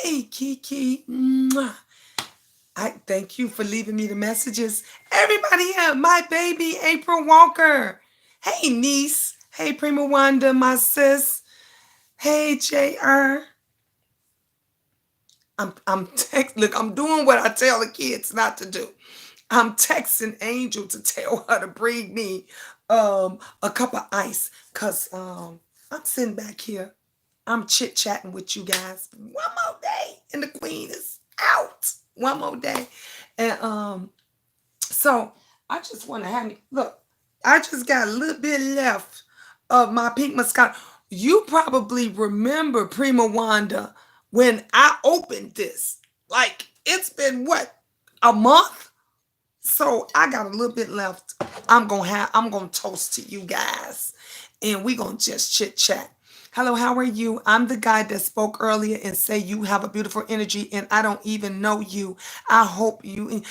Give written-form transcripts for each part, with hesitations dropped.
Hey, Kiki. Mwah. I thank you for leaving me the messages. Everybody here, my baby April Walker. Hey, niece. Hey, Prima Wanda, my sis. Hey, JR. Look, I'm doing what I tell the kids not to do. I'm texting Angel to tell her to bring me a cup of ice. Cause I'm sitting back here. I'm chit-chatting with you guys. One more day and the queen is out. One more day. And so I just want to have me look, I just got a little bit left of my pink mascara. You probably remember Prima Wanda when I opened this. Like it's been what, a month? So I got a little bit left. I'm gonna toast to you guys and we gonna just chit chat. Hello, how are you? I'm the guy that spoke earlier and say you have a beautiful energy and I don't even know you. I hope you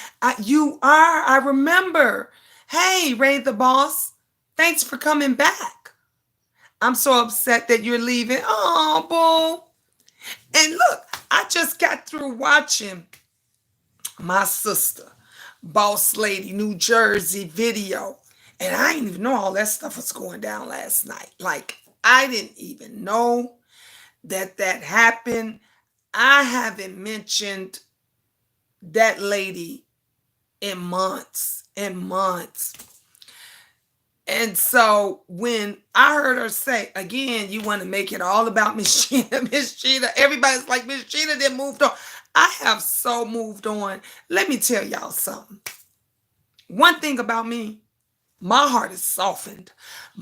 are. I remember. Hey, Ray the boss. Thanks for coming back. I'm so upset that you're leaving. Oh, boo. And look, I just got through watching my sister, Boss Lady, New Jersey video. And I didn't even know all that stuff was going down last night. Like, I didn't even know that happened. I haven't mentioned that lady in months and months. And so when I heard her say, again, you want to make it all about Miss Gina, Miss Gina, everybody's like, Miss Gina didn't moved on. I have so moved on. Let me tell y'all something. One thing about me, my heart is softened.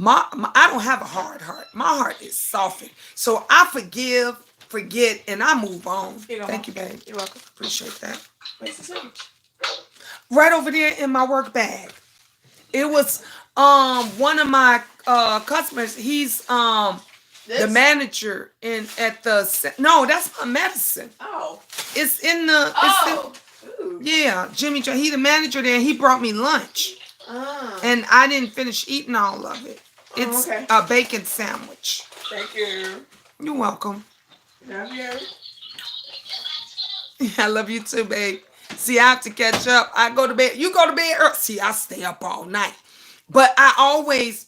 I don't have a hard heart. My heart is softened. So I forgive, forget, and I move on. Thank you, babe. You're welcome. Appreciate that. Where's the sandwich? Right over there in my work bag. It was one of my customers. He's the This? manager in at the no, that's my medicine. Oh. It's in the Oh. Ooh. yeah, Jimmy John. He the manager there. He brought me lunch. Ah. And I didn't finish eating all of it. Oh, It's okay. a bacon sandwich. Thank you. You're welcome. Love you. I love you too, babe. See, I have to catch up. I go to bed. You go to bed early. See, I stay up all night. But I always,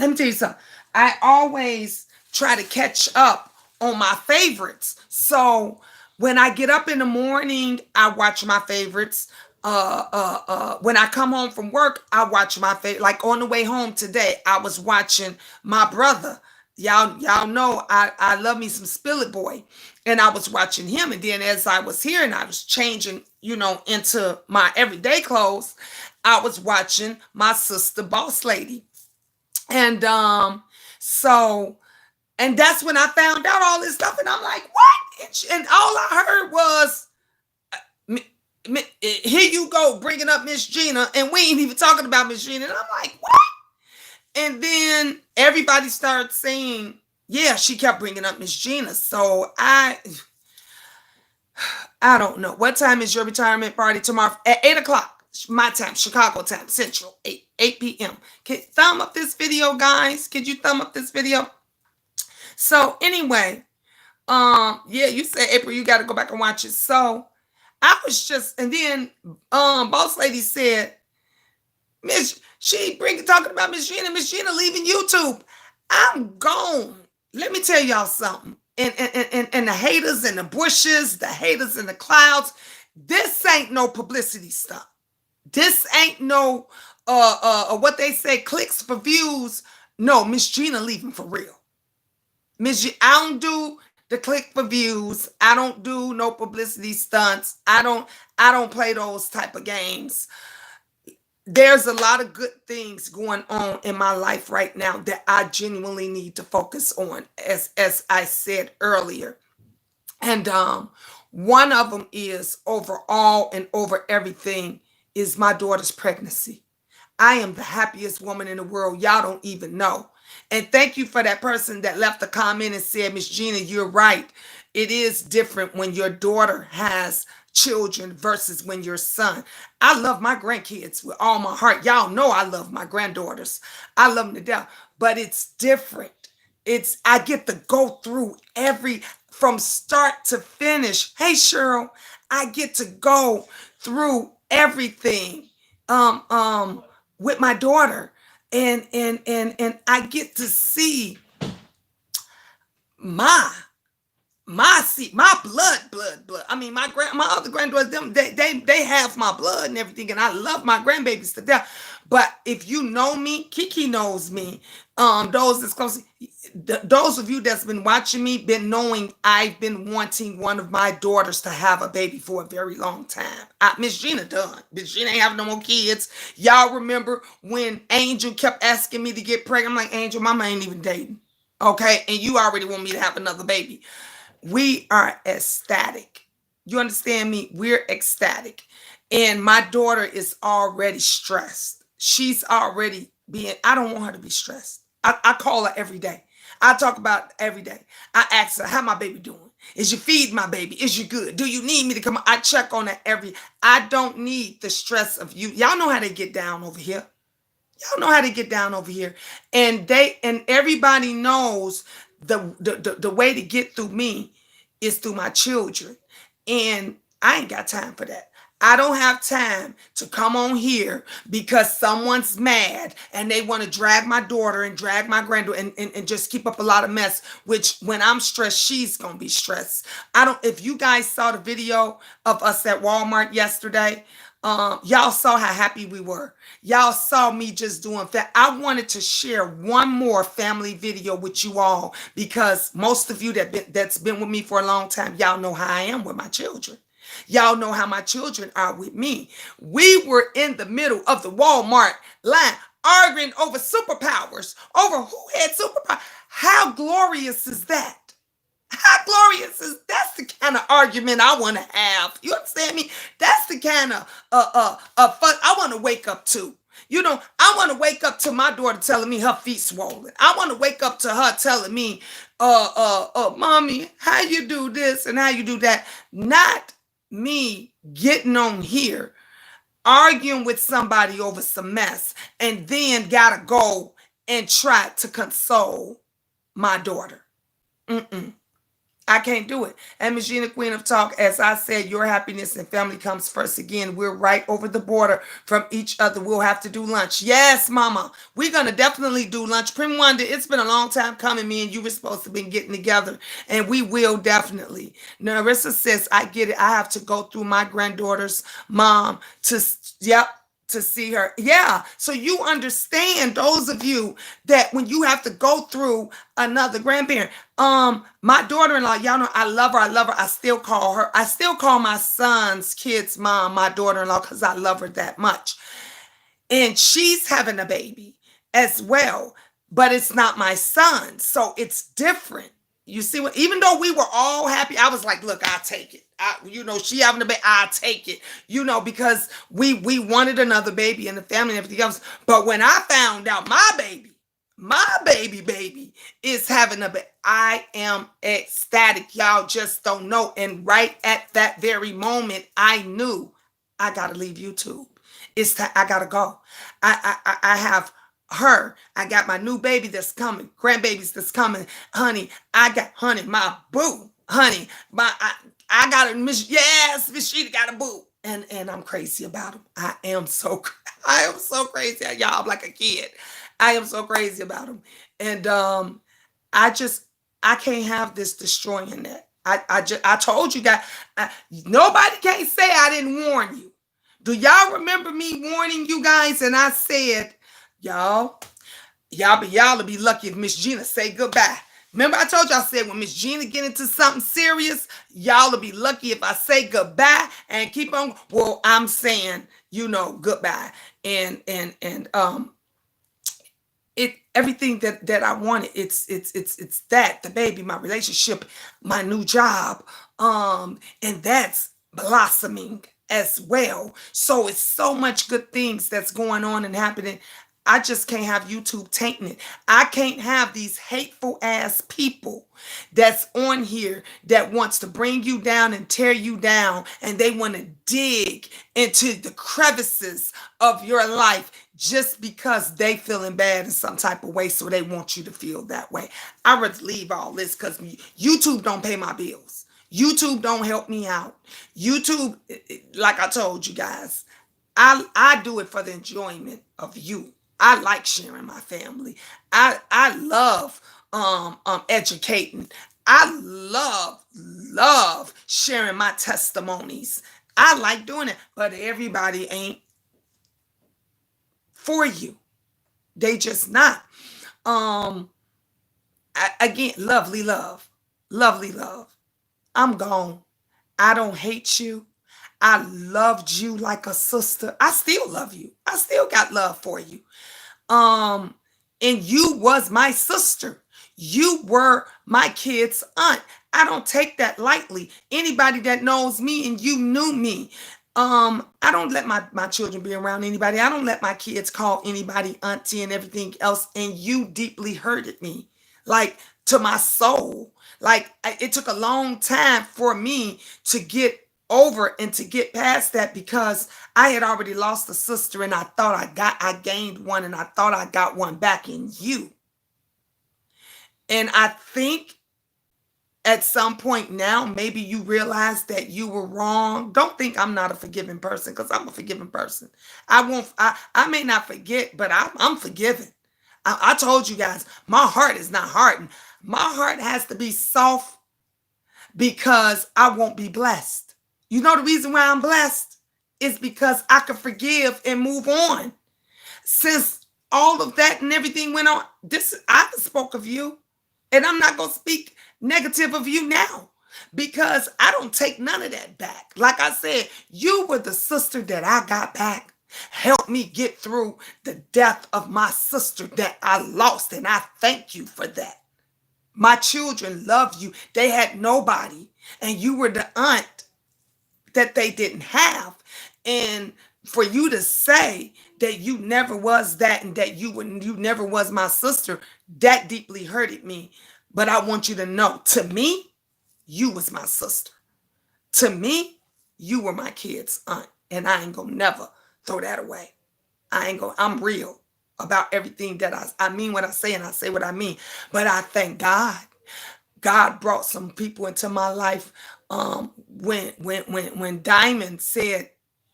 let me tell you something. I always try to catch up on my favorites. So when I get up in the morning, I watch my favorites. When I come home from work, I watch my favorite. Like on the way home today, I was watching my brother. Y'all know I love me some Spill It Boy, and I was watching him. And then as I was here and I was changing, into my everyday clothes, I was watching my sister, Boss Lady, and so and that's when I found out all this stuff, and I'm like, what? And all I heard was here you go bringing up Miss Gina, and we ain't even talking about Miss Gina. And I'm like, what? And then everybody started saying, yeah, she kept bringing up Miss Gina. So I don't know. What time is your retirement party tomorrow? At 8 o'clock, my time, Chicago time, Central, 8 p.m. Can thumb up this video, guys? Could you thumb up this video? So anyway, yeah, you said, April, you got to go back and watch it. So I was just, and then Boss Lady said, talking about Miss Gina leaving YouTube. I'm gone. Let me tell y'all something. And the haters in the bushes, the haters in the clouds, this ain't no publicity stuff. This ain't no what they say, clicks for views. No, Miss Gina leaving for real. I don't do the click for views. I don't do no publicity stunts. I don't play those type of games. There's a lot of good things going on in my life right now that I genuinely need to focus on, as I said earlier. And one of them is over all and over everything is my daughter's pregnancy. I am the happiest woman in the world. Y'all don't even know. And thank you for that person that left a comment and said, Miss Gina, you're right. It is different when your daughter has children versus when your son. I love my grandkids with all my heart. Y'all know I love my granddaughters. I love them to death, but it's different. I get to go through from start to finish. Hey, Cheryl, I get to go through everything um, um, with my daughter. And I get to see my my blood. I mean, my other granddaughters, them they have my blood and everything, and I love my grandbabies to death. But if you know me, Kiki knows me. Those that's close, those of you that's been watching me, been knowing I've been wanting one of my daughters to have a baby for a very long time. Miss Gina done. Miss Gina ain't have no more kids. Y'all remember when Angel kept asking me to get pregnant? I'm like, Angel, mama ain't even dating. Okay, and you already want me to have another baby. We are ecstatic. You understand me? We're ecstatic. And my daughter is already stressed. She's already being, I don't want her to be stressed. I call her every day. I talk about it every day. I ask her, how my baby doing? Is you feed my baby? Is you good? Do you need me to come? I check on her I don't need the stress of you. Y'all know how they get down over here. Y'all know how to get down over here. And everybody knows the way to get through me is through my children. And I ain't got time for that. I don't have time to come on here because someone's mad and they want to drag my daughter and drag my granddaughter and just keep up a lot of mess, which when I'm stressed, she's going to be stressed. I don't, if you guys saw the video of us at Walmart yesterday, y'all saw how happy we were. Y'all saw me just doing that. I wanted to share one more family video with you all because most of you that's been with me for a long time, y'all know how I am with my children. Y'all know how my children are with me. We were in the middle of the Walmart line arguing over superpowers, over who had superpowers. How glorious is that? How glorious is that's the kind of argument I want to have. You understand me? That's the kind of fun I want to wake up to. You know, I want to wake up to my daughter telling me her feet swollen. I want to wake up to her telling me, mommy, how you do this and how you do that. Not me getting on here arguing with somebody over some mess and then gotta go and try to console my daughter. Mm-mm. I can't do it. And Miss Gina, Queen of Talk, as I said, your happiness and family comes first. Again, we're right over the border from each other. We'll have to do lunch. Yes, Mama. We're going to definitely do lunch. Prim Wonder, it's been a long time coming. Me and you were supposed to be getting together, and we will definitely. Narissa says, I get it. I have to go through my granddaughter's mom to, yep, to see her. Yeah. So you understand, those of you that when you have to go through another grandparent. My daughter-in-law, y'all know I love her. I love her. I still call her. I still call my son's kid's mom my daughter-in-law because I love her that much. And she's having a baby as well, but it's not my son. So it's different. You see what, even though we were all happy, I was like, look, I'll take it. She having a baby, I'll take it, because we wanted another baby in the family and everything else. But when I found out my baby is having a baby, I am ecstatic. Y'all just don't know. And right at that very moment, I knew I gotta leave YouTube. It's time. I gotta go. I have her. I got my new baby that's coming, grandbabies that's coming. Honey, my boo. Honey, I got a Miss. Yes, Miss Sheeta got a boo. And I'm crazy about him. I am so crazy. Y'all, I'm like a kid. I am so crazy about him. And I just I can't have this destroying that. I told you guys, nobody can't say I didn't warn you. Do y'all remember me warning you guys? And I said, y'all will be lucky if Miss Gina say goodbye. Remember I told y'all, I said when Miss Gina get into something serious, y'all will be lucky if I say goodbye and keep on. Well, I'm saying, goodbye. And it everything that I wanted, it's that, the baby, my relationship, my new job, and that's blossoming as well. So it's so much good things that's going on and happening. I just can't have YouTube tainting it. I can't have these hateful ass people that's on here that wants to bring you down and tear you down, and they want to dig into the crevices of your life just because they feeling bad in some type of way, so they want you to feel that way. I would leave all this because YouTube don't pay my bills. YouTube don't help me out. YouTube, like I told you guys, I do it for the enjoyment of you. I like sharing my family. I love educating. I love sharing my testimonies. I like doing it, but everybody ain't for you. They just not. Um Again, lovely love. Lovely love. I'm gone. I don't hate you. I loved you like a sister. I still love you. I still got love for you. Um, and you was my sister. You were my kid's aunt. I don't take that lightly. Anybody that knows me and you knew me, I don't let my children be around anybody. I don't let my kids call anybody auntie and everything else. And you deeply hurted me, like to my soul. Like it took a long time for me to get over and to get past that, because I had already lost a sister and I gained one, and I thought I got one back in you. And I think at some point now, maybe you realize that you were wrong. Don't think I'm not a forgiving person, because I'm a forgiving person. I may not forget, but I'm forgiven. I told you guys, my heart is not hardened. My heart has to be soft because I won't be blessed. You know the reason why I'm blessed is because I can forgive and move on. Since all of that and everything went on, this I spoke of you, and I'm not gonna speak negative of you now, because I don't take none of that back. Like I said, you were the sister that I got back. Help me get through the death of my sister that I lost, and I thank you for that. My children love you. They had nobody, and you were the aunt that they didn't have. And for you to say that you never was that, and that you never was my sister, that deeply hurted me. But I want you to know, to me, you was my sister. To me, you were my kid's aunt, and I ain't gonna never throw that away. I'm real about everything that I mean what I say, and I say what I mean. But I thank God. God brought some people into my life. When Diamond said,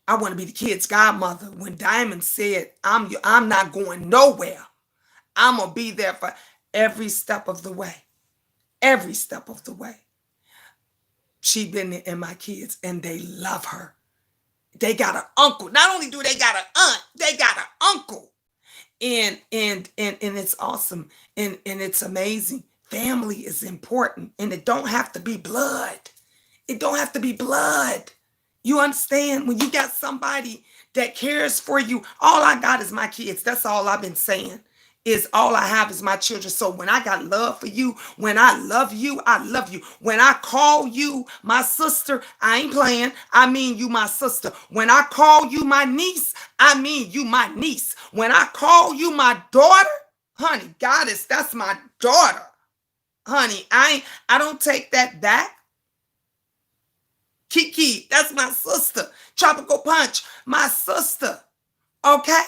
I want to be the kid's godmother. When Diamond said, I'm not going nowhere. I'm gonna be there for every step of the way. Every step of the way. She been there, and my kids, and they love her. They got an uncle. Not only do they got an aunt, they got an uncle. And it's awesome, and it's amazing. Family is important, and it don't have to be blood. It don't have to be blood. You understand? When you got somebody that cares for you, all I got is my kids. That's all I've been saying. Is all I have is my children. So when I got love for you, when I love you, I love you. When I call you my sister, I ain't playing. I mean you my sister. When I call you my niece, I mean you my niece. When I call you my daughter, honey, goddess, that's my daughter. Honey, I don't take that back. Kiki, that's my sister. Tropical Punch, my sister. Okay?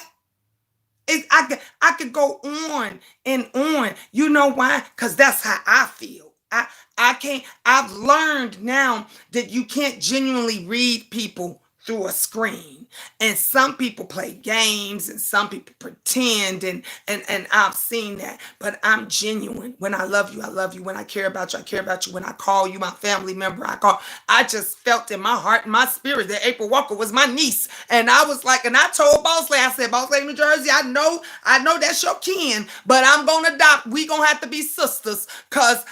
I could go on and on. You know why? Because that's how I feel. I can't, I've learned now that you can't genuinely read people through a screen. And some people play games, and some people pretend, and I've seen that. But I'm genuine. When I love you, I love you. When I care about you, I care about you. When I call you my family member, I just felt in my heart and my spirit that April Walker was my niece. And I was like, and I told Boss Lady, I said, Boss Lady, New Jersey, I know that's your kin, but I'm gonna adopt. We gonna have to be sisters, because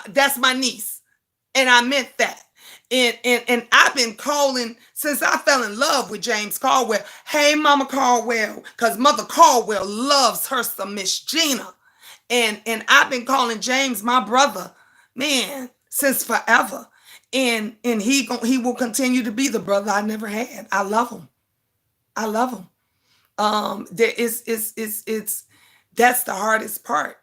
that's my niece. And I meant that. And I've been calling since I fell in love with James Caldwell. Hey, Mama Caldwell, because Mother Caldwell loves her some Miss Gina. And I've been calling James my brother, man, since forever. And he will continue to be the brother I never had. I love him. I love him. There is it's that's the hardest part.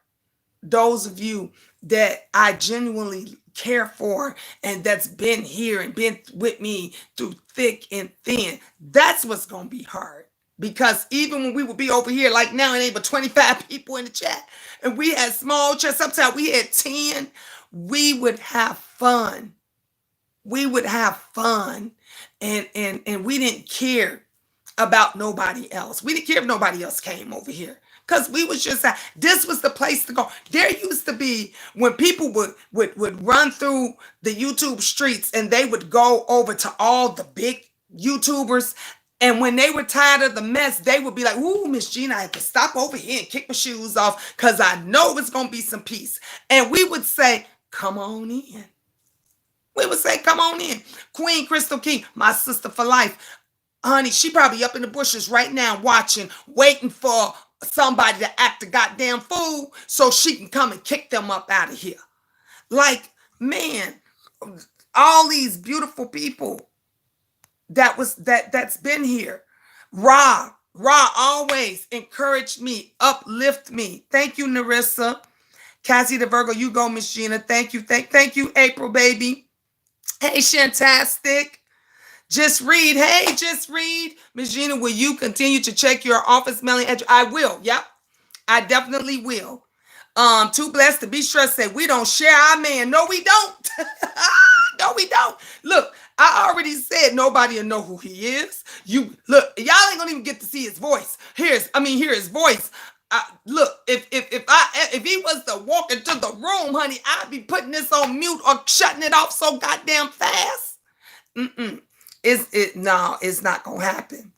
Those of you that I genuinely care for, and that's been here and been with me through thick and thin, that's what's going to be hard. because even when we would be over here, like now, it ain't but 25 people in the chat, and we had small chats. Sometimes we had 10. We would have fun. We would have fun, and we didn't care about nobody else. We didn't care if nobody else came over here. Cause we was just this was the place to go. There used to be when people would run through the YouTube streets and they would go over to all the big YouTubers. And when they were tired of the mess, they would be like, "Ooh, Miss Gina, I have to stop over here and kick my shoes off because I know it's gonna be some peace." And we would say, "Come on in." We would say, "Come on in." Queen Crystal King, my sister for life. Honey, she probably up in the bushes right now watching, waiting for somebody to act a goddamn fool so she can come and kick them up out of here. Like, man, all these beautiful people that's been here. Ra always encouraged me, uplift me. Thank you, Narissa. Cassie the Virgo, you go, Miss Gina. Thank you. Thank you, April, baby. Hey, Shantastic. Just read. Hey, just read. Miss Gina, will you continue to check your office mailing address? I will. Yep. I definitely will. Too blessed to be stressed said we don't share our man. No, we don't. No, we don't. Look, I already said nobody will know who he is. You look, y'all ain't gonna even get to see his voice. Hear his voice. Look, if he was to walk into the room, honey, I'd be putting this on mute or shutting it off so goddamn fast. Mm-mm. No, it's not gonna happen.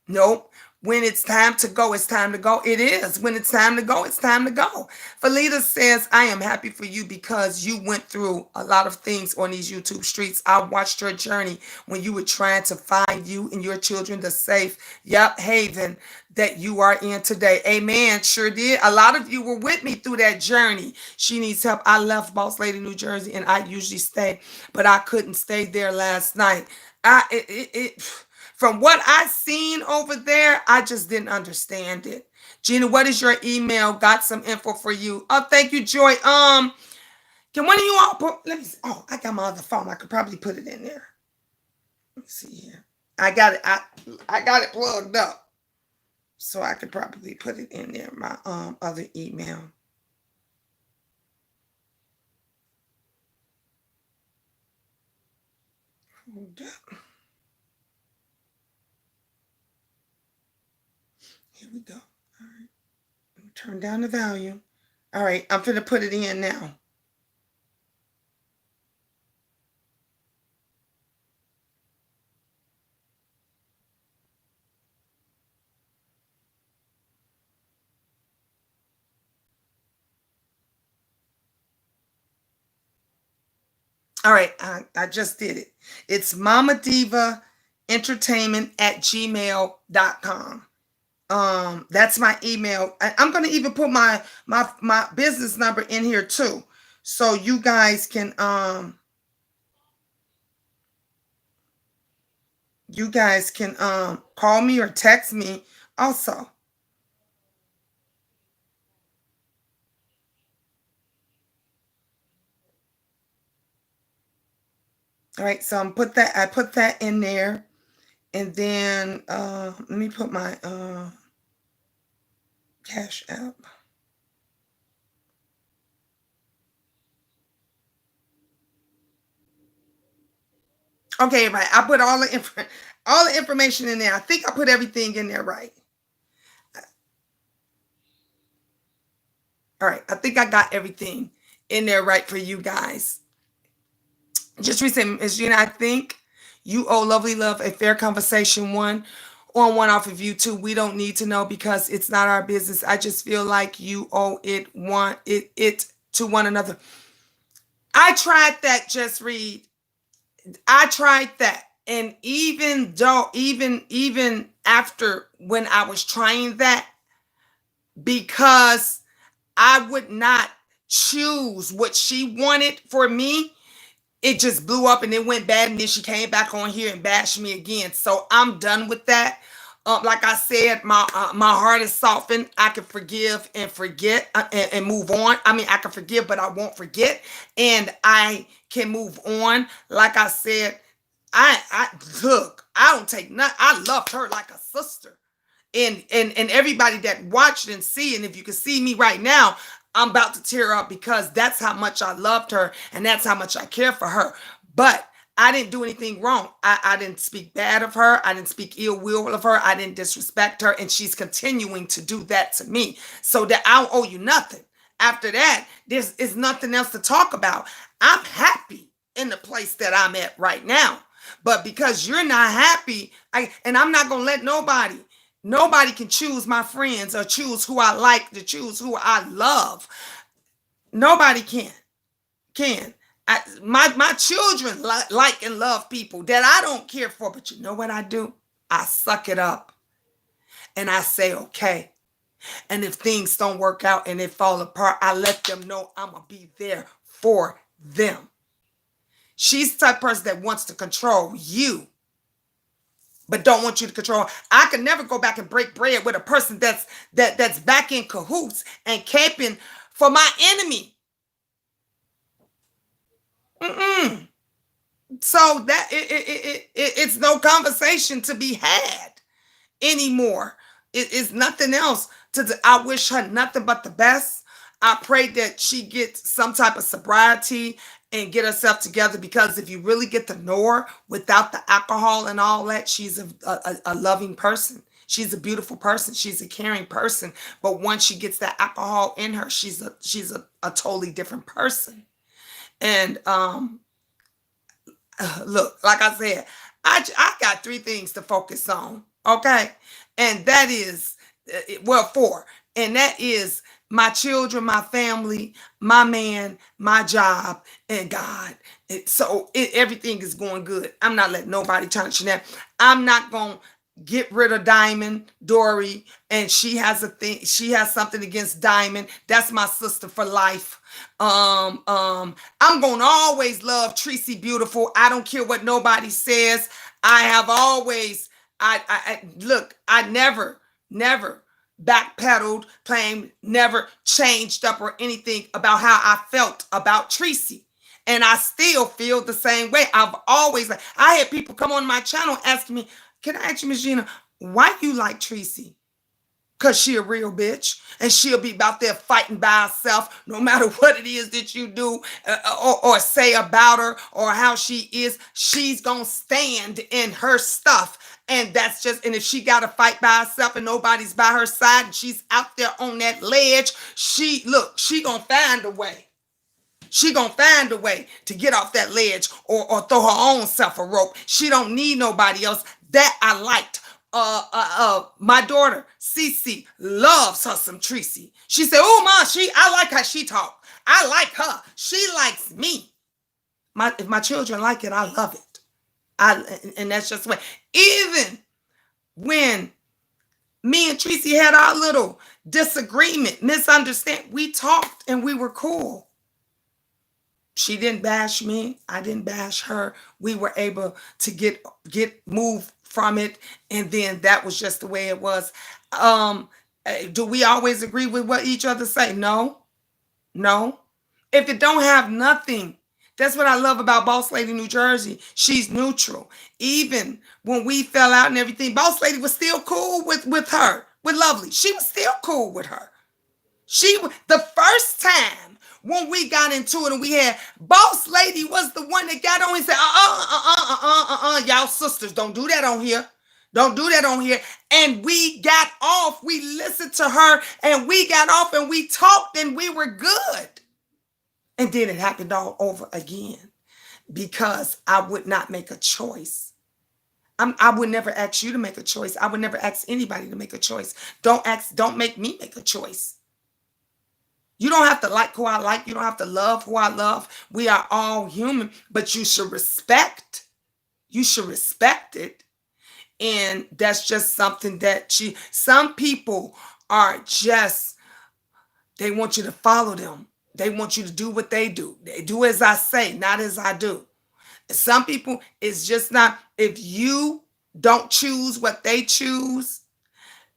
Nope. When it's time to go, it's time to go. It is. When it's time to go, it's time to go. Felita says, I am happy for you because you went through a lot of things on these YouTube streets. I watched your journey when you were trying to find you and your children the safe, haven that you are in today. Amen. Sure did. A lot of you were with me through that journey. She needs help. I left Boss Lady, New Jersey, and I usually stay, but I couldn't stay there last night. From what I seen over there, I just didn't understand it. Gina, what is your email? Got some info for you. Oh, thank you, Joy. Can one of you all put? Let me see. Oh, I got my other phone. I could probably put it in there. Let me see here. I got it. I got it plugged up, so I could probably put it in there. My other email. Hold up. Here we go. All right. Turn down the volume. All right, I'm going to put it in now. All right, I just did it. It's Mama Diva Entertainment at gmail.com. That's my email. I'm gonna even put my business number in here too, so you guys can call me or text me also. All right, so I put that in there, and then let me put my Cash App. Okay, right. I put all the information in there. I think I put everything in there right. All right, I think I got everything in there right for you guys. Just recently, Ms. Gina, I think you owe Lovely Love a fair conversation one off of you too. We don't need to know because it's not our business. I just feel like you owe it to one another. I tried that, just read. I tried that. And even though, even after when I was trying that, because I would not choose what she wanted for me, it just blew up and it went bad. And then she came back on here and bashed me again. So I'm done with that. Like I said, my heart is softened. I can forgive and forget and move on. I mean, I can forgive, but I won't forget, and I can move on. Like I said, I look. I don't take nothing. I loved her like a sister, And everybody that watched and see, and if you can see me right now, I'm about to tear up because that's how much I loved her and that's how much I care for her. But I didn't do anything wrong. I didn't speak bad of her. I didn't speak ill will of her. I didn't disrespect her. And she's continuing to do that to me. So that I don't owe you nothing. After that, there's is nothing else to talk about. I'm happy in the place that I'm at right now. But because you're not happy, and I'm not gonna let nobody can choose my friends or choose who I like to choose who I love. Nobody can. My children like and love people that I don't care for, but you know what I do? I suck it up and I say okay. And if things don't work out and they fall apart, I let them know I'm gonna be there for them. She's the type of person that wants to control you, but don't want you to control. I can never go back and break bread with a person that's back in cahoots and caping for my enemy. Mm-mm. So that it's no conversation to be had anymore. It's nothing else to do. I wish her nothing but the best. I pray that she gets some type of sobriety and get herself together, because if you really get to know her without the alcohol and all that, she's a loving person. She's a beautiful person. She's a caring person. But once she gets that alcohol in her, she's a totally different person. And look, like I said, I got three things to focus on, okay? And that is, well, four. And that is my children, my family, my man, my job, and God. Everything is going good. I'm not letting nobody touch that. I'm not going to get rid of Diamond, Dory, and she has something against Diamond. That's my sister for life. I'm gonna always love Tracy Beautiful. I don't care what nobody says. I have always, look, I never backpedaled, claimed, never changed up or anything about how I felt about Tracy. And I still feel the same way. I had people come on my channel asking me, can I ask you, Miss Gina, why you like Tracy? Because she a real bitch. And she'll be out there fighting by herself no matter what it is that you do or say about her or how she is. She's going to stand in her stuff. And that's just, and if she got to fight by herself and nobody's by her side and she's out there on that ledge, she going to find a way. She gonna find a way to get off that ledge or throw her own self a rope. She don't need nobody else. That I liked. My daughter Cece loves her some Tracy. She said, "Oh ma, I like how she talk. I like her. She likes me." If my children like it, I love it. And that's just what. Even when me and Tracy had our little disagreement, misunderstand, we talked and we were cool. She didn't bash me. I didn't bash her. We were able to get moved from it. And then that was just the way it was. Do we always agree with what each other say? No. No. If it don't have nothing, that's what I love about Boss Lady New Jersey. She's neutral. Even when we fell out and everything, Boss Lady was still cool with her, with Lovely. She was still cool with her. The first time when we got into it and we had, Boss Lady was the one that got on and said, y'all sisters, don't do that on here. Don't do that on here. And we got off. We listened to her and we got off and we talked and we were good. And then it happened all over again because I would not make a choice. I would never ask you to make a choice. I would never ask anybody to make a choice. Don't make me make a choice. You don't have to like who I like. You don't have to love who I love. We are all human, but you should respect. You should respect it. And that's just something that some people are just, they want you to follow them. They want you to do what they do. They do as I say, not as I do. Some people, it's just not, if you don't choose what they choose,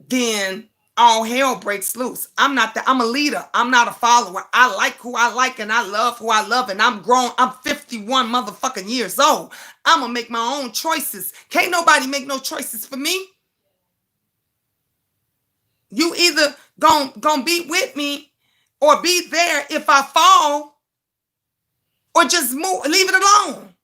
then all hell breaks loose. I'm a leader. I'm not a follower. I like who I like and I love who I love, and I'm grown. I'm 51 motherfucking years old. I'm gonna make my own choices. Can't nobody make no choices for me. You either gonna be with me or be there if I fall, or just move, leave it alone.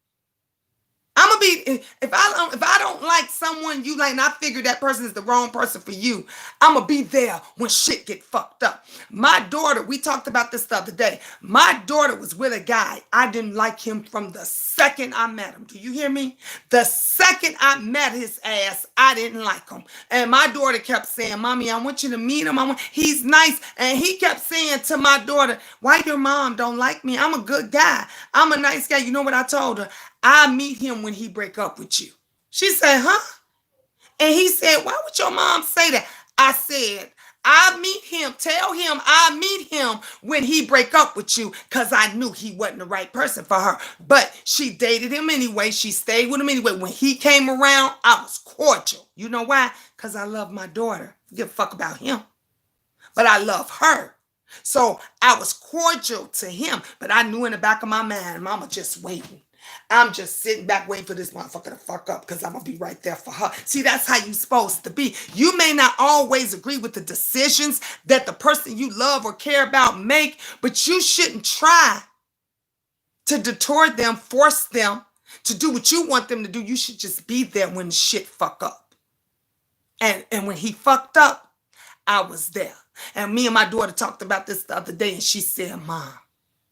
I'm gonna be if I don't like someone you like, and I figure that person is the wrong person for you. I'm gonna be there when shit get fucked up. My daughter, we talked about this the other day. My daughter was with a guy. I didn't like him from the second I met him. Do you hear me? The second I met his ass, I didn't like him. And my daughter kept saying, "Mommy, I want you to meet him. He's nice." And he kept saying to my daughter, "Why your mom don't like me? I'm a good guy. I'm a nice guy." You know what I told her? I meet him when he break up with you. She said, "Huh?" And he said, "Why would your mom say that?" I said, "I meet him. Tell him I meet him when he break up with you, because I knew he wasn't the right person for her." But she dated him anyway. She stayed with him anyway. When he came around, I was cordial. You know why? Because I love my daughter. Give a fuck about him. But I love her. So I was cordial to him. But I knew in the back of my mind, Mama just waiting. I'm just sitting back waiting for this motherfucker to fuck up, because I'm going to be right there for her. See, that's how you supposed to be. You may not always agree with the decisions that the person you love or care about make, but you shouldn't try to detour them, force them to do what you want them to do. You should just be there when shit fuck up. And when he fucked up, I was there. And me and my daughter talked about this the other day, and she said, "Mom,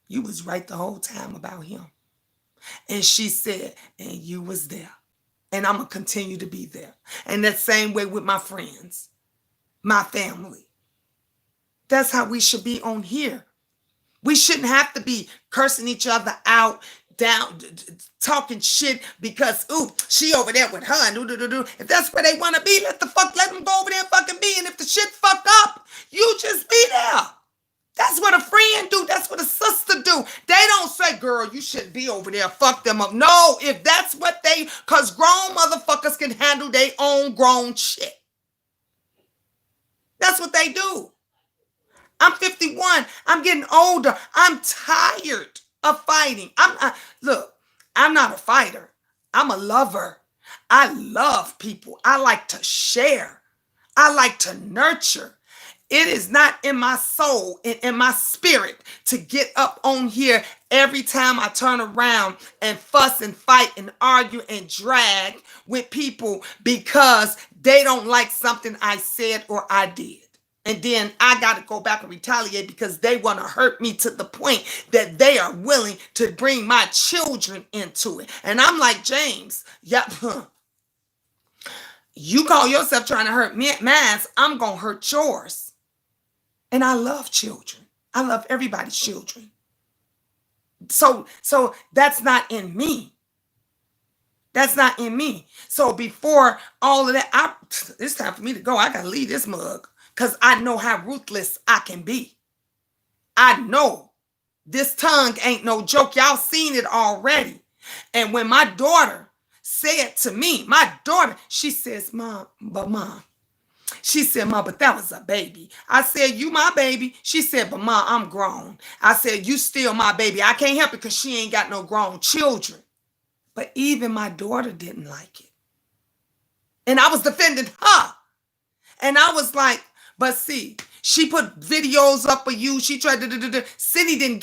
you was right the whole time about him." And she said, "And you was there. And I'm going to continue to be there." And that same way with my friends, my family. That's how we should be on here. We shouldn't have to be cursing each other out, down, talking shit because, ooh, she over there with her. And if that's where they want to be, let them go over there and fucking be. And if the shit fucked up, you just be there. That's what a friend do. That's what a sister do. They don't say, "Girl, you shouldn't be over there. Fuck them up." No, if that's what because grown motherfuckers can handle their own grown shit. That's what they do. I'm 51. I'm getting older. I'm tired of fighting. Look, I'm not a fighter. I'm a lover. I love people. I like to share. I like to nurture. It is not in my soul and in my spirit to get up on here every time I turn around and fuss and fight and argue and drag with people because they don't like something I said or I did. And then I got to go back and retaliate because they want to hurt me to the point that they are willing to bring my children into it. And I'm like, James, yeah, you call yourself trying to hurt me, mine, I'm going to hurt yours. And I love children. I love everybody's children. So that's not in me. That's not in me. So before all of that, it's time for me to go. I got to leave this mug because I know how ruthless I can be. I know this tongue ain't no joke. Y'all seen it already. And when my daughter said to me, she says, Mom, she said, "Mom, but that was a baby." I said, "You my baby." She said, "But Mom, I'm grown." I said, "You still my baby. I can't help it because she ain't got no grown children." But even my daughter didn't like it. And I was defending her. And I was like, but see, she put videos up of you. She tried to, Cindy didn't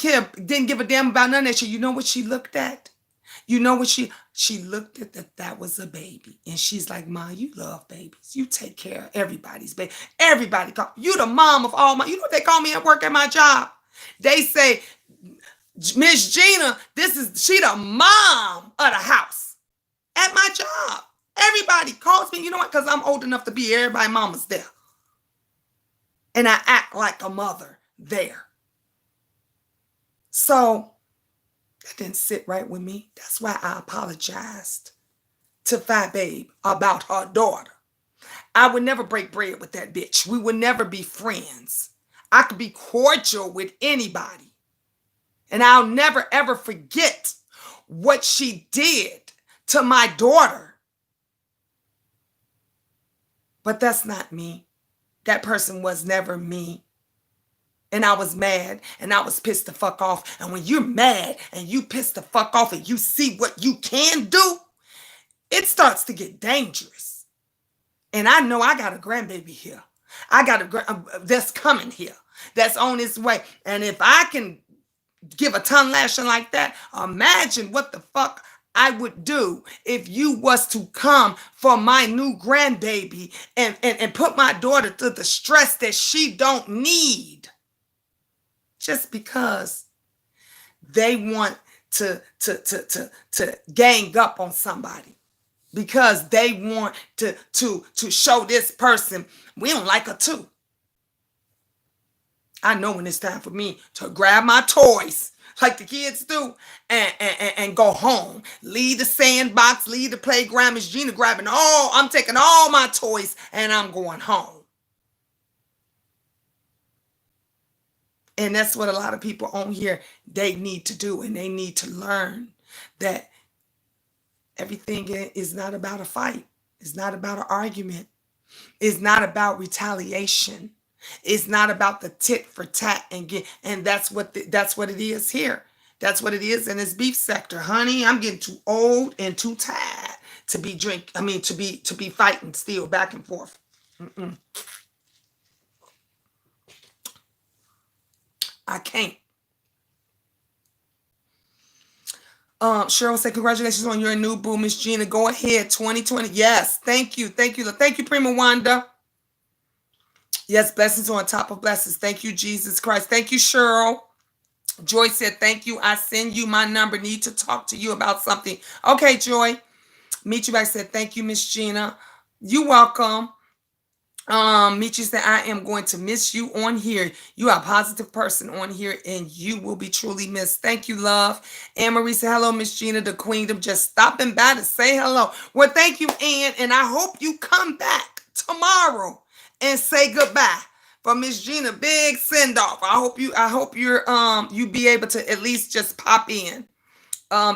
give a damn about none of that shit. You know what she looked at? You know what she looked at that was a baby. And she's like, "Ma, you love babies. You take care of everybody's baby. Everybody you the mom of all you know what they call me at work at my job? They say, Miss Gina, she the mom of the house at my job. Everybody calls me, you know what? Because I'm old enough to be everybody's mama's there. And I act like a mother there. So that didn't sit right with me. That's why I apologized to Phi Babe about her daughter. I would never break bread with that bitch. We would never be friends. I could be cordial with anybody. And I'll never, ever forget what she did to my daughter. But that's not me. That person was never me. And I was mad and I was pissed the fuck off. And when you're mad and you pissed the fuck off and you see what you can do, it starts to get dangerous. And I know I got a grandbaby here. I got that's coming here. That's on its way. And if I can give a tongue lashing like that, imagine what the fuck I would do if you was to come for my new grandbaby and put my daughter through the stress that she don't need just because they want to gang up on somebody, because they want to show this person we don't like her too. I know when it's time for me to grab my toys like the kids do and go home. Leave the sandbox, leave the playground. Miss Gina grabbing I'm taking all my toys and I'm going home. And that's what a lot of people on here, they need to do. And they need to learn that everything is not about a fight. It's not about an argument. It's not about retaliation. It's not about the tit for tat and that's what it is here. That's what it is in this beef sector. Honey, I'm getting too old and too tired to be to be fighting still back and forth. Mm-mm. I can't. Cheryl said, congratulations on your new boo, Miss Gina. Go ahead, 2020. Yes, thank you. Thank you. Thank you, Prima Wanda. Yes, blessings on top of blessings. Thank you, Jesus Christ. Thank you, Cheryl. Joy said, thank you. I send you my number. Need to talk to you about something. Okay, Joy. Meet you back said, thank you, Miss Gina. You welcome. Michi said, I am going to miss you on here. You are a positive person on here and you will be truly missed. Thank you, love. Anne Marie said, hello, Miss Gina, the Queendom. Just stopping by to say hello. Well, thank you, Ann. And I hope you come back tomorrow and say goodbye for Miss Gina. Big send off. I hope you be able to at least just pop in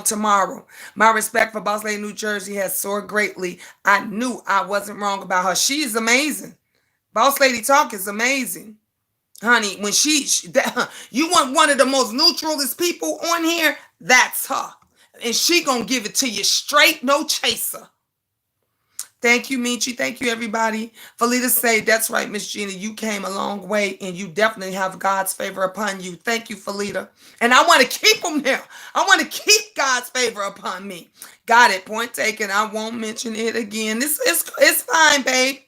tomorrow. My respect for Boss Lady New Jersey has soared greatly. I knew I wasn't wrong about her. She is amazing. Boss Lady Talk is amazing. Honey, when you want one of the most neutralist people on here, that's her. And she gonna give it to you straight, no chaser. Thank you, Michi. Thank you, everybody. Felita say, that's right, Miss Gina. You came a long way, and you definitely have God's favor upon you. Thank you, Felita. And I want to keep them there. I want to keep God's favor upon me. Got it. Point taken. I won't mention it again. It's fine, babe.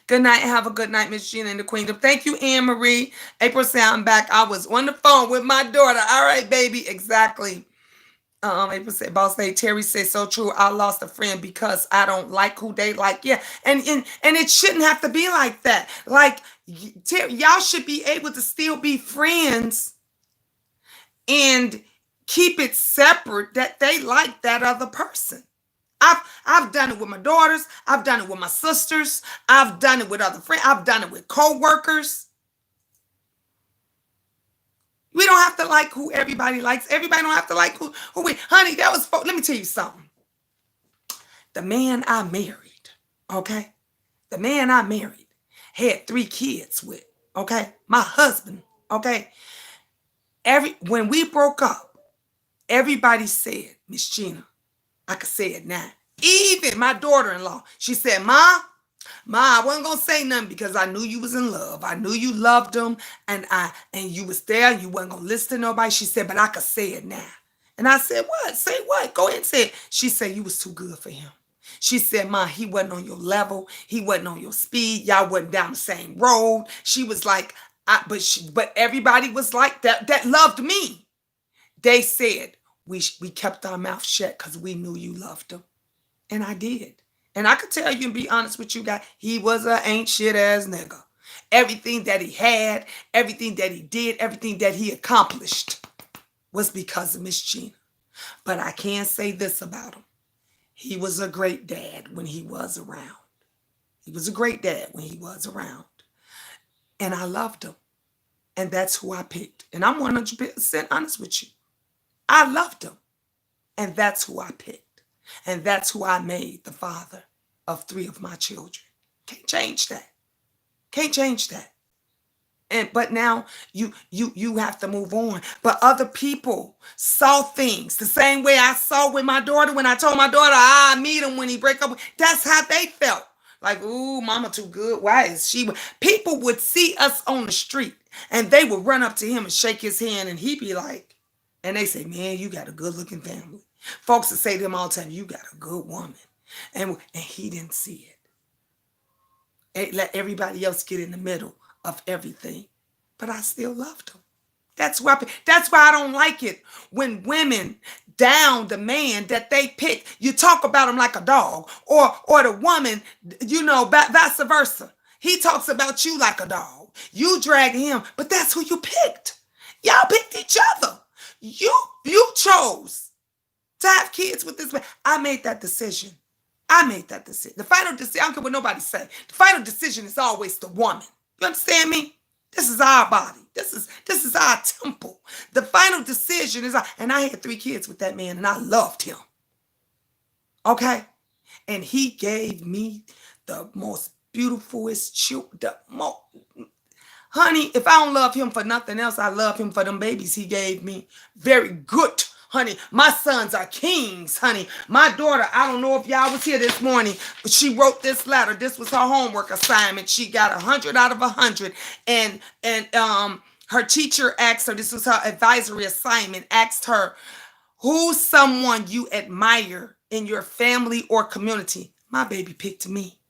Good night. Have a good night, Miss Gina and the Queendom. Thank you, Anne Marie. April said, I'm back. I was on the phone with my daughter. All right, baby. Exactly. April said, Boss Lady Terry said, so true. I lost a friend because I don't like who they like. Yeah, and it shouldn't have to be like that. Like, y'all should be able to still be friends and keep it separate that they like that other person. I've done it with my daughters. I've done it with my sisters. I've done it with other friends. I've done it with co-workers. We don't have to like who everybody likes. Everybody don't have to like who we. Honey, that was. Let me tell you something. The man I married, okay? The man I married had 3 kids with, okay? My husband, okay? When we broke up, everybody said, Miss Gina, I could say it now. Even my daughter-in-law, she said, Ma, I wasn't gonna say nothing because I knew you was in love. I knew you loved him, and you was there. You wasn't gonna listen to nobody. She said, but I could say it now. And I said, what? Say what? Go ahead and say it. She said, you was too good for him. She said, Ma, he wasn't on your level. He wasn't on your speed. Y'all wasn't down the same road. She was like, but everybody was like that loved me. They said we kept our mouth shut because we knew you loved him, and I did. And I could tell you and be honest with you guys, he was a ain't shit ass nigga. Everything that he had, everything that he did, everything that he accomplished was because of Miss Gina. But I can say this about him. He was a great dad when he was around. He was a great dad when he was around. And I loved him. And that's who I picked. And I'm 100% honest with you. I loved him. And that's who I picked. And that's who I made the father of 3 of my children. Can't change that. Can't change that. But now you have to move on. But other people saw things the same way I saw with my daughter when I told my daughter I meet him when he break up. That's how they felt. Like, ooh, mama too good. Why is she? People would see us on the street and they would run up to him and shake his hand and he'd be like, and they say, man, you got a good looking family. Folks would say to him all the time, you got a good woman. And he didn't see it. It let everybody else get in the middle of everything. But I still loved him. That's why I don't like it when women down the man that they pick. You talk about him like a dog, or the woman, vice versa. He talks about you like a dog. You drag him, but that's who you picked. Y'all picked each other. You chose to have kids with this man. I made that decision. I made that decision. The final decision, I don't care what nobody say. The final decision is always the woman. You understand me? This is our body. This is our temple. The final decision is and I had 3 kids with that man and I loved him. Okay? And he gave me the most beautifulest children. Honey, if I don't love him for nothing else, I love him for them babies he gave me. Very good, honey. My sons are kings, honey. My daughter, I don't know if y'all was here this morning, but she wrote this letter. This was her homework assignment. She got 100 out of 100. And her teacher asked her, this was her advisory assignment, asked her, who's someone you admire in your family or community? My baby picked me.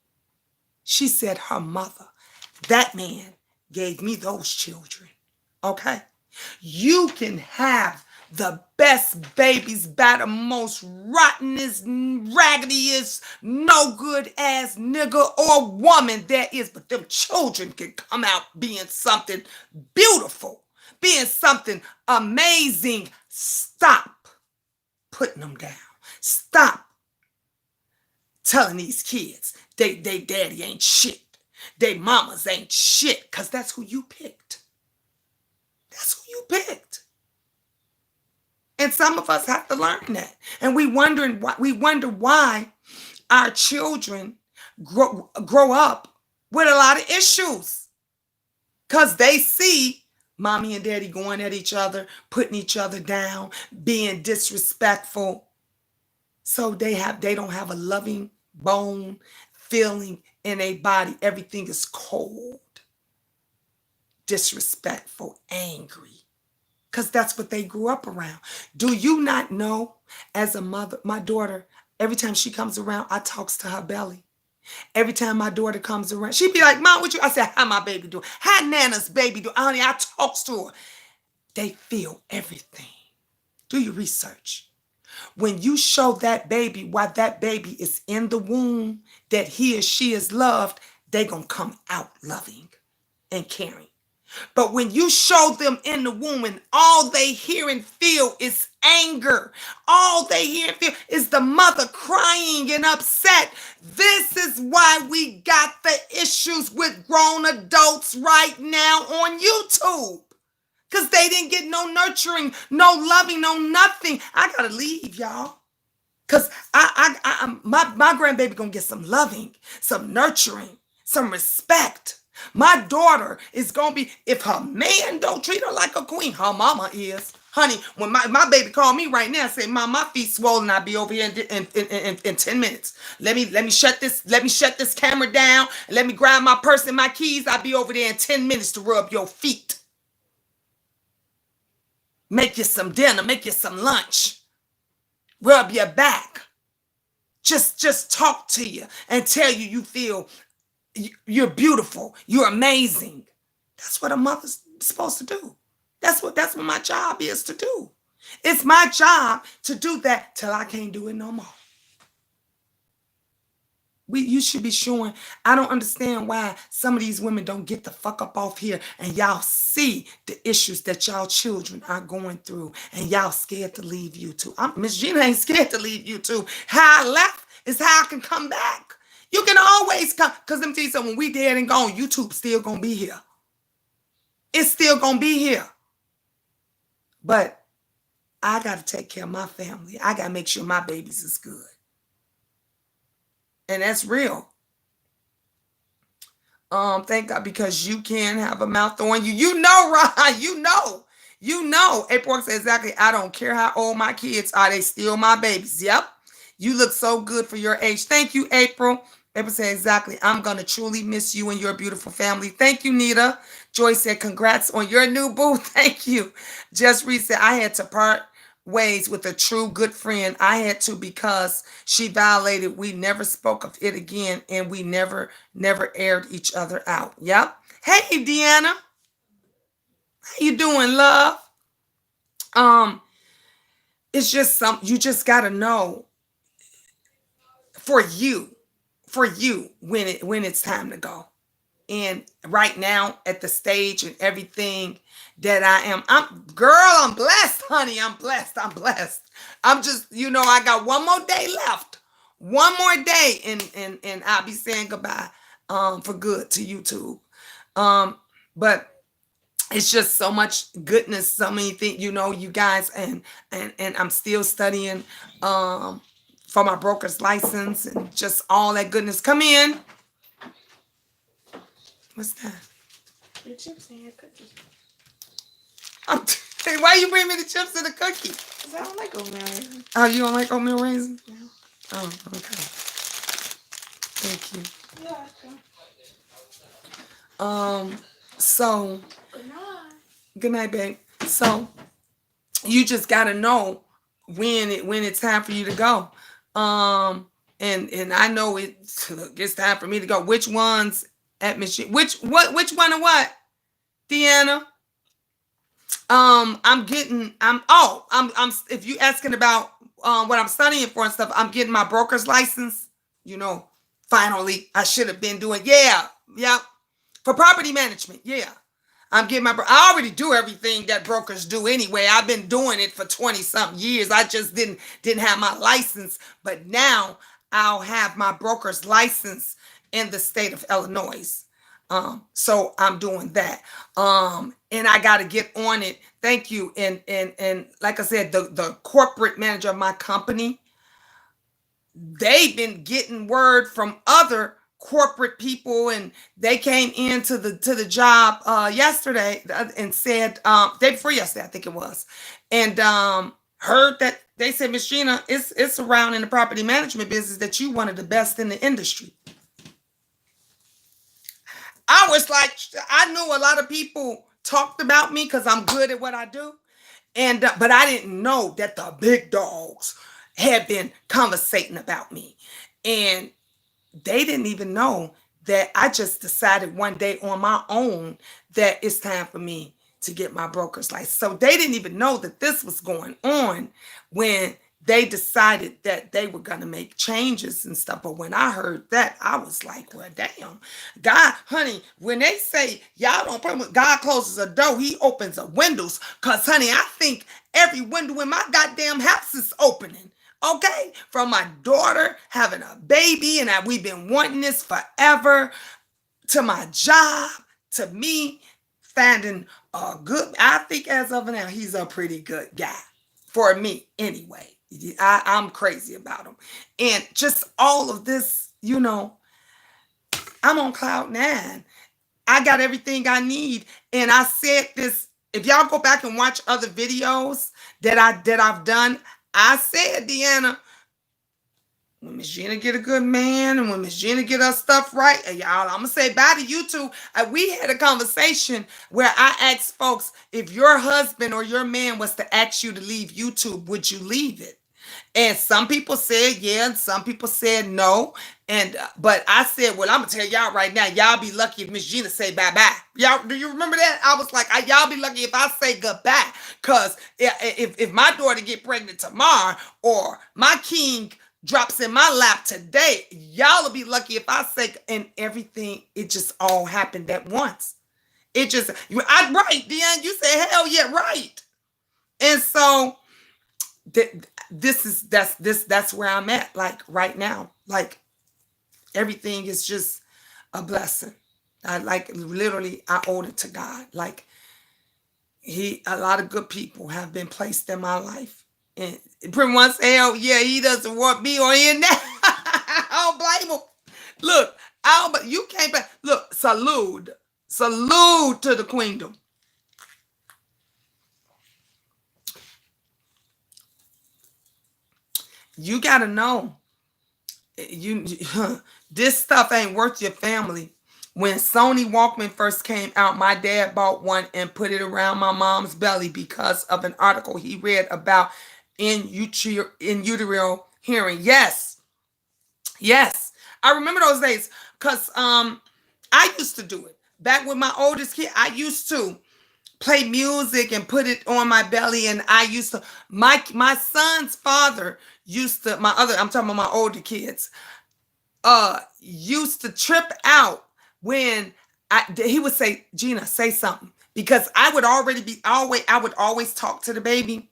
She said her mother. That man gave me those children. Okay? You can have the best babies by the most rottenest, raggediest, no good ass nigga or woman there is, but them children can come out being something beautiful, being something amazing. Stop putting them down. Stop telling these kids they daddy ain't shit. They mamas ain't shit, because that's who you picked. That's who you picked. And some of us have to learn that. And we wonder why our children grow up with a lot of issues. Because they see mommy and daddy going at each other, putting each other down, being disrespectful. So they don't have a loving bone feeling in a body. Everything is cold, disrespectful, angry. Because that's what they grew up around. Do you not know, as a mother, my daughter, every time she comes around, I talks to her belly. Every time my daughter comes around, she'd be like, Mom, what you? I said, how my baby doing? How Nana's baby doing? Honey, I talks to her. They feel everything. Do your research. When you show that baby why that baby is in the womb, that he or she is loved, they gonna come out loving and caring. But when you show them in the womb and all they hear and feel is anger, all they hear and feel is the mother crying and upset, this is why we got the issues with grown adults right now on YouTube. Because they didn't get no nurturing, no loving, no nothing. I gotta leave, y'all. Because my grandbaby gonna get some loving, some nurturing, some respect. My daughter is gonna be, if her man don't treat her like a queen, her mama is. Honey, when my baby called me right now and said, Mom, my feet swollen, I'll be over here in 10 minutes. Let me shut this camera down, and let me grab my purse and my keys. I'll be over there in 10 minutes to rub your feet. Make you some dinner, make you some lunch. Rub your back. Just talk to you and tell you feel you're beautiful, you're amazing. That's what a mother's supposed to do. That's what my job is to do. It's my job to do that till I can't do it no more. You should be showing. I don't understand why some of these women don't get the fuck up off here and y'all see the issues that y'all children are going through and y'all scared to leave YouTube. Miss Gina ain't scared to leave YouTube. How I left is how I can come back. You can always come, because let me tell you something, when we dead and gone, YouTube still gonna be here. It's still gonna be here. But I gotta take care of my family. I gotta make sure my babies is good. And that's real. Thank God, because you can have a mouth on you. You know, Ron, you know. April says exactly, I don't care how old my kids are, they still my babies. Yep. You look so good for your age. Thank you, April. April said, exactly. I'm going to truly miss you and your beautiful family. Thank you, Nita. Joy said, congrats on your new boo. Thank you. Just Reed said, I had to part ways with a true good friend. I had to because she violated. We never spoke of it again and we never aired each other out. Yep. Hey, Deanna. How you doing, love? Um, it's just some you just gotta know for you, when it's time to go. And right now at the stage and everything that I'm blessed, honey. I'm blessed. I'm just, I got one more day left. One more day and I'll be saying goodbye for good to YouTube. But it's just so much goodness, so many things, you guys, and I'm still studying for my broker's license and just all that goodness. Come in. What's that? Your chips and your cookies. I'm, hey, why you bring me the chips and the cookie? Cause I don't like oatmeal raisin. Oh, you don't like oatmeal raisin? No. Oh, okay. Thank you. You're welcome. Um, so Good night. good night, babe. So you just gotta know when it's time for you to go. And I know it's time for me to go. Which ones at Michigan? Which one of what? Deanna? I'm if you asking about what I'm studying for and stuff, I'm getting my broker's license. You know, finally, I should have been doing, yeah, for property management. Yeah, I'm getting I already do everything that brokers do anyway. I've been doing it for 20 something years. I just didn't have my license, but now I'll have my broker's license in the state of Illinois. So I'm doing that. And I got to get on it. Thank you. And like I said, the corporate manager of my company, they've been getting word from other corporate people, and they came into the job yesterday and said, day before yesterday, I think it was, and heard that they said, Miss Gina, it's around in the property management business that you one of the best in the industry. I was like, I knew a lot of people talked about me because I'm good at what I do, and but I didn't know that the big dogs had been conversating about me, and they didn't even know that I just decided one day on my own that it's time for me to get my broker's license. So they didn't even know that this was going on when they decided that they were going to make changes and stuff. But when I heard that, I was like, well, damn. God, honey, when they say y'all don't pray, when God closes a door, he opens the windows. Because, honey, I think every window in my goddamn house is opening. Okay, from my daughter having a baby, and we've been wanting this forever, to my job, to me finding a good. I think as of now, he's a pretty good guy for me anyway. I'm crazy about him, and just all of this, I'm on cloud nine. I got everything I need, and I said this. If y'all go back and watch other videos that I've done, I said, Deanna, when Miss Gina get a good man and when Miss Gina get her stuff right, and y'all, I'm gonna say bye to you two. We had a conversation where I asked folks, if your husband or your man was to ask you to leave YouTube, would you leave it? And some people said yeah, and some people said no. And but I said, well, I'm gonna tell y'all right now, y'all be lucky if Miss Gina say bye bye. Y'all, do you remember that? I was like, y'all be lucky if I say goodbye, cause if my daughter get pregnant tomorrow or my king drops in my lap today, y'all will be lucky if I say. And everything, it just all happened at once. Right, Deanne, you said hell yeah, right. And so that's where I'm at, like right now. Like everything is just a blessing. I like literally I owe it to God. Like a lot of good people have been placed in my life. And pretty much say, oh yeah, he doesn't want me or in that. I don't blame him. Look, but you can't look, salute. Salute to the Queendom. You gotta know you this stuff ain't worth your family. When Sony Walkman first came out, my dad bought one and put it around my mom's belly because of an article he read about in utero hearing. Yes, yes, I remember those days because I used to do it back with my oldest kid. I used to play music and put it on my belly, and I used to my son's father used to my other I'm talking about my older kids used to trip out when he would say, Gina, say something, because I would always talk to the baby,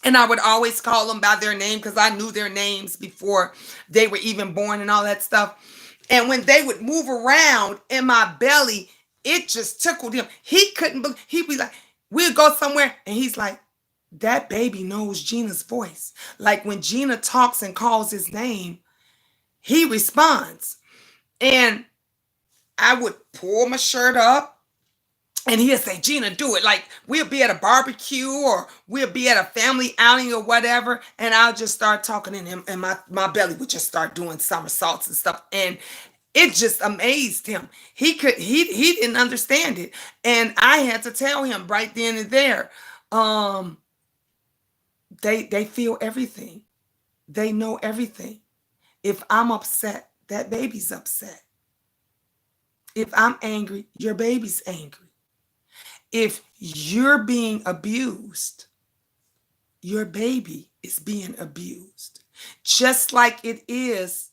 and I would always call them by their name because I knew their names before they were even born and all that stuff. And when they would move around in my belly, it just tickled him. He couldn't believe. He'd be like, we'd go somewhere, and he's like, that baby knows Gina's voice. Like when Gina talks and calls his name, he responds. And I would pull my shirt up, and he'll say, Gina, do it. Like we'll be at a barbecue or we'll be at a family outing or whatever. And I'll just start talking to him, and my belly would just start doing somersaults and stuff. And it just amazed him. He didn't understand it. And I had to tell him right then and there. Um, they feel everything. They know everything. If I'm upset, that baby's upset. If I'm angry, your baby's angry. If you're being abused, your baby is being abused. Just like it is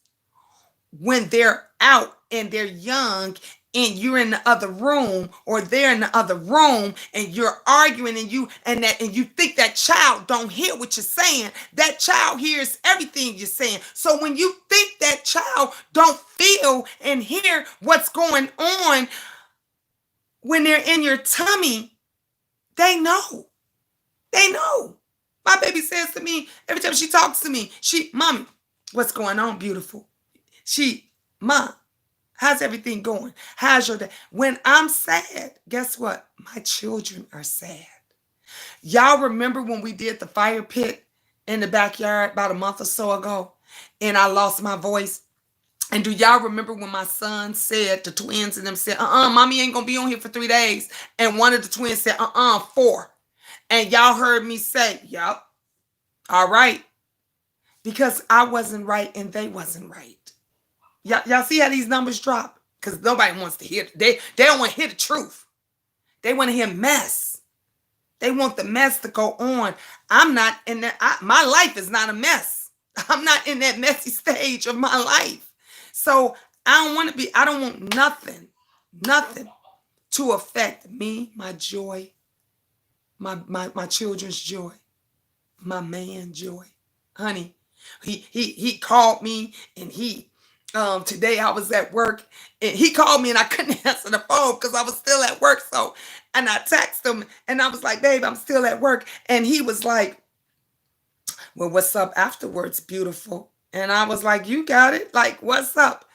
when they're out and they're young and you're in the other room, or they're in the other room and you're arguing, and you think that child don't hear what you're saying. That child hears everything you're saying. So when you think that child don't feel and hear what's going on when they're in your tummy, they know. They know. My baby says to me every time she talks to me, Mommy, what's going on, beautiful? Mom, how's everything going? How's your day? When I'm sad, guess what? My children are sad. Y'all remember when we did the fire pit in the backyard about a month or so ago, and I lost my voice? And do y'all remember when my son said, the twins and them said, Mommy ain't gonna be on here for 3 days. And one of the twins said, 4. And y'all heard me say, yup, all right. Because I wasn't right and they wasn't right. Y'all see how these numbers drop? Because nobody wants to hear. They don't want to hear the truth. They want to hear mess. They want the mess to go on. I'm not in that. My life is not a mess. I'm not in that messy stage of my life. So I don't want nothing to affect me, my joy, my children's joy, my man joy. Honey, he called me, and today I was at work, and he called me and I couldn't answer the phone because I was still at work. So, and I texted him and I was like, babe, I'm still at work. And he was like, well, what's up afterwards, beautiful? And I was like, you got it. Like, what's up?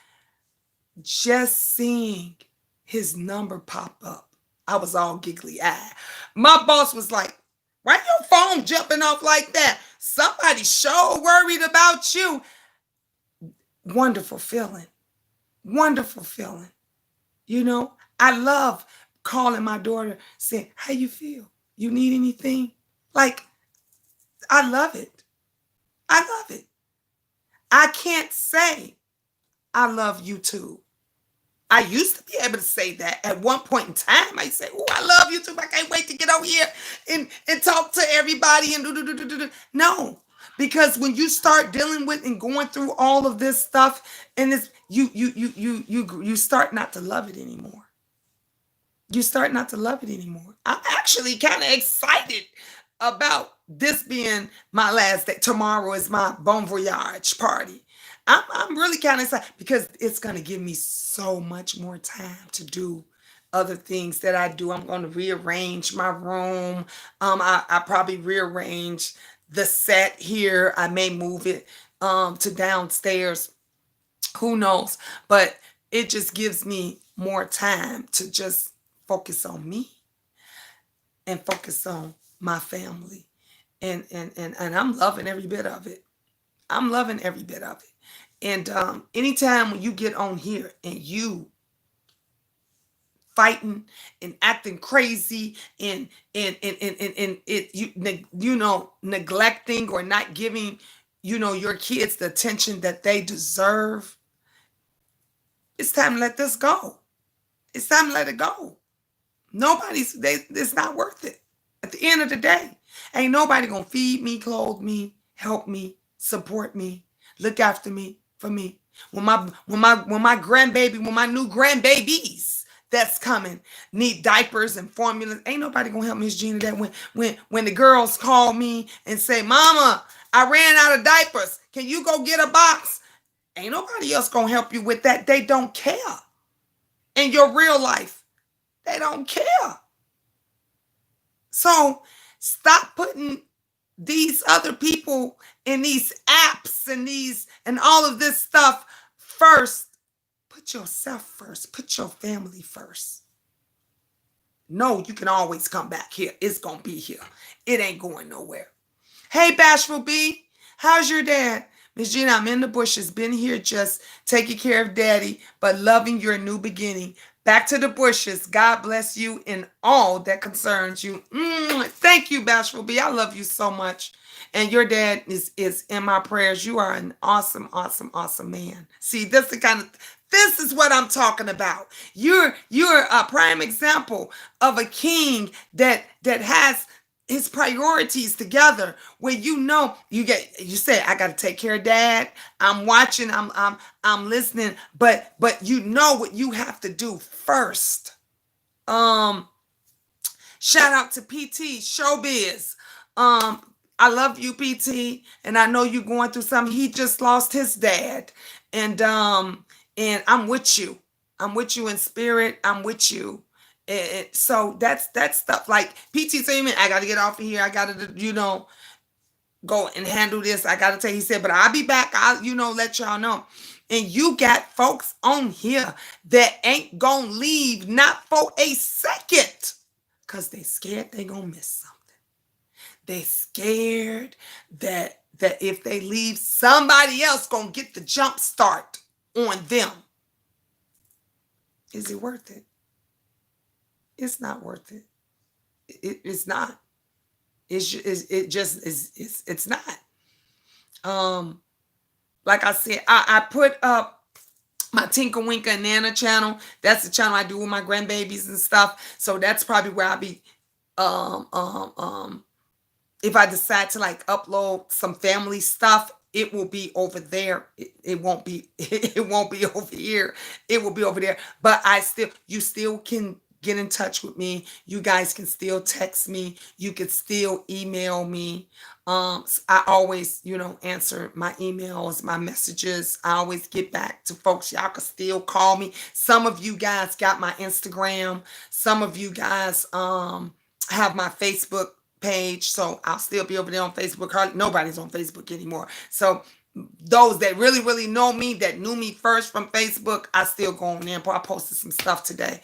Just seeing his number pop up, I was all giggly eyed. My boss was like, why your phone jumping off like that? Somebody sure worried about you. Wonderful feeling. Wonderful feeling. You know, I love calling my daughter, saying, how you feel? You need anything? Like, I love it. I love it. I can't say I love you too. I used to be able to say that at one point in time. I say, oh, I love you too. I can't wait to get over here and talk to everybody and do. No, because when you start dealing with and going through all of this stuff, and this, you start not to love it anymore. You start not to love it anymore. I'm actually kind of excited about this being my last day. Tomorrow is my bon voyage party. I'm really kind of excited because it's going to give me so much more time to do other things that I do. I'm going to rearrange my room. I probably rearrange the set here. I may move it to downstairs. Who knows? But it just gives me more time to just focus on me and focus on my family. And I'm loving every bit of it. I'm loving every bit of it. And anytime when you get on here and you fighting and acting crazy and it you know neglecting or not giving your kids the attention that they deserve, it's time to let this go. It's time to let it go. It's not worth it. At the end of the day, ain't nobody gonna feed me, clothe me, help me, support me, look after me for me. When my grandbaby, when my new grandbabies that's coming need diapers and formulas, ain't nobody gonna help Miss Gina that when the girls call me and say, Mama, I ran out of diapers. Can you go get a box? Ain't nobody else gonna help you with that. They don't care. In your real life, they don't care. So stop putting these other people in these apps and these and all of this stuff first. Put yourself first. Put your family first. No, you can always come back here. It's going to be here. It ain't going nowhere. Hey, Bashful B, how's your dad? Miss Gina, I'm in the bushes, been here just taking care of daddy, but loving your new beginning. Back to the bushes. God bless you in all that concerns you. Thank you, Bashful B. I love you so much. And your dad is in my prayers. You are an awesome, awesome, awesome man. See, this is what I'm talking about. You're a prime example of a king that has his priorities together, where you say I got to take care of dad. I'm watching, I'm listening, but you know what you have to do first. um Shout out to PT Showbiz. I love you, PT, and I know you're going through something. He just lost his dad, and I'm with you. I'm with you in spirit. I'm with you. So that's stuff like PT saying, I got to get off of here. I got to, go and handle this. I got to tell you, he said, but I'll be back. I'll, let y'all know. And you got folks on here that ain't gonna leave, not for a second, because they scared they gonna miss something. They scared that if they leave, somebody else gonna get the jump start on them. Is it worth it? It's not worth it. It's not. It's not. Um, like I said, I put up my Tinker Winker and Nana channel. That's the channel I do with my grandbabies and stuff. So that's probably where I'll be um um um if I decide to like upload some family stuff, it will be over there. It won't be it won't be over here. It will be over there. But you still can get in touch with me. You guys can still text me. You can still email me. I always, answer my emails, my messages. I always get back to folks. Y'all can still call me. Some of you guys got my Instagram. Some of you guys have my Facebook page, so I'll still be over there on Facebook. Hardly nobody's on Facebook anymore. So those that really, really know me, that knew me first from Facebook, I still go on there. I posted some stuff today.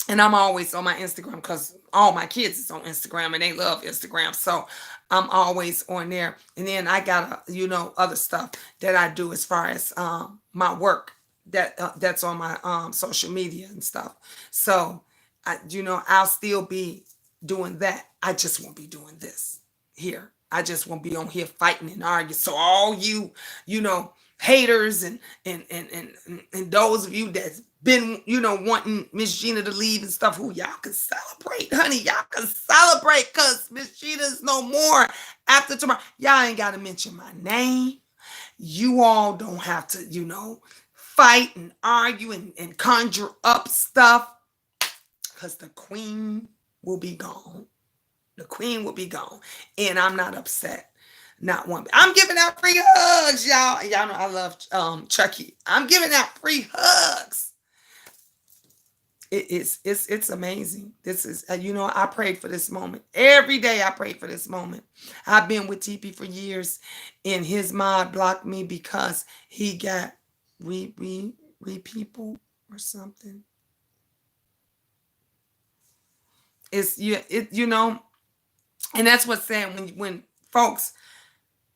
And I'm always on my Instagram because all my kids is on Instagram and they love Instagram. So I'm always on there. And then I got other stuff that I do as far as my work that's on my social media and stuff. So I'll still be doing that. I just won't be doing this here. I just won't be on here fighting and arguing. So all haters and those of you that's been wanting Miss Gina to leave and stuff, who y'all can celebrate, honey. Y'all can celebrate because Miss Gina's no more after tomorrow. Y'all ain't got to mention my name. You all don't have to fight and argue and conjure up stuff, because the queen will be gone. The queen will be gone. And I'm not upset. Not one bit. I'm giving out free hugs, y'all. Y'all know I love Chucky. I'm giving out free hugs. It's amazing. This is I prayed for this moment. Every day I prayed for this moment. I've been with TP for years, and his mod blocked me because he got re people or something. It's and that's what's saying when folks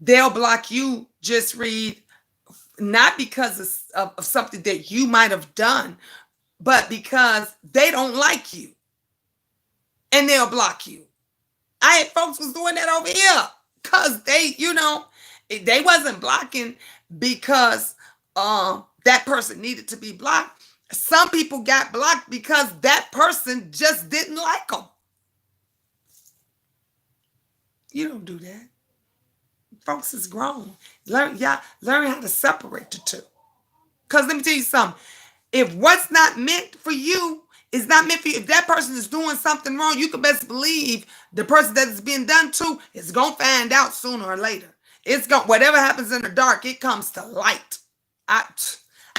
they'll block you. Just read, not because of something that you might have done, but because they don't like you, and they'll block you. I had folks was doing that over here because they wasn't blocking because that person needed to be blocked. Some people got blocked because that person just didn't like them. You don't do that. Folks is grown. Learn how to separate the two. Because let me tell you something. If what's not meant for you is not meant for you, if that person is doing something wrong, you can best believe the person that it's being done to is gonna find out sooner or later. It's going whatever happens in the dark, it comes to light. I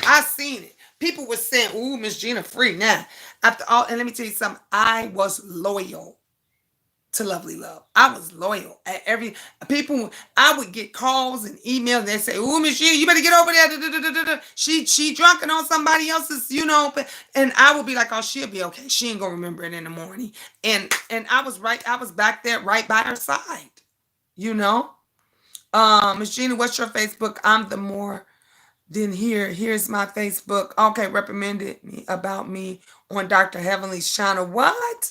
I seen it. People were saying, "Ooh, Miss Gina free now." After all, and let me tell you something. I was loyal to Lovely Love. I was loyal at every people. I would get calls and emails. And they say, "Oh, Miss Gina, you better get over there. Da, da, da, da, da, da. She drunken on somebody else's, And I would be like, "Oh, she'll be okay. She ain't gonna remember it in the morning." And I was right. I was back there, right by her side. You know, Miss Gina, what's your Facebook? I'm the more than here. Here's my Facebook. Okay, recommended me about me on Dr. Heavenly's channel. What?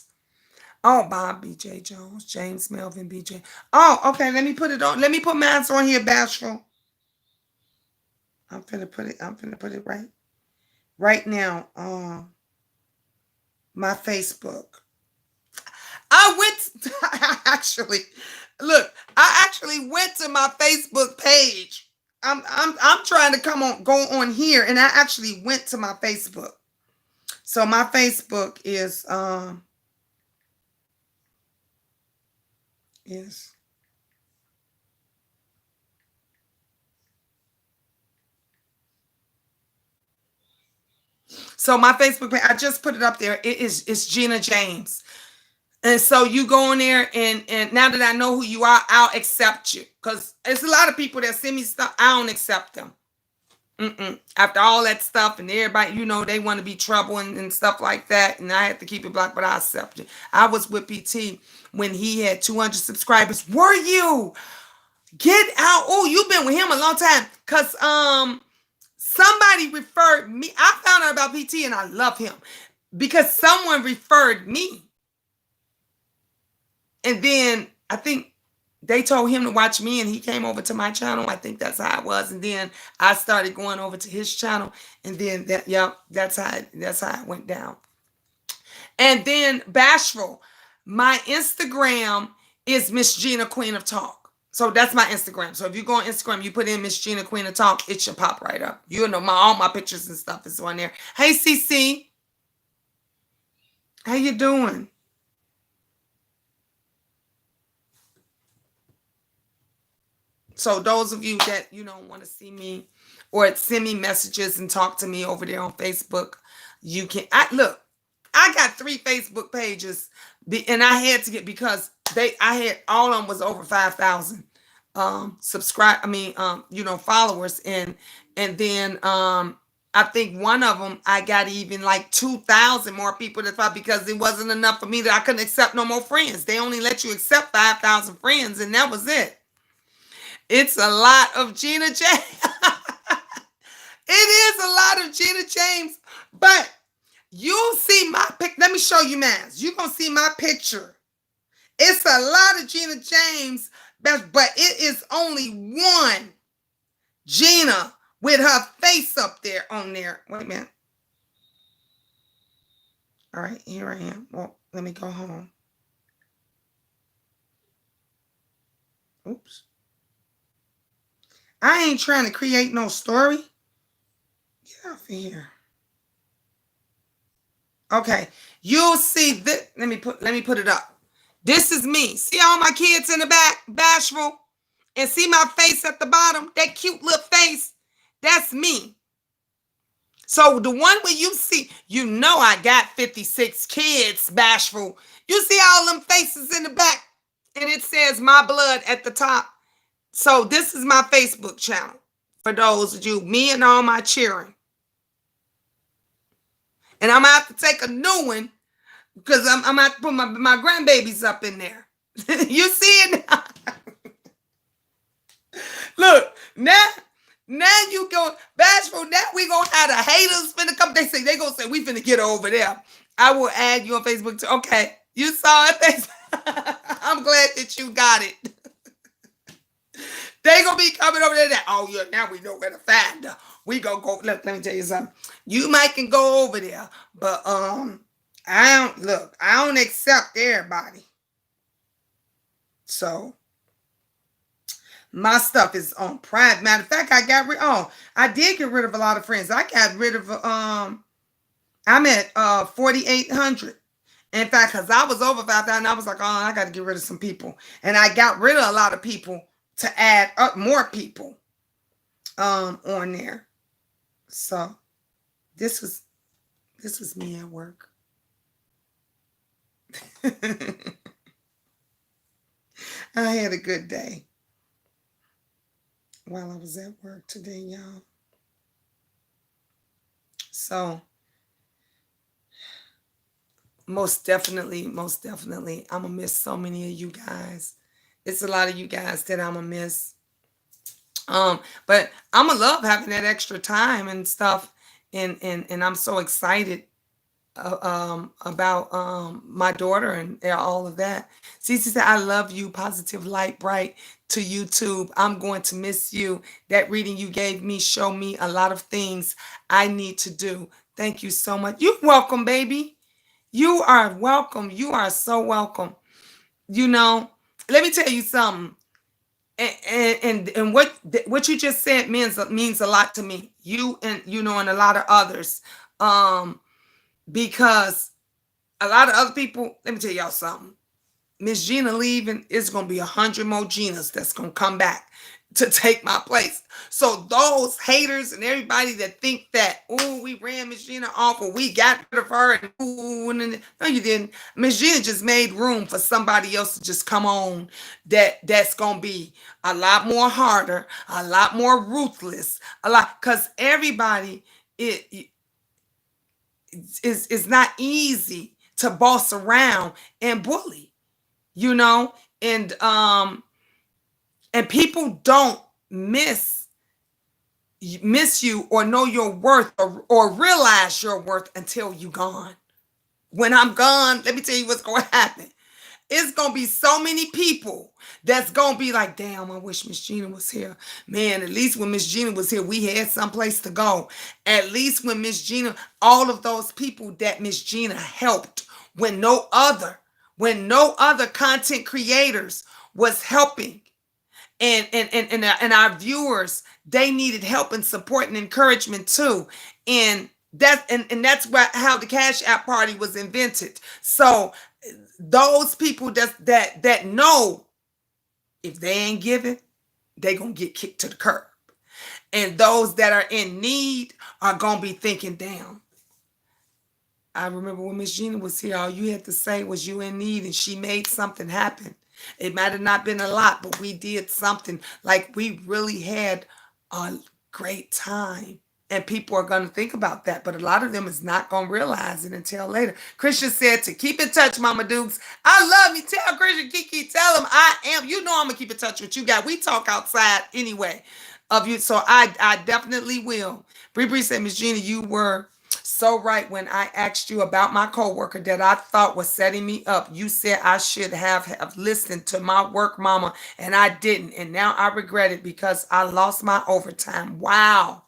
Oh, Bob BJ Jones, James Melvin BJ. Oh, okay. Let me put it on. Let me put mine on here, Bashful. I'm finna put it right now. My Facebook. I went. I actually look. I actually went to my Facebook page. I'm trying to go on here, and I actually went to my Facebook. So my Facebook is so my Facebook page, I just put it up there. It's Gina James. And so you go in there and now that I know who you are, I'll accept you. Because there's a lot of people that send me stuff. I don't accept them. After all that stuff and everybody, they want to be trouble and stuff like that. And I had to keep it blocked, but I accept it. I was with PT when he had 200 subscribers. Were you? Get out. Oh, you've been with him a long time. Because somebody referred me. I found out about PT and I love him because someone referred me. And then I think they told him to watch me and he came over to my channel. I think that's how it was. And then I started going over to his channel. And then that's how it went down. And then Bashful, my Instagram is Miss Gina Queen of Talk. So that's my Instagram. So if you go on Instagram, you put in Miss Gina Queen of Talk, it should pop right up. You'll know all my pictures and stuff is on there. Hey, CC. How you doing? So those of you that want to see me or send me messages and talk to me over there on Facebook, you can. I got 3 Facebook pages, and I had to get because I had all of them was over 5,000 followers, and then I think one of them I got even like 2,000 more people to follow because it wasn't enough for me that I couldn't accept no more friends. They only let you accept 5,000 friends, and that was it. It's a lot of Gina James. It is a lot of Gina James, but you'll see my pic. Let me show you mine. You're going to see my picture. It's a lot of Gina James, but it is only one Gina with her face up there on there. Wait a minute. All right, here I am. Well, let me go home. Oops. I ain't trying to create no story. Get off of here. Okay, you'll see this. Let me put it up. This is me. See all my kids in the back, Bashful, and see my face at the bottom. That cute little face. That's me. So the one where you see, I got 56 kids, Bashful. You see all them faces in the back, and it says my blood at the top. So this is my Facebook channel for those of you, me and all my cheering. And I'm going to have to take a new one because I'm going to have to put my grandbabies up in there. You see it now? Look, now you go bashful. Now we gonna have the haters finna come. They gonna say we finna get her over there. I will add you on Facebook too. Okay, you saw it. I'm glad that you got it. They gonna be coming over there. Oh yeah, now we know where to find her. We gonna go. Look, let me tell you something. You might can go over there, but I don't look. I don't accept everybody. So my stuff is on private. Matter of fact, I got rid. Oh, I did get rid of a lot of friends. I got rid of I'm at 4,800. In fact, because I was over 5,000, I was like, oh, I got to get rid of some people, and I got rid of a lot of people to add up more people on there. So this was me at work. I had a good day while I was at work today, y'all. So most definitely, I'm gonna miss so many of you guys. It's a lot of you guys that I'm gonna miss. But I'm gonna love having that extra time and stuff, and I'm so excited about my daughter and all of that. Cece said, "I love you, positive light bright to YouTube. I'm going to miss you. That reading you gave me show me a lot of things I need to do. Thank you so much. You're welcome, baby. You are welcome. You are so welcome. You know, let me tell you something. And what you just said means a lot to me. You and and a lot of others. Because a lot of other people, let me tell y'all something. Miss Gina leaving, it's gonna be 100 more Ginas that's gonna come back to take my place. So those haters and everybody that think that, oh, we ran Miss Gina off or we got rid of her and ooh, no, you didn't. Miss Gina just made room for somebody else to just come on that's gonna be a lot more harder, a lot more ruthless, a lot because everybody it is not easy to boss around and bully, you know, and people don't miss you or know your worth or realize your worth until you gone. When I'm gone, let me tell you what's going to happen. It's gonna be so many people that's gonna be like, damn, I wish Miss Gina was here. Man, at least when Miss Gina was here, we had someplace to go. At least when Miss Gina, all of those people that Miss Gina helped when no other content creators was helping and our viewers, they needed help and support and encouragement too. And that's how the Cash App Party was invented. So those people that know if they ain't giving, they gonna get kicked to the curb. And those that are in need are gonna be thinking, damn, I remember when Miss Gina was here, all you had to say was you in need, and she made something happen. It might have not been a lot, but we did something. Like we really had a great time. And people are going to think about that, but a lot of them is not going to realize it until later. Christian said to keep in touch, Mama Dukes. I love you. Tell Christian Kiki, tell him I am. You know I'm going to keep in touch with you guys. We talk outside anyway of you, so I definitely will. Bree Bree said, Miss Gina, you were so right when I asked you about my coworker that I thought was setting me up. You said I should have listened to my work mama, and I didn't. And now I regret it because I lost my overtime. Wow.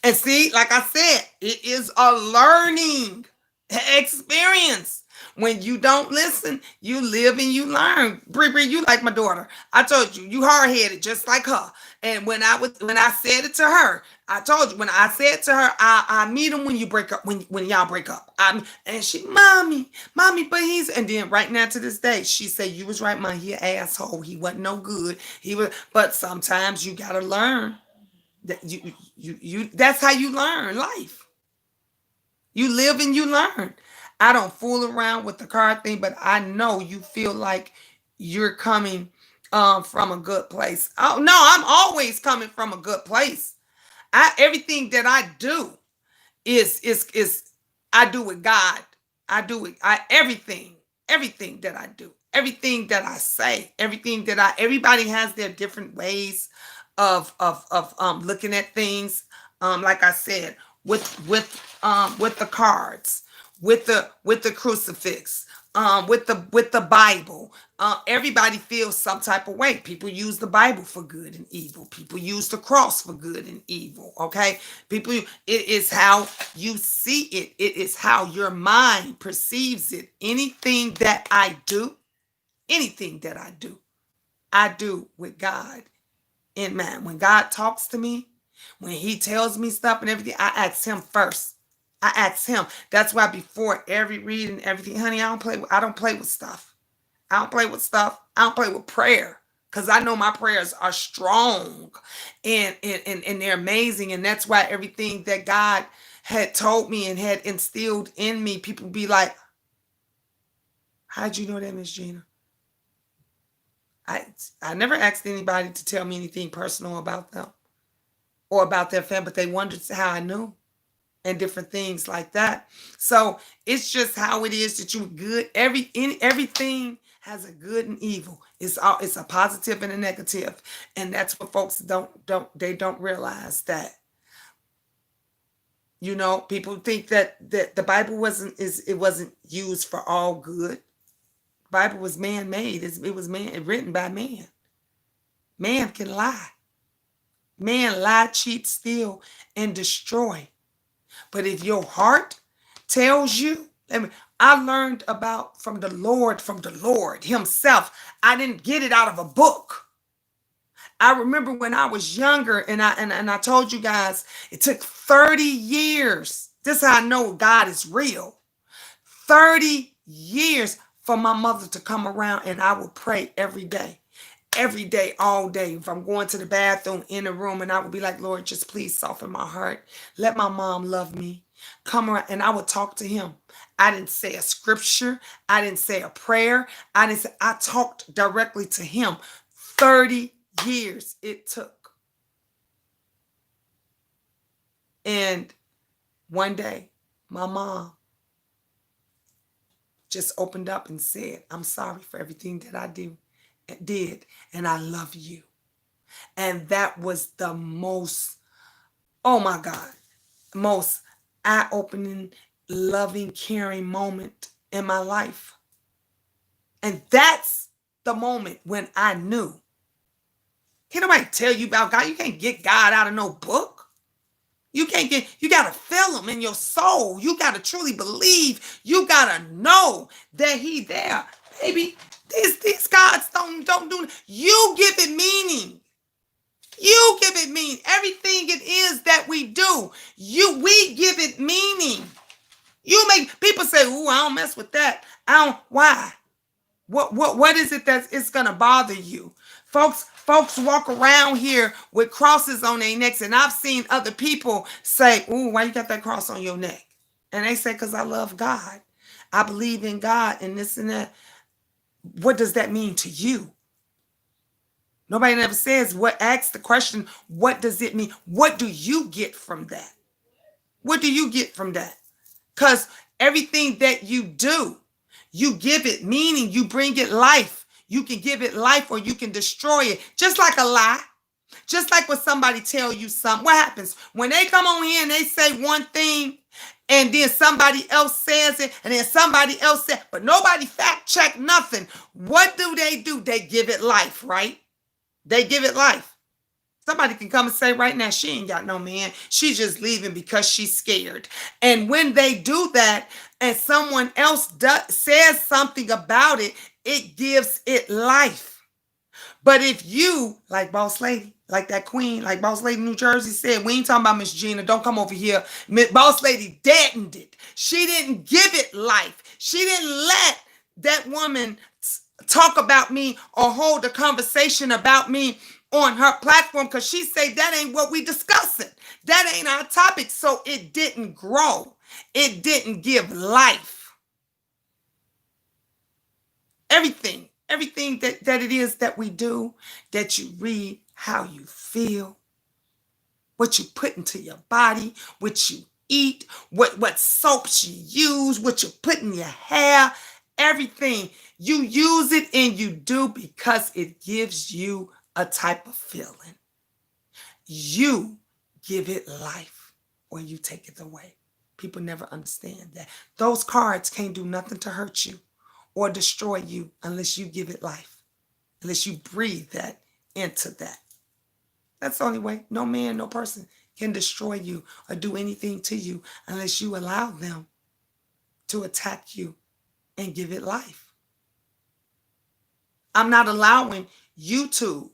And see, like I said, it is a learning experience. When you don't listen, you live and you learn. Bree Bree, you like my daughter. I told you, you hard headed, just like her. And when I said it to her, I told you when I said to her, I meet him when you break up, when y'all break up. And she, mommy, but he's and then right now to this day, she said you was right, man. He an asshole. He wasn't no good. He was, but sometimes you gotta learn that you that's how you learn life. You live and you learn. I don't fool around with the card thing, but I know you feel like you're coming from a good place. Oh no, I'm always coming from a good place. Everything that I do is I do with God. I do it. Everything that I do. Everything that I say, everything that I everybody has their different ways of looking at things. Like I said, with the cards, with the crucifix, with the Bible. Everybody feels some type of way. People use the Bible for good and evil. People use the cross for good and evil. Okay, people. It is how you see it. It is how your mind perceives it. Anything that I do with God in mind. When God talks to me, when He tells me stuff and everything, I ask Him first. I ask Him. That's why before every reading, everything, honey, I don't play with stuff. I don't play with stuff. I don't play with prayer. Because I know my prayers are strong and they're amazing. And that's why everything that God had told me and had instilled in me, people be like, how'd you know that, Miss Gina? I I never asked anybody to tell me anything personal about them or about their family, but they wondered how I knew and different things like that. So it's just how it is that you good. Everything has a good and evil. It's a positive and a negative, and that's what folks don't realize that. People think that the Bible wasn't used for all good. The Bible was man made. It was man written by man. Man can lie. Man lie, cheat, steal, and destroy. But if your heart tells you, I learned about from the Lord Himself. I didn't get it out of a book. I remember when I was younger, and I told you guys it took 30 years. This is how I know God is real. 30 years for my mother to come around, and I would pray every day, all day. If I'm going to the bathroom in the room, and I would be like, Lord, just please soften my heart. Let my mom love me. Come around, and I would talk to Him. I didn't say a scripture. I didn't say a prayer. I talked directly to Him. 30 years it took. And one day, my mom just opened up and said, I'm sorry for everything that I did, and I love you. And that was the most, oh my God, most eye-opening, loving, caring moment in my life. And that's the moment when I knew. Can't nobody tell you about God. You can't get God out of no book. You gotta feel Him in your soul. You gotta truly believe. You gotta know that He there. Baby, these gods don't do. You give it meaning. You give it meaning. Everything it is that we do, we give it meaning. You make people say, "Ooh, I don't mess with that." I don't. Why? What is it that it's gonna bother you? Folks walk around here with crosses on their necks, and I've seen other people say, "Ooh, why you got that cross on your neck?" And they say, "Because I love God. I believe in God, and this and that." What does that mean to you? Nobody never says asks the question, what does it mean? What do you get from that? What do you get from that? Because everything that you do, you give it meaning, you bring it life. You can give it life or you can destroy it. Just like a lie. Just like when somebody tell you something. What happens? When they come on here and they say one thing and then somebody else says it and then somebody else says, but nobody fact check nothing. What do? They give it life, right? They give it life. Somebody can come and say right now, she ain't got no man. She's just leaving because she's scared. And when they do that and someone else says something about it, it gives it life. But if you, like Boss Lady, like that queen, like Boss Lady New Jersey said, we ain't talking about Miss Gina, don't come over here. Boss Lady deadened it. She didn't give it life. She didn't let that woman talk about me or hold a conversation about me on her platform because she said that ain't what we discussing. That ain't our topic. So it didn't grow. It didn't give life. Everything that it is that we do, that you read, how you feel, what you put into your body, what you eat, what soaps you use, what you put in your hair, everything. You use it and you do because it gives you a type of feeling. You give it life or you take it away. People never understand that. Those cards can't do nothing to hurt you or destroy you unless you give it life, unless you breathe that into that. That's the only way. No man, no person can destroy you or do anything to you unless you allow them to attack you and give it life. I'm not allowing YouTube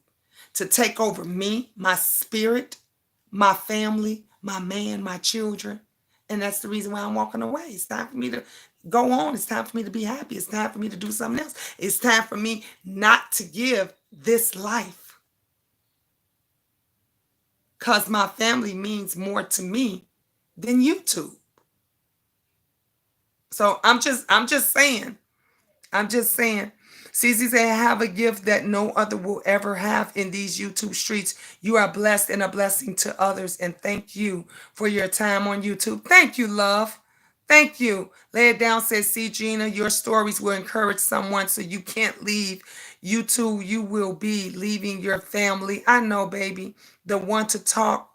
to take over me, my spirit, my family, my man, my children. And that's the reason why I'm walking away. It's time for me to go on. It's time for me to be happy. It's time for me to do something else. It's time for me not to give this life. Because my family means more to me than YouTube. So I'm just saying. I'm just saying. Cece said, I have a gift that no other will ever have in these YouTube streets. You are blessed and a blessing to others. And thank you for your time on YouTube. Thank you, love. Thank you. Lay it down says, see, Gina, your stories will encourage someone so you can't leave. You too, you will be leaving your family. I know, baby. The one to talk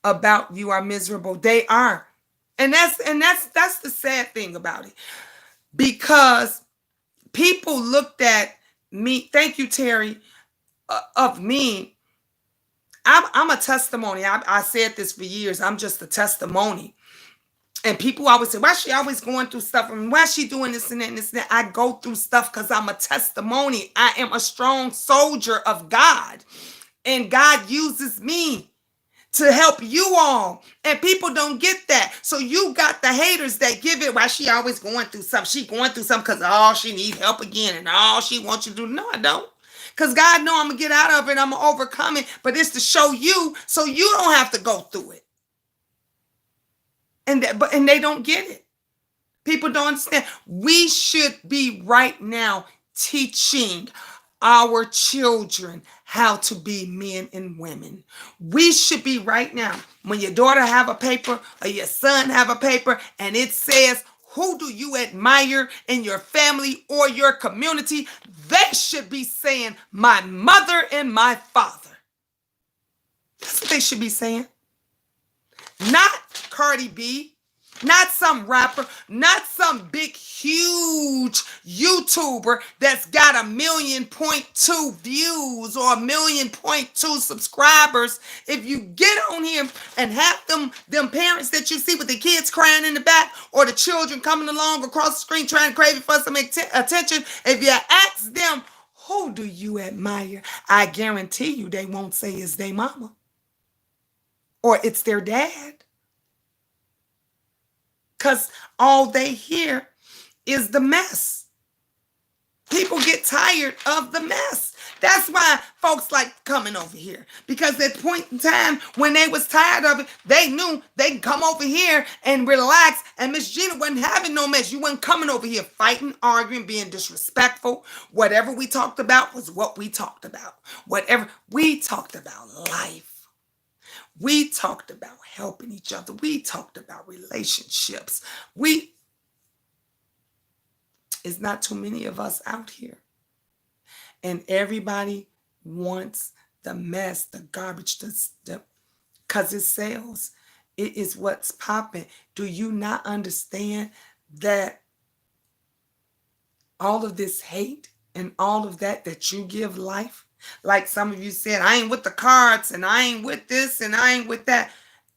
about you are miserable. They are. And that's the sad thing about it. Because people looked at me, thank you, Terry, of me. I'm a testimony. I said this for years. I'm just a testimony. And people always say, why is she always going through stuff? And why is she doing this and that and this and that? I go through stuff because I'm a testimony. I am a strong soldier of God. And God uses me to help you all. And people don't get that. So you got the haters that give it, why she always going through something. She going through something because all she need help again and all she wants you to do. No, I don't. Because God know I'm going to get out of it. I'm going to overcome it. But it's to show you so you don't have to go through it. And they don't get it. People don't understand. We should be right now teaching our children how to be men and women. We should be right now. When your daughter have a paper or your son have a paper and it says, who do you admire in your family or your community? They should be saying, my mother and my father. That's what they should be saying. Not Cardi B, not some rapper, not some big, huge YouTuber that's got 1.2 million views or 1.2 million subscribers. If you get on here and have them parents that you see with the kids crying in the back or the children coming along across the screen trying to crave for some attention, if you ask them, who do you admire? I guarantee you they won't say it's their mama or it's their dad. Because all they hear is the mess. People get tired of the mess. That's why folks like coming over here. Because at point in time when they was tired of it, they knew they could come over here and relax. And Miss Gina wasn't having no mess. You wasn't coming over here fighting, arguing, being disrespectful. Whatever we talked about was what we talked about. Whatever we talked about, life. We talked about helping each other. We talked about relationships. It's not too many of us out here. And everybody wants the mess, the garbage, because it sells. It is what's popping. Do you not understand that all of this hate and all of that you give life? Like some of you said, I ain't with the cards and I ain't with this and I ain't with that.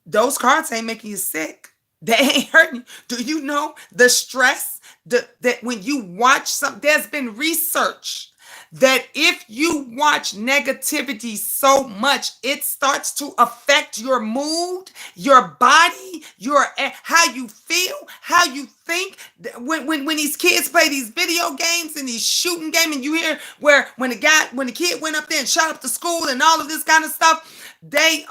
Those cards ain't making you sick. They ain't hurting you. Do you know the stress that when you watch something, there's been research that if you watch negativity so much, it starts to affect your mood, your body, your how you feel, how you think. When these kids play these video games and these shooting games, and you hear where when the kid went up there and shot up the school and all of this kind of stuff, they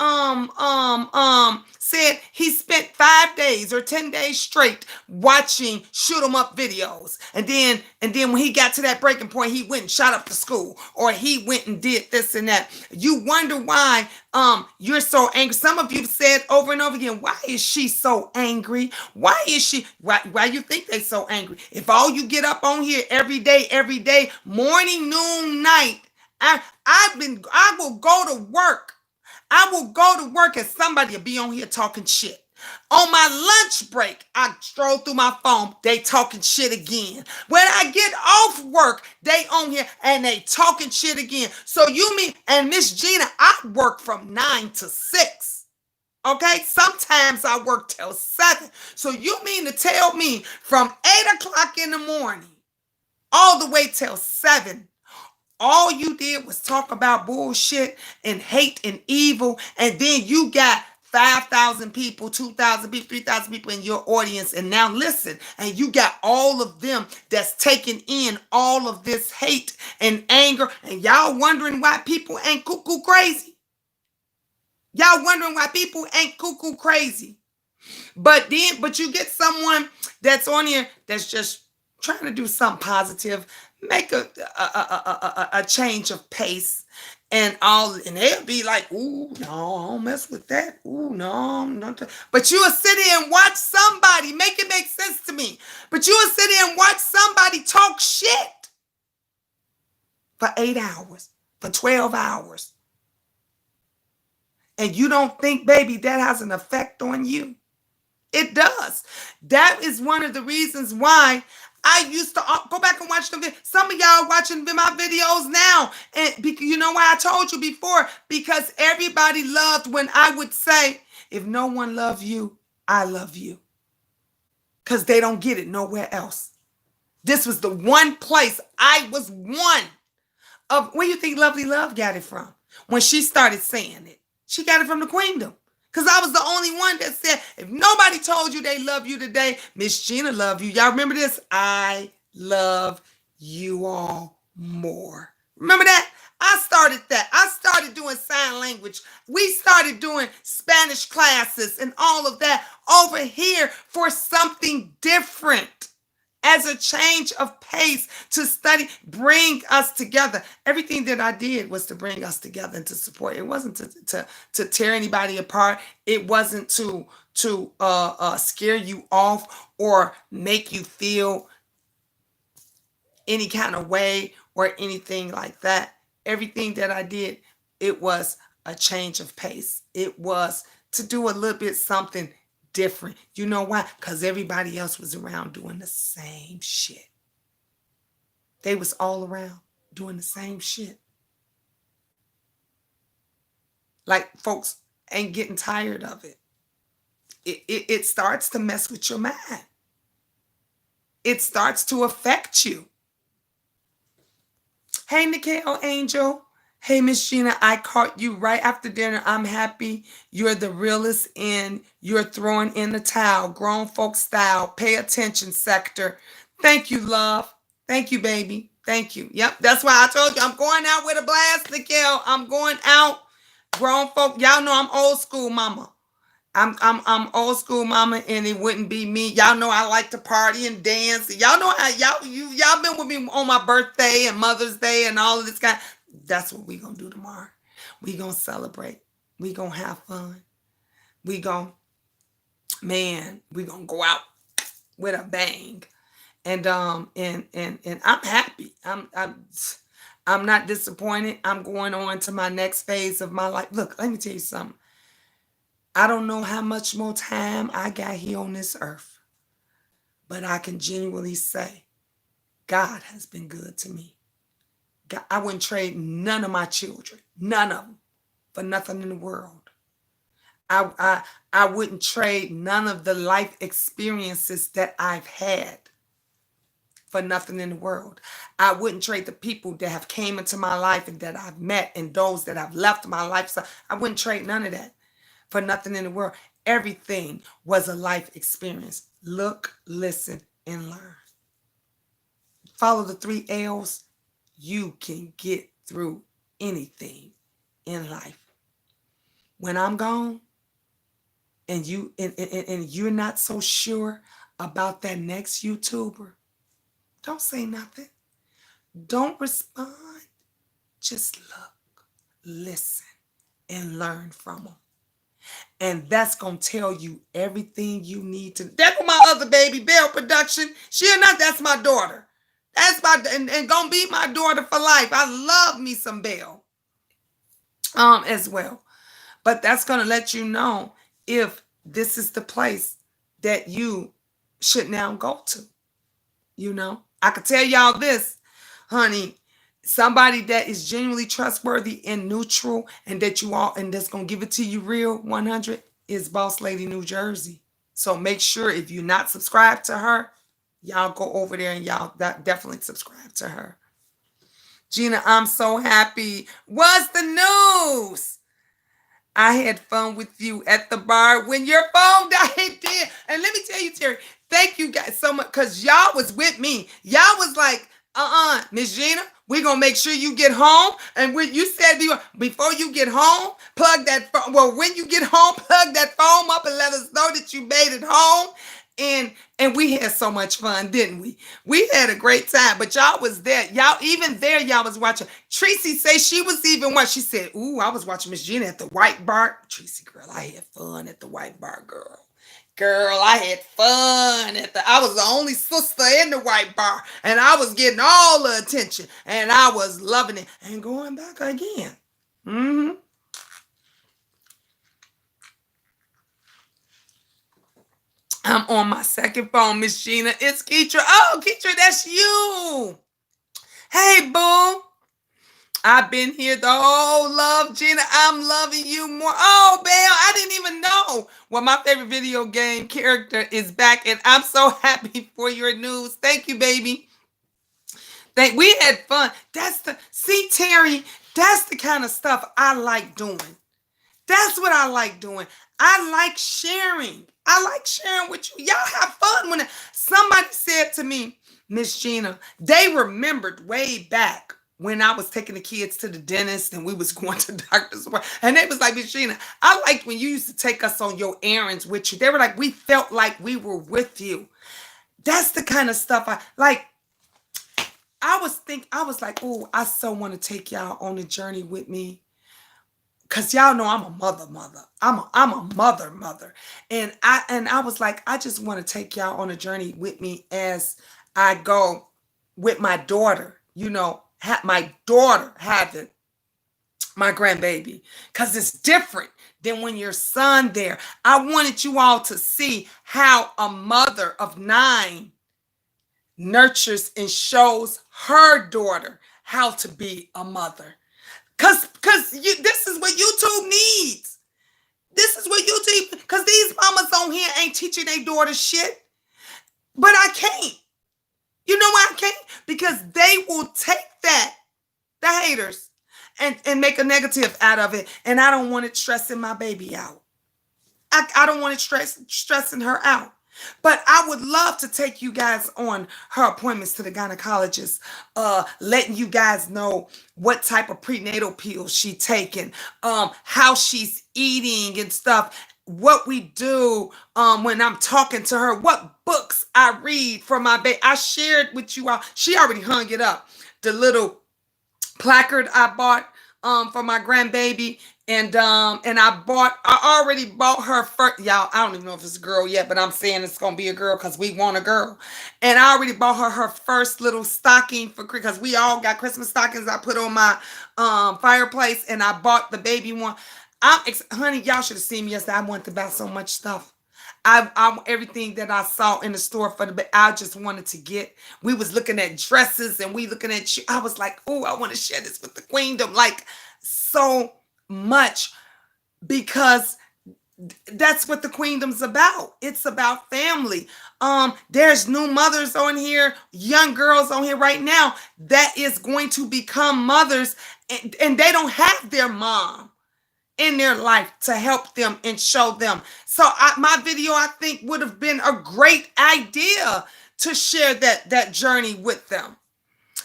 said he spent 5 days or 10 days straight watching shoot 'em up videos, and then when he got to that breaking point, he went and shot up the school, or he went and did this and that. You wonder why you're so angry. Some of you said over and over again, why is she so angry? Why you think they so angry? If all you get up on here every day, morning, noon, night, I will go to work. I will go to work and somebody will be on here talking shit. On my lunch break, I stroll through my phone, they talking shit again. When I get off work, they on here and they talking shit again. So you mean, and Miss Gina, I work from 9 to 6. Okay, sometimes I work till 7. So you mean to tell me from 8 o'clock in the morning all the way till 7, all you did was talk about bullshit and hate and evil, and then you got 5,000 people, 2,000 people, 3,000 people in your audience, and now listen, and you got all of them that's taking in all of this hate and anger, and y'all wondering why people ain't cuckoo crazy. Y'all wondering why people ain't cuckoo crazy. But you get someone that's on here that's just trying to do something positive, make a change of pace, and they'll be like, ooh, no, I don't mess with that. Ooh, no, no. But you will sit here and watch somebody, make it make sense to me. But you will sit here and watch somebody talk shit for 8 hours, for 12 hours. And you don't think, baby, that has an effect on you? It does. That is one of the reasons why I used to go back and watch them. Some of y'all watching my videos now. And you know why I told you before? Because everybody loved when I would say, if no one loves you, I love you. Because they don't get it nowhere else. This was the one place I was one of. Where you think Lovely Love got it from? When she started saying it. She got it from the Queendom. Because I was the only one that said, if nobody told you they love you today, Miss Gina love you. Y'all remember this? I love you all more. Remember that? I started that. I started doing sign language. We started doing Spanish classes and all of that over here for something different. As a change of pace to study, bring us together. Everything that I did was to bring us together and to support. It wasn't to tear anybody apart. It wasn't to scare you off or make you feel any kind of way or anything like that. Everything that I did, it was a change of pace. It was to do a little bit something different. You know why? Because everybody else was around doing the same shit. They was all around doing the same shit. Like folks ain't getting tired of it. It starts to mess with your mind. It starts to affect you. Hey, Nikhil Angel. Hey, Miss Gina, I caught you right after dinner. I'm happy you're the realest and you're throwing in the towel. Grown folk style. Pay attention, sector. Thank you, love. Thank you, baby. Thank you. Yep, that's why I told you I'm going out with a blast, Nikhil. I'm going out. Grown folk, y'all know I'm old school, mama. I'm old school, mama, and it wouldn't be me. Y'all know I like to party and dance. Y'all know how y'all been with me on my birthday and Mother's Day and all of this kind. That's what we gonna do tomorrow. We gonna celebrate. We gonna have fun. We gonna we gonna go out with a bang. And I'm happy. I'm not disappointed. I'm going on to my next phase of my life. Look, let me tell you something. I don't know how much more time I got here on this earth, but I can genuinely say God has been good to me. God, I wouldn't trade none of my children, none of them, for nothing in the world. I wouldn't trade none of the life experiences that I've had for nothing in the world. I wouldn't trade the people that have came into my life and that I've met and those that have left my life. So I wouldn't trade none of that for nothing in the world. Everything was a life experience. Look, listen, and learn. Follow the 3 L's. You can get through anything in life. When I'm gone and you're not so sure about that next YouTuber, don't say nothing. Don't respond. Just look, listen, and learn from them. And that's gonna tell you everything you need to. That's my other baby, Bell Production. She or not, that's my daughter. That's my and gonna be my daughter for life. I love me some Bell as well. But that's gonna let you know if this is the place that you should now go to. I could tell y'all this, honey. Somebody that is genuinely trustworthy and neutral, and that you all and that's gonna give it to you real 100 is Boss Lady New Jersey. So make sure if you're not subscribed to her, y'all go over there and y'all definitely subscribe to her. Gina, I'm so happy. What's the news? I had fun with you at the bar when your phone died there. And let me tell you, Terry, thank you guys so much because y'all was with me. Y'all was like, Miss Gina, we're going to make sure you get home. And when you said before you get home, plug that phone. Well, when you get home, plug that phone up and let us know that you made it home. And we had so much fun, didn't we? We had a great time, but y'all was there. Y'all even there, y'all was watching. Tracy say she was even watching. She said, ooh, I was watching Miss Gina at the White Bar. Tracy, girl, I had fun at the White Bar, girl. Girl, I had fun I was the only sister in the White Bar, and I was getting all the attention, and I was loving it and going back again. Mm-hmm. I'm on my second phone, Miss Gina. It's Keitra. Oh, Keitra, that's you. Hey, boo. I've been here the whole love, Gina. I'm loving you more. Oh, Belle, I didn't even know. Well, my favorite video game character is back, and I'm so happy for your news. Thank you, baby. We had fun. See, Terry, that's the kind of stuff I like doing. That's what I like doing. I like sharing. I like sharing with you. Y'all have fun when somebody said to me, Miss Gina, they remembered way back when I was taking the kids to the dentist and we was going to doctor's work. And they was like, Miss Gina, I liked when you used to take us on your errands with you. They were like, we felt like we were with you. That's the kind of stuff I like. I was like, oh, I so want to take y'all on a journey with me. Cause y'all know I'm a mother. I'm a mother. And I was like, I just want to take y'all on a journey with me as I go with my daughter, my daughter having my grandbaby. Cause it's different than when your son there. I wanted you all to see how a mother of 9 nurtures and shows her daughter how to be a mother. Cause this is what YouTube needs. This is what YouTube, cause these mamas on here ain't teaching their daughter shit. But I can't. You know why I can't? Because they will take that, the haters, and make a negative out of it. And I don't want it stressing my baby out. I don't want it stressing her out. But I would love to take you guys on her appointments to the gynecologist, letting you guys know what type of prenatal pills she's taking, how she's eating and stuff, what we do when I'm talking to her, what books I read for my baby. I shared with you all. She already hung it up. The little placard I bought for my grandbaby. And I already bought her first, y'all. I don't even know if it's a girl yet, but I'm saying it's gonna be a girl because we want a girl. And I already bought her first little stocking for because we all got Christmas stockings I put on my fireplace, and I bought the baby one. Honey, y'all should have seen me yesterday. I wanted to buy so much stuff. I everything that I saw in the store for I just wanted to get. We was looking at dresses and we looking at. I was like, oh, I want to share this with the Queendom, like so much, because that's what the Queendom's about. It's about family. There's new mothers on here, young girls on here right now that is going to become mothers, and they don't have their mom in their life to help them and show them. So my video, I think, would have been a great idea to share that journey with them.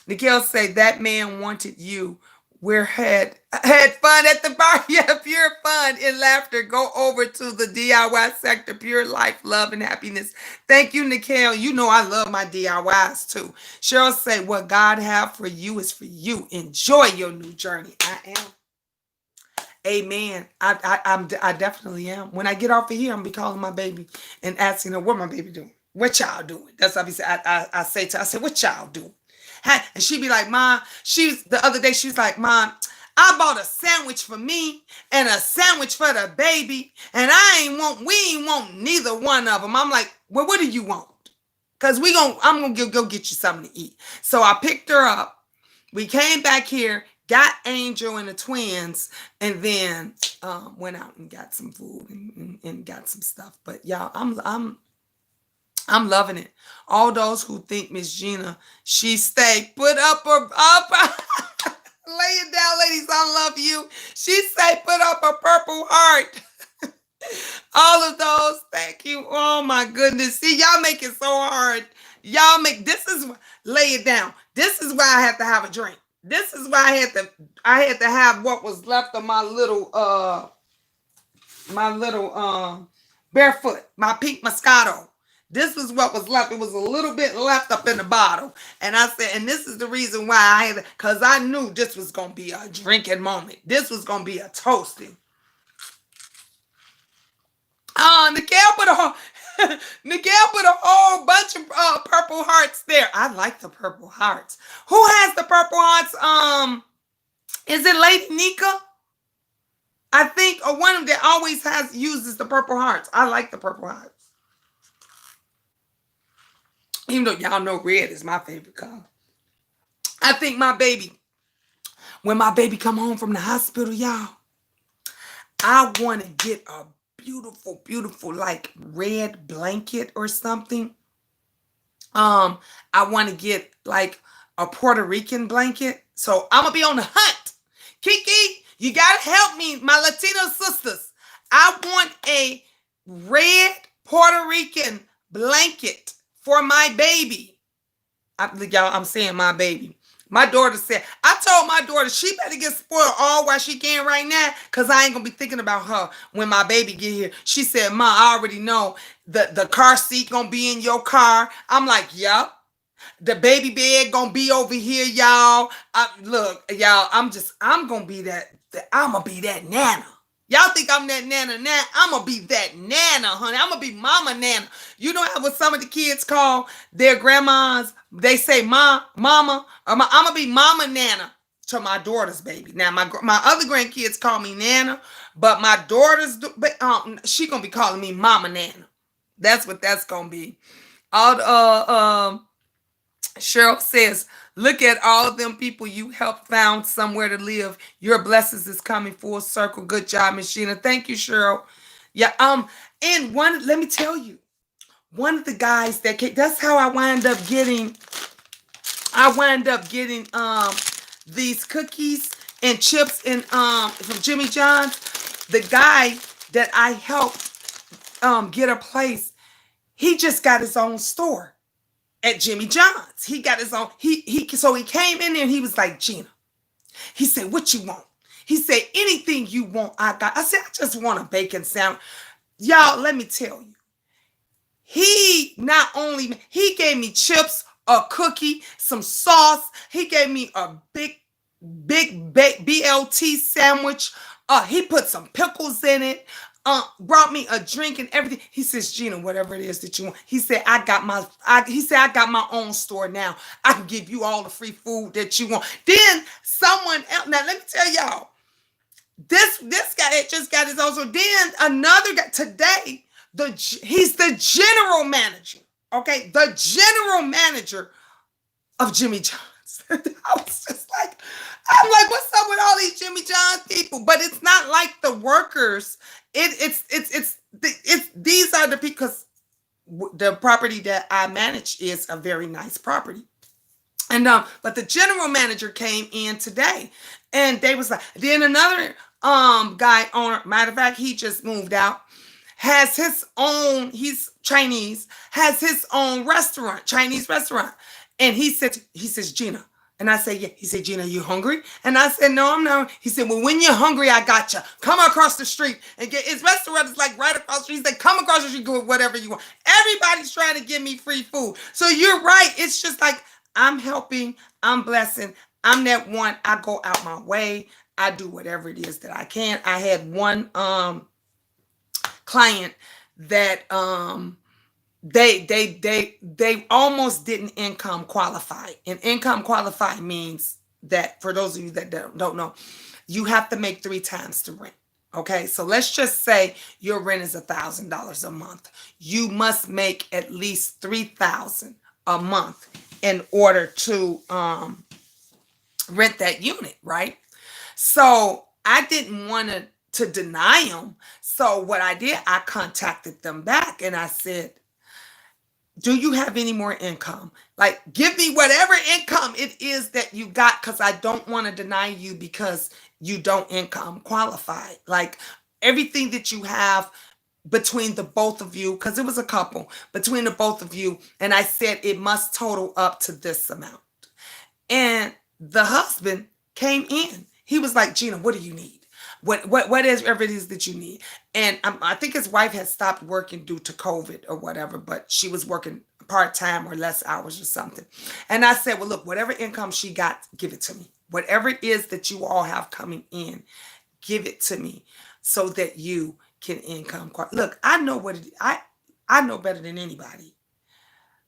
Nikhil say that man wanted you we're had fun at the bar. Yeah, pure fun and laughter. Go over to the DIY sector. Pure life, love, and happiness. Thank you, Nikhil. You know I love my DIYs too. Cheryl say, what God have for you is for you. Enjoy your new journey. I am. Amen. I definitely am. When I get off of here, I'm gonna be calling my baby and asking her what my baby doing. What y'all doing? That's what I say to her, I say, what y'all doing? And she be like, Mom, she's the other day, she's like, Mom, I bought a sandwich for me and a sandwich for the baby, and we ain't want neither one of them. I'm like, well, what do you want? Cause I'm gonna go get you something to eat. So I picked her up. We came back here, got Angel and the twins, and then went out and got some food and got some stuff. But y'all, I'm loving it. All those who think Miss Gina, she stay put up her up. Lay it down, ladies. I love you. She say put up a purple heart. All of those. Thank you. Oh my goodness. See, y'all make it so hard. Y'all make this is lay it down. This is why I have to have a drink. This is why I had to have what was left of my little barefoot, my pink Moscato. This is what was left. It was a little bit left up in the bottle. And I said, and this is the reason why I had, because I knew this was going to be a drinking moment. This was going to be a toasting. Nicole put Nicole put a whole bunch of purple hearts there. I like the purple hearts. Who has the purple hearts? Is it Lady Nika? I think, or one of them that always uses the purple hearts. I like the purple hearts. Even though y'all know red is my favorite color. I think when my baby come home from the hospital, y'all, I want to get a beautiful, beautiful, like red blanket or something. I want to get like a Puerto Rican blanket. So I'm gonna be on the hunt. Kiki, you gotta help me, my Latino sisters. I want a red Puerto Rican blanket for my baby. Y'all, I'm saying my baby. My daughter said, I told my daughter she better get spoiled all while she can right now, because I ain't going to be thinking about her when my baby get here. She said, Ma, I already know the car seat going to be in your car. I'm like, yup. The baby bed going to be over here, y'all. Look, y'all, I'm going to be I'm going to be that nana. Y'all think I'm that nana now? I'm going to be that nana, honey. I'm going to be mama nana. You know how what some of the kids call their grandmas? They say mama. I'm going to be mama nana to my daughter's baby. Now, my other grandkids call me nana, but my daughter's, she going to be calling me mama nana. That's what that's going to be. Cheryl says, look at all them people you helped found somewhere to live. Your blessings is coming full circle. Good job, Miss Gina. Thank you, Cheryl. Yeah, and let me tell you, one of the guys that's how I wind up getting these cookies and chips and from Jimmy John's. The guy that I helped get a place, he just got his own store at Jimmy John's. He got his own, so he came in there and he was like, Gina, he said, what you want? He said, anything you want, I got. I said, I just want a bacon sandwich. Y'all, let me tell you, he gave me chips, a cookie, some sauce. He gave me a big BLT sandwich. He put some pickles in it. Brought me a drink and everything. He says, Gina, whatever it is that you want. He said, I got my own store now. I can give you all the free food that you want. Then someone else, now let me tell y'all, this guy that just got his own store. Then another guy today, he's the general manager. Okay, the general manager of Jimmy John's. I was just like, I'm like, what's up with all these Jimmy John's people? But it's not like the workers. It's these are the people, because the property that I manage is a very nice property. And but the general manager came in today, and they was like, then another guy owner, matter of fact, he just moved out, has his own, he's Chinese, has his own restaurant, Chinese restaurant. And he says, Gina, And I said, yeah. He said, Gina, you hungry? And I said, no, I'm not. He said, well, when you're hungry, I got you. Come across the street and get his restaurant is like right across the street. He said, come across the street, do whatever you want. Everybody's trying to give me free food. So you're right. It's just like I'm helping, I'm blessing. I'm that one. I go out my way. I do whatever it is that I can. I had one client that they almost didn't income qualify. And income qualify means that, for those of you that don't know, you have to make 3 times the rent. Okay, so let's just say your rent is $1,000 a month. You must make at least 3,000 a month in order to rent that unit, right? So I didn't want to deny them. So what I did, I contacted them back and I said, do you have any more income? Like, give me whatever income it is that you got, because I don't want to deny you because you don't income qualify. Like, everything that you have between the both of you, because it was a couple, between the both of you, and I said it must total up to this amount. And the husband came in. He was like, Gina, what do you need? What is whatever it is that you need? And I think his wife had stopped working due to COVID or whatever, but she was working part-time or less hours or something. And I said, well, look, whatever income she got, give it to me. Whatever it is that you all have coming in, give it to me so that you can income. Look, I know what it, I know better than anybody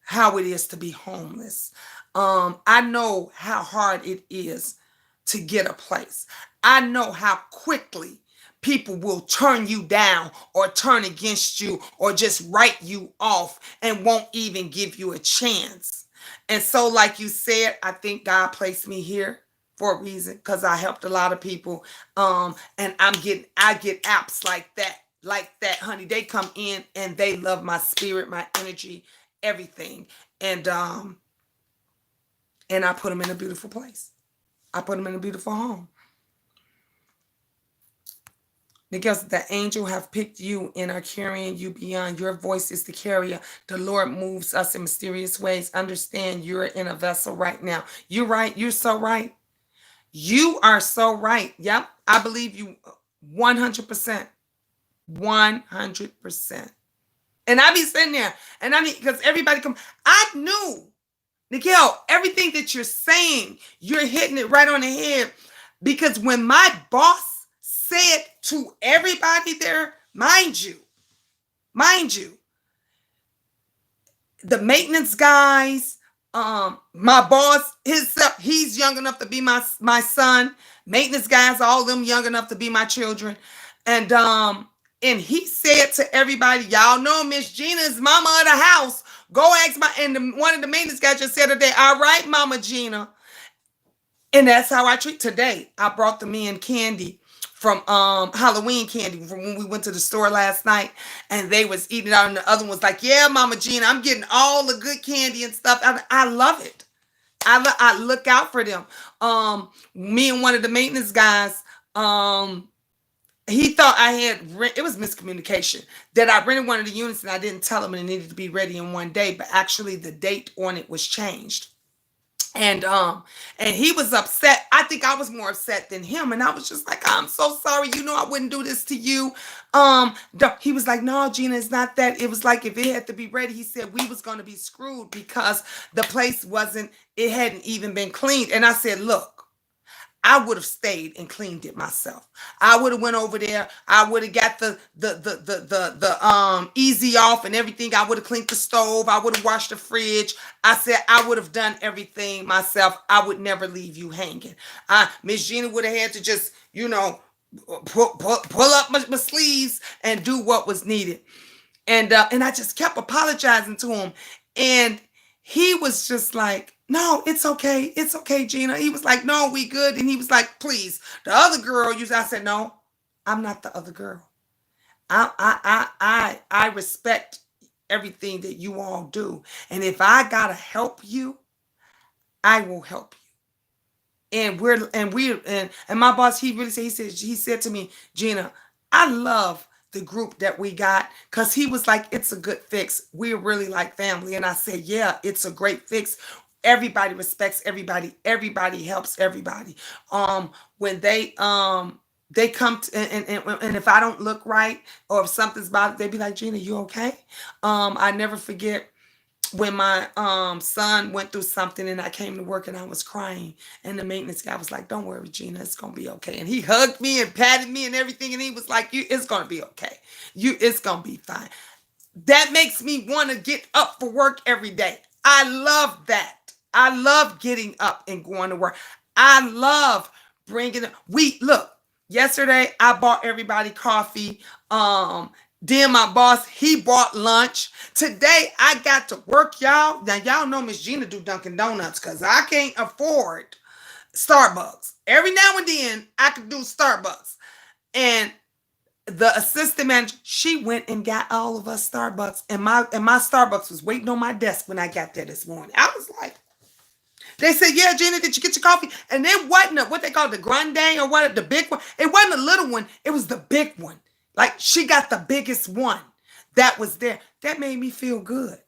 how it is to be homeless. I know how hard it is to get a place. I know how quickly people will turn you down or turn against you or just write you off and won't even give you a chance. And so, like you said, I think God placed me here for a reason, because I helped a lot of people. And I get apps like that, honey. They come in and they love my spirit, my energy, everything. And I put them in a beautiful place. I put them in a beautiful home. Because the angel have picked you and are carrying you beyond. Your voice is the carrier. The Lord moves us in mysterious ways. Understand you're in a vessel right now. You're right. You're so right. You are so right. Yep. I believe you 100%. 100%. And I be sitting there and I mean, because everybody come, I knew, Nikhil, everything that you're saying, you're hitting it right on the head. Because when my boss said to everybody there, mind you, the maintenance guys, my boss, he's young enough to be my son. Maintenance guys, all of them young enough to be my children. And he said to everybody, y'all know Miss Gina is mama of the house. Go ask one of the maintenance guys just said today, all right, Mama Gina. And that's how I treat today. I brought them in candy from Halloween candy from when we went to the store last night, and they was eating it out, and the other one was like, yeah, Mama Gina, I'm getting all the good candy and stuff. I love it. I look out for them. Me and one of the maintenance guys, he thought I had it was miscommunication that I rented one of the units and I didn't tell him and it needed to be ready in one day, but actually the date on it was changed. And he was upset. I think I was more upset than him. And I was just like, I'm so sorry. You know, I wouldn't do this to you. He was like, no, Gina, it's not that. It was like, if it had to be ready, he said we was going to be screwed because the place it hadn't even been cleaned. And I said, look, I would have stayed and cleaned it myself. I would have went over there. I would have got the easy off and everything. I would have cleaned the stove. I would have washed the fridge. I said I would have done everything myself. I would never leave you hanging. Miss Gina would have had to just, pull up my sleeves and do what was needed. And I just kept apologizing to him. And he was just like, no, it's okay. It's okay, Gina. He was like, no, we good. And he was like, please. The other girl, I said, no, I'm not the other girl. I respect everything that you all do. And if I gotta help you, I will help you. And my boss, he said to me, Gina, I love the group that we got, because he was like, it's a good fix. We're really like family. And I said, yeah, it's a great fix. Everybody respects everybody. Everybody helps everybody. When they come to, and if I don't look right or if something's bothered, they be like, Gina, you okay? I never forget when my son went through something and I came to work and I was crying, and the maintenance guy was like, don't worry, Gina, it's gonna be okay. And he hugged me and patted me and everything, and he was like, you, it's gonna be okay. It's gonna be fine. That makes me want to get up for work every day. I love that. I love getting up and going to work. I love bringing we look. Yesterday I bought everybody coffee. Then my boss, he bought lunch. Today I got to work, y'all. Now y'all know Miss Gina do Dunkin' Donuts because I can't afford Starbucks. Every now and then I could do Starbucks. And the assistant manager, she went and got all of us Starbucks, and my Starbucks was waiting on my desk when I got there this morning. I was like, they said, yeah, Gina, did you get your coffee? And it wasn't what they call the grande or what, the big one. It wasn't a little one. It was the big one. Like she got the biggest one that was there. That made me feel good.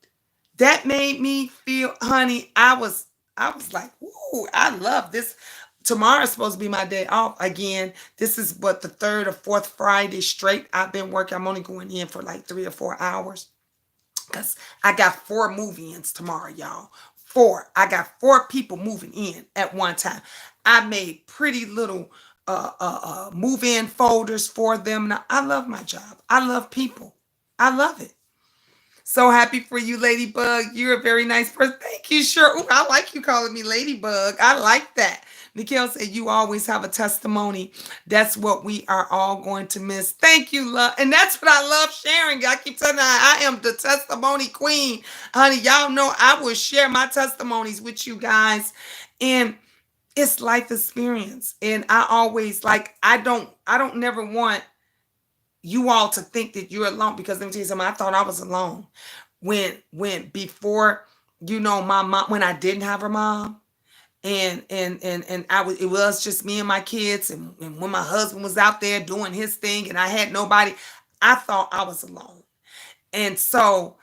That made me feel, honey, I was like, ooh, I love this. Tomorrow's supposed to be my day off again. This is what the third or fourth Friday straight I've been working. I'm only going in for like 3 or 4 hours because I got 4 move-ins tomorrow, y'all. 4. I got 4 people moving in at one time. I made pretty little move-in folders for them. Now, I love my job. I love people. I love it. So happy for you, Ladybug. You're a very nice person. Thank you, sure. Ooh, I like you calling me Ladybug. I like that. Nikhil said you always have a testimony. That's what we are all going to miss. Thank you, love. And that's what I love sharing. I keep telling you, I am the testimony queen. Honey, y'all know I will share my testimonies with you guys. And it's life experience. And I always like, I don't never want you all to think that you're alone, because let me tell you something, I thought I was alone when before, my mom, when I didn't have her mom, and it was just me and my kids, and when my husband was out there doing his thing and I had nobody, I thought I was alone. And so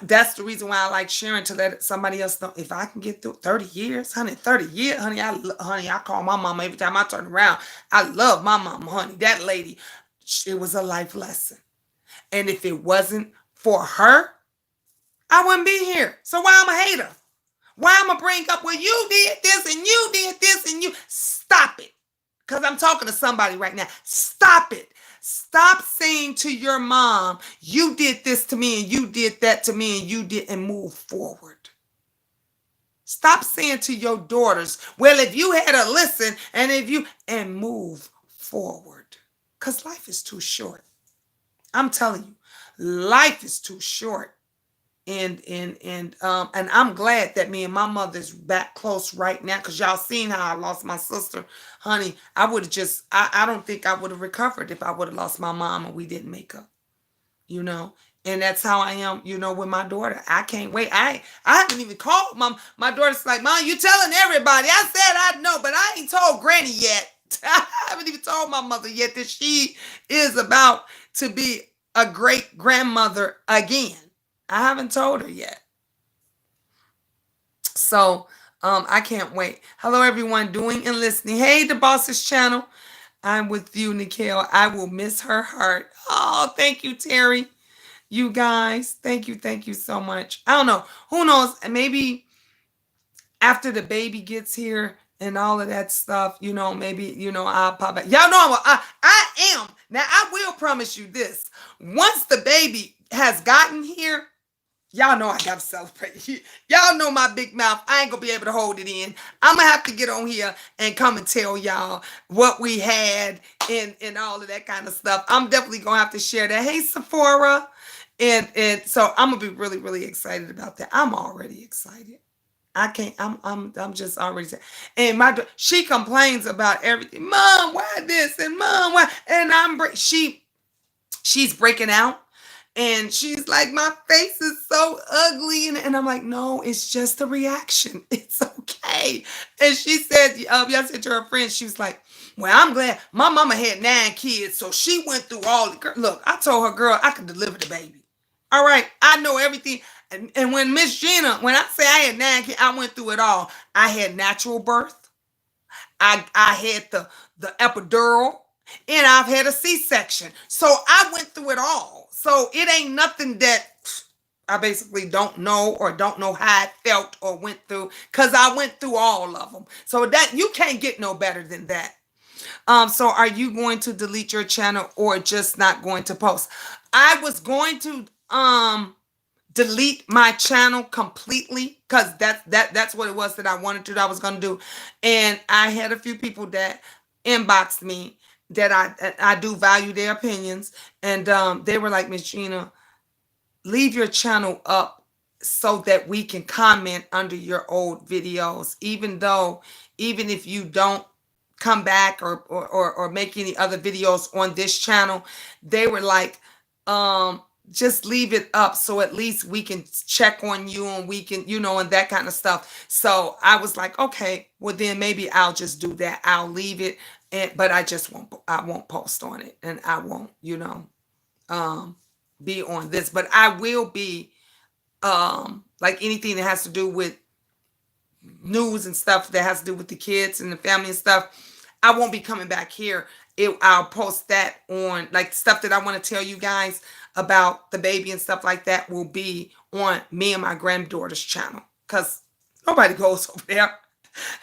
that's the reason why I like sharing, to let somebody else know, if I can get through 30 years, honey, 30 years, honey, I call my mama every time I turn around. I love my mama, honey. That lady, it was a life lesson. And if it wasn't for her, I wouldn't be here. So why I'm a hater? Why I'm gonna bring up, well, you did this and you did this and you stop it. Because I'm talking to somebody right now. Stop it. Stop saying to your mom, you did this to me and you did that to me and you did, and move forward. Stop saying to your daughters, well, if you had a listen and move forward. Because life is too short. I'm telling you, life is too short. And I'm glad that me and my mother's back close right now, because y'all seen how I lost my sister, honey. I would have just I don't think I would have recovered if I would have lost my mom and we didn't make up, you know. And that's how I am, with my daughter. I can't wait. I haven't even called mom. My daughter's like, Mom, you telling everybody. I said I know, but I ain't told Granny yet. I haven't even told my mother yet that she is about to be a great grandmother again. I haven't told her yet. So I can't wait. Hello, everyone doing and listening. Hey, the Boss's channel. I'm with you, Nikhil. I will miss her heart. Oh, thank you, Terry. You guys, thank you so much. I don't know. Who knows? Maybe after the baby gets here and all of that stuff, maybe, I'll pop back. Y'all know I am. Now, I will promise you this. Once the baby has gotten here, y'all know I gotta celebrate. Y'all know my big mouth. I ain't gonna be able to hold it in. I'm gonna have to get on here and come and tell y'all what we had and all of that kind of stuff. I'm definitely gonna have to share that. Hey, Sephora. And so I'm gonna be really, really excited about that. I'm already excited. I can't. I'm just already saying. And she complains about everything. Mom, why this? And Mom, why? And she's breaking out. And she's like, my face is so ugly. And I'm like, no, it's just a reaction. It's okay. And she said, yesterday to her friend, she was like, well, I'm glad my mama had 9 kids. So she went through all the, look, I told her, girl, I could deliver the baby. All right. I know everything. And when Miss Gina, when I say I had 9 kids, I went through it all. I had natural birth. I had the epidural, and I've had a C-section. So I went through it all. So it ain't nothing that I basically don't know or don't know how I felt or went through, because I went through all of them. So that you can't get no better than that. So are you going to delete your channel or just not going to post? I was going to delete my channel completely, because that's what it was that I wanted to, that I was going to do. And I had a few people that inboxed me that I do value their opinions, and they were like, Miss Gina, leave your channel up so that we can comment under your old videos, even if you don't come back or make any other videos on this channel. They were like, just leave it up so at least we can check on you, and we can, and that kind of stuff. So I was like, okay, well then maybe I'll just do that. I'll leave it, but I won't post on it, and I won't, um be on this. But I will be, like anything that has to do with news and stuff that has to do with the kids and the family and stuff, I won't be coming back here. I'll post that on, like, stuff that I want to tell you guys about the baby and stuff like that will be on me and my granddaughter's channel, because nobody goes over there.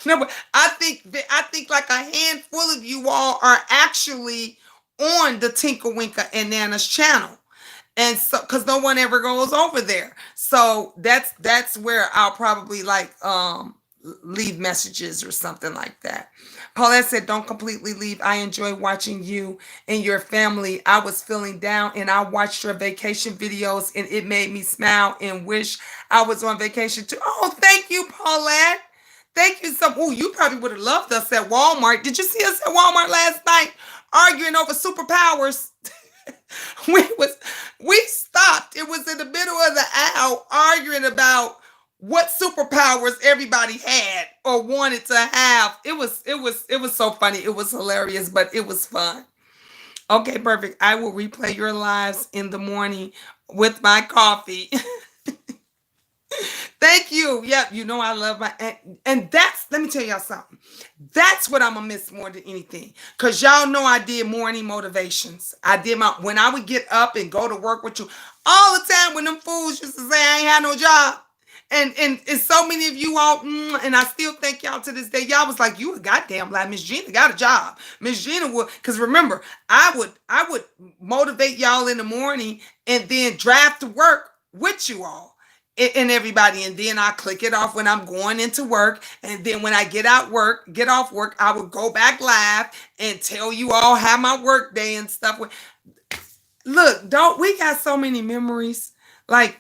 No, but I think like a handful of you all are actually on the Tinker Winker and Nana's channel. And so, because no one ever goes over there, so that's where I'll probably like leave messages or something like that. Paulette said, don't completely leave. I enjoy watching you and your family. I was feeling down and I watched your vacation videos and it made me smile and wish I was on vacation too. Oh, thank you, Paulette. Thank you so. Oh, you probably would have loved us at Walmart. Did you see us at Walmart last night arguing over superpowers? we was we stopped. It was in the middle of the aisle arguing about what superpowers everybody had or wanted to have. It was so funny. It was hilarious, but it was fun. Okay, perfect. I will replay your lives in the morning with my coffee. Thank you. Yep, I love my, and that's, let me tell y'all something. That's what I'm gonna miss more than anything. Cause y'all know I did morning motivations. I did my, when I would get up and go to work with you all the time, when them fools used to say I ain't had no job. And so many of you all, and I still thank y'all to this day. Y'all was like, you a goddamn like Miss Gina got a job. Miss Gina would, because remember, I would motivate y'all in the morning and then drive to work with you all and everybody, and then I click it off when I'm going into work, and then when I get off work, I would go back live and tell you all how my work day and stuff went. Look, don't we got so many memories? Like,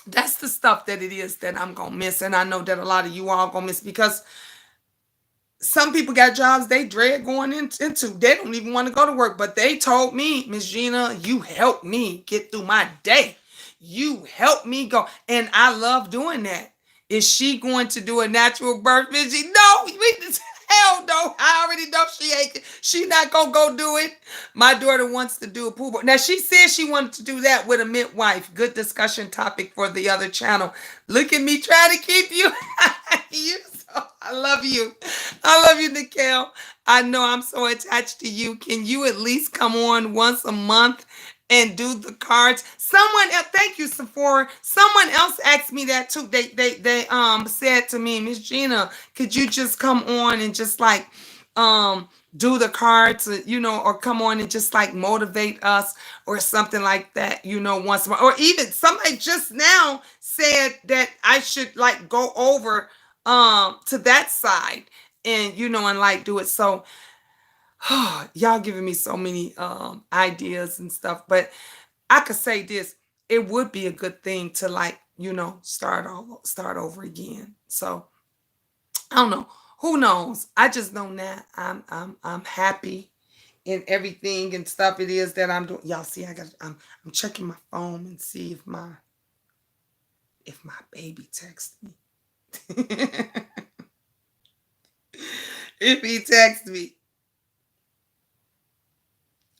that's the stuff that it is that I'm gonna miss, and I know that a lot of you all gonna miss, because some people got jobs they dread going into. They don't even want to go to work, but they told me, Miss Gina, you helped me get through my day. You helped me go, and I love doing that. Is she going to do a natural birth, Miss Gina? No, hell no. I already know she ain't. She not gonna go do it. My daughter wants to do a pool. Now she said she wanted to do that with a midwife. Good discussion topic for the other channel. Look at me trying to keep you. you I love you. I love you, Nikhil. I know I'm so attached to you. Can you at least come on once a month and do the cards? Someone else, thank you, Sephora. Someone else asked me that too. They said to me, Miss Gina, could you just come on and just like do the cards, or come on and just like motivate us or something like that, once a month. Or even somebody just now said that I should like go over to that side and and like do it. So y'all giving me so many ideas and stuff, but I could say this, it would be a good thing to like start over again. So I don't know, who knows. I just know now I'm happy in everything and stuff it is that I'm doing. Y'all see, I'm checking my phone and see if my baby texts me. If he texts me.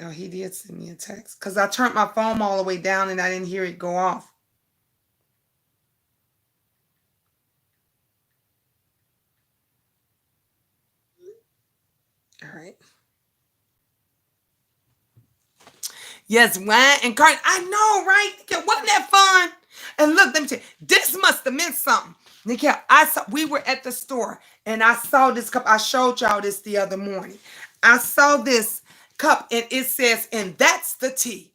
Oh, he did send me a text. Because I turned my phone all the way down and I didn't hear it go off. All right. Yes, wine and carton. I know, right? Wasn't that fun? And look, let me tell you, this must have meant something. Nikhil, we were at the store and I saw this cup. I showed y'all this the other morning. I saw this cup and it says, and that's the tea.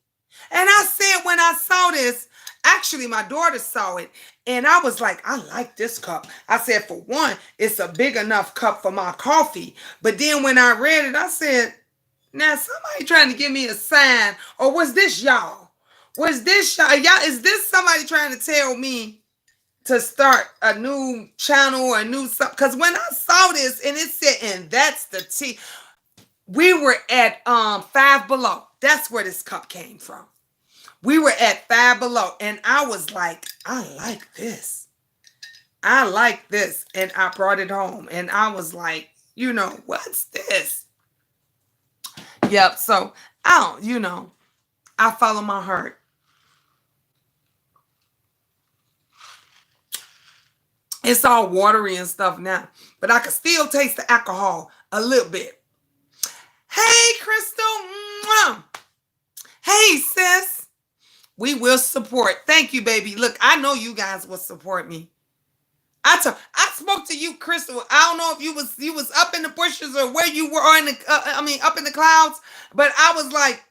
And I said, when I saw this, actually, my daughter saw it, and I was like, I like this cup. I said, for one, it's a big enough cup for my coffee. But then when I read it, I said, now somebody trying to give me a sign, or was this y'all? Was this y'all? Y'all, is this somebody trying to tell me to start a new channel or a new something? Because when I saw this and it said, and that's the tea, we were at Five Below. That's where this cup came from. We were at Five Below, and I was like, I like this. I like this. And I brought it home, and I was like, what's this? Yep. So I don't, I follow my heart. It's all watery and stuff now, but I can still taste the alcohol a little bit. Hey, Crystal. Mwah. Hey, sis. We will support. Thank you, baby. Look, I know you guys will support me. I spoke to you, Crystal. I don't know if you was up in the bushes or where you were in the up in the clouds, but I was like,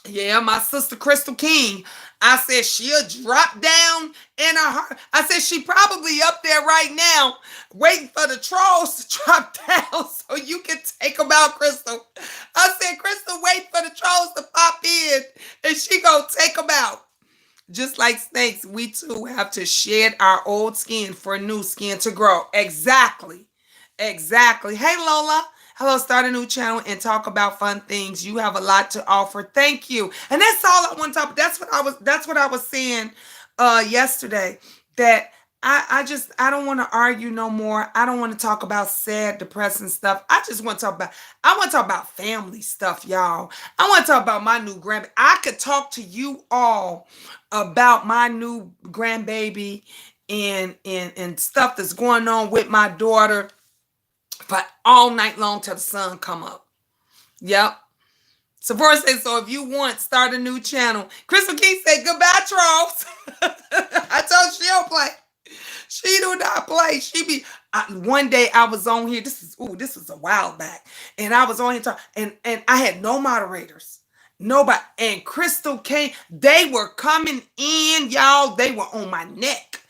yeah, my sister Crystal King. I said she'll drop down in her heart. I said she probably up there right now waiting for the trolls to drop down so you can take them out, Crystal. I said, Crystal, wait for the trolls to pop in and she gonna take them out. Just like snakes, we too have to shed our old skin for new skin to grow. Exactly. Exactly. Hey, Lola. Hello, start a new channel and talk about fun things. You have a lot to offer. Thank you. And that's all I want to talk. That's what I was saying yesterday. That I don't want to argue no more. I don't want to talk about sad, depressing stuff. I want to talk about family stuff, y'all. I want to talk about my new grandbaby. I could talk to you all about my new grandbaby and stuff that's going on with my daughter for all night long till the sun come up. Yep. Sephora says, so if you want, start a new channel. Crystal King said, goodbye, trolls. I told you she don't play. She do not play. One day I was on here. This was a while back. And I was on here talking, and I had no moderators. Nobody. And Crystal came. They were coming in, y'all. They were on my neck.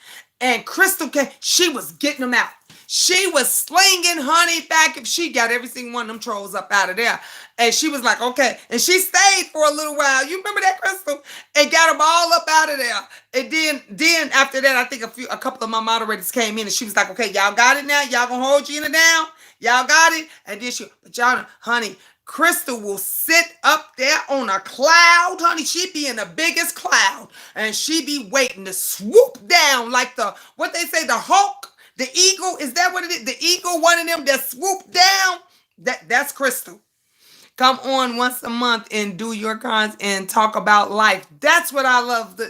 And Crystal came. She was getting them out. She was slinging honey back. If she got every single one of them trolls up out of there. And she was like, okay. And she stayed for a little while. You remember that, Crystal? And got them all up out of there. And then after that, I think a couple of my moderators came in and she was like, okay, y'all got it now? Y'all gonna hold Gina down? Y'all got it? And then but y'all, honey, Crystal will sit up there on a cloud, honey. She be in the biggest cloud. And she be waiting to swoop down like what they say, the Hulk. The eagle, is that what it is? The eagle, one of them that swoop down? That's Crystal. Come on once a month and do your cards and talk about life. That's what I love.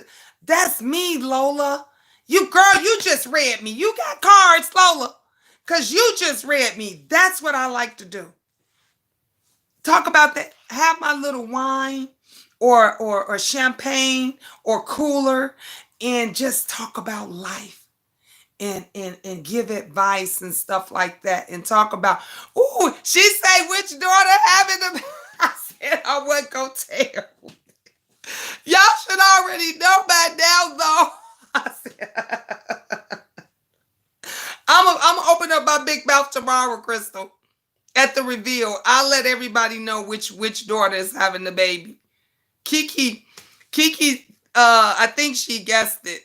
That's me, Lola. You just read me. You got cards, Lola. Because you just read me. That's what I like to do. Talk about that. Have my little wine or champagne or cooler and just talk about life. And give advice and stuff like that and talk about, she say which daughter having them. I said I wasn't gonna tell. Y'all should already know by now though. I said, I'm gonna open up my big mouth tomorrow, Crystal. At the reveal, I'll let everybody know which daughter is having the baby. Kiki, I think she guessed it.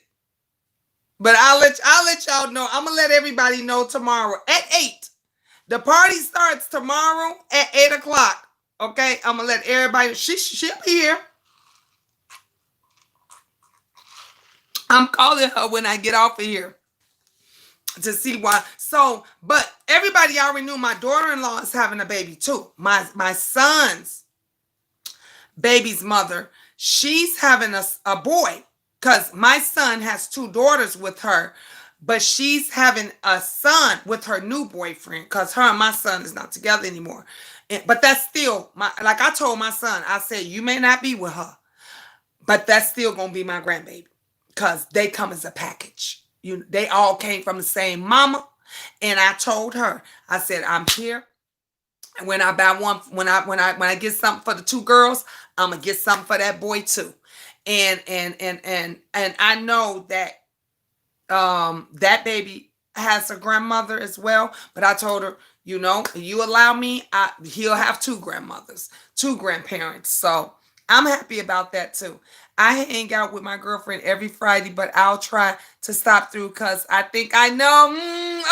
But I'll let y'all know. I'm gonna let everybody know tomorrow at 8. The party starts tomorrow at 8 o'clock. Okay, I'm gonna let everybody. She'll be here. I'm calling her when I get off of here to see why. So, but everybody already knew my daughter-in-law is having a baby too. My son's baby's mother, she's having a boy. Because my son has 2 daughters with her, but she's having a son with her new boyfriend because her and my son is not together anymore. But that's still my, like I told my son, I said, you may not be with her, but that's still gonna be my grandbaby. Cause they come as a package. They all came from the same mama. And I told her, I said, I'm here. And when I buy one, when I get something for the two girls, I'm gonna get something for that boy too. And I know that that baby has a grandmother as well, but I told her, you allow me, he'll have two grandmothers, two grandparents. So I'm happy about that too. I hang out with my girlfriend every Friday, but I'll try to stop through because I think I know.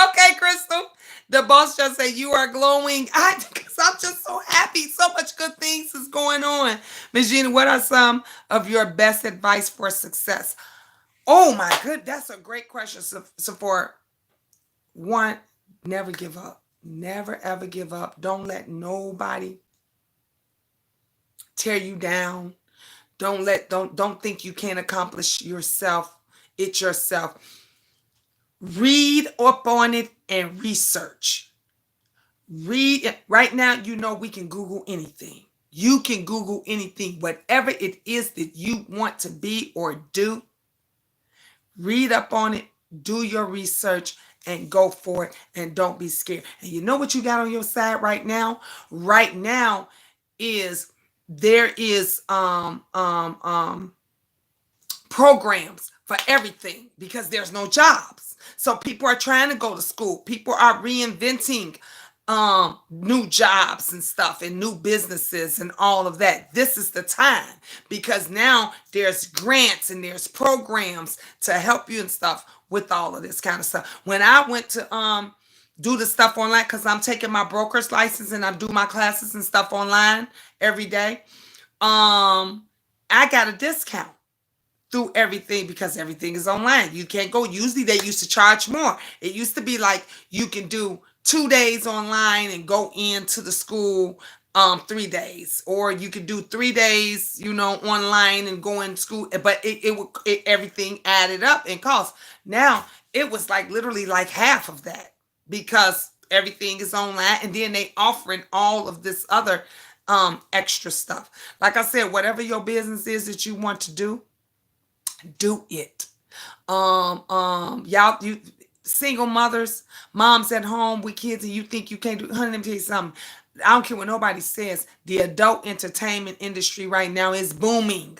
Okay, Crystal, the boss just said you are glowing. Because I'm just so happy, so much good things is going on. Miss Gina, what are some of your best advice for success? Oh my good, that's a great question. So for one, never give up. Never ever give up. Don't let nobody tear you down. Don't think you can't accomplish it yourself. Read up on it and research. Read it. Right now, we can Google anything. You can Google anything, whatever it is that you want to be or do. Read up on it, do your research, and go for it. And don't be scared. And you know what you got on your side right now? Right now is there is programs for everything because there's no jobs. So people are trying to go to school. People are reinventing new jobs and stuff and new businesses and all of that. This is the time because now there's grants and there's programs to help you and stuff with all of this kind of stuff. When I went to do the stuff online, because I'm taking my broker's license and I do my classes and stuff online every day, I got a discount through everything because everything is online. You can't go. Usually they used to charge more. It used to be like you can do 2 days online and go into the school 3 days, or you could do 3 days, online and go in school. But everything added up in cost. Now it was like literally like half of that because everything is online, and then they offering all of this other extra stuff. Like I said, whatever your business is that you want to do it. Y'all, you single mothers, moms at home with kids, and you think you can't do. Honey, let me tell you something. I don't care what nobody says. The adult entertainment industry right now is booming.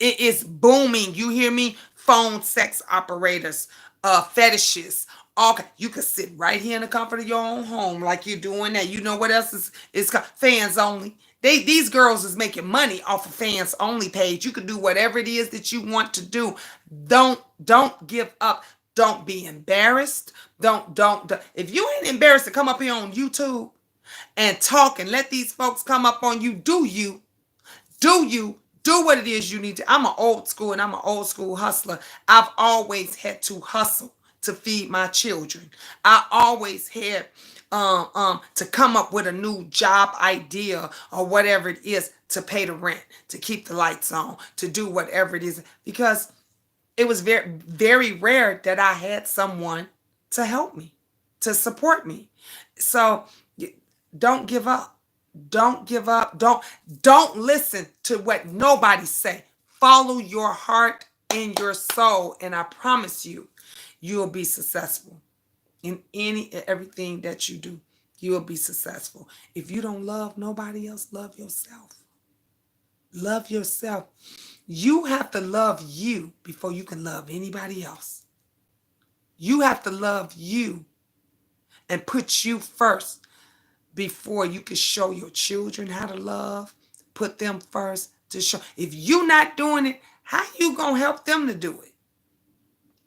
It is booming. You hear me? Phone sex operators, fetishes. You could sit right here in the comfort of your own home like you're doing that. You know what else is fans only. These girls is making money off of fans only page. You can do whatever it is that you want to do. Don't give up. Don't be embarrassed. Don't. If you ain't embarrassed to come up here on YouTube and talk and let these folks come up on you, do what it is you need to. I'm an old school and I'm an old school hustler. I've always had to hustle to feed my children. I always had to come up with a new job idea or whatever it is to pay the rent, to keep the lights on, to do whatever it is, because it was very, very rare that I had someone to help me, to support me. So don't give up. Don't give up. Don't listen to what nobody say. Follow your heart and your soul, and I promise you, you'll be successful in everything that you do. You'll be successful. If you don't love nobody else, love yourself. Love yourself. You have to love you before you can love anybody else. You have to love you and put you first before you can show your children how to love. Put them first to show. If you're not doing it, how you gonna help them to do it?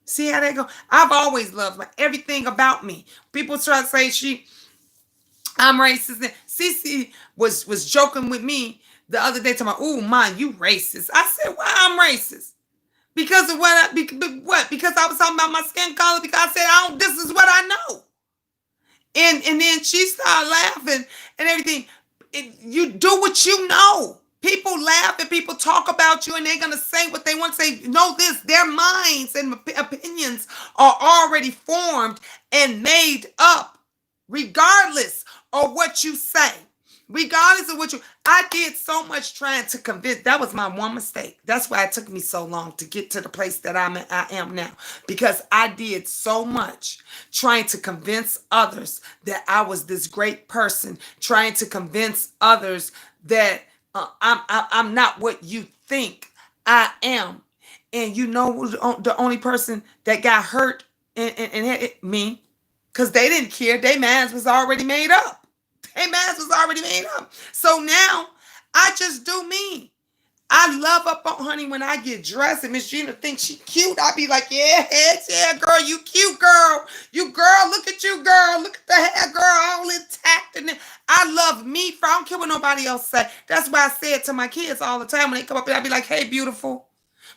See how they go? I've always loved everything about me. People try to say I'm racist. And Cece was joking with me the other day, talking about, "Oh, man, you racist." I said, "Why I'm racist? Because of what? Because I was talking about my skin color. Because I said, I don't. This is what I know." And then she started laughing and everything. You do what you know. People laugh and people talk about you and they're going to say what they want to say. Know this, their minds and opinions are already formed and made up regardless of what you say. Regardless of what you, I did so much trying to convince. That was my one mistake. That's why it took me so long to get to the place that I am now, because I did so much trying to convince others that I was this great person, trying to convince others that I'm not what you think I am. And you know who's the only person that got hurt and me, because they didn't care. Their minds was already made up. Their minds was already made up. So now I just do me. I love up on Honey when I get dressed and Miss Gina thinks she cute. I be like, yeah, heck yeah, girl, you cute, girl. You girl, look at you, girl. Look at the hair, girl, all intact. And I love me for I don't care what nobody else say. That's why I say it to my kids all the time when they come up and I be like, hey, beautiful.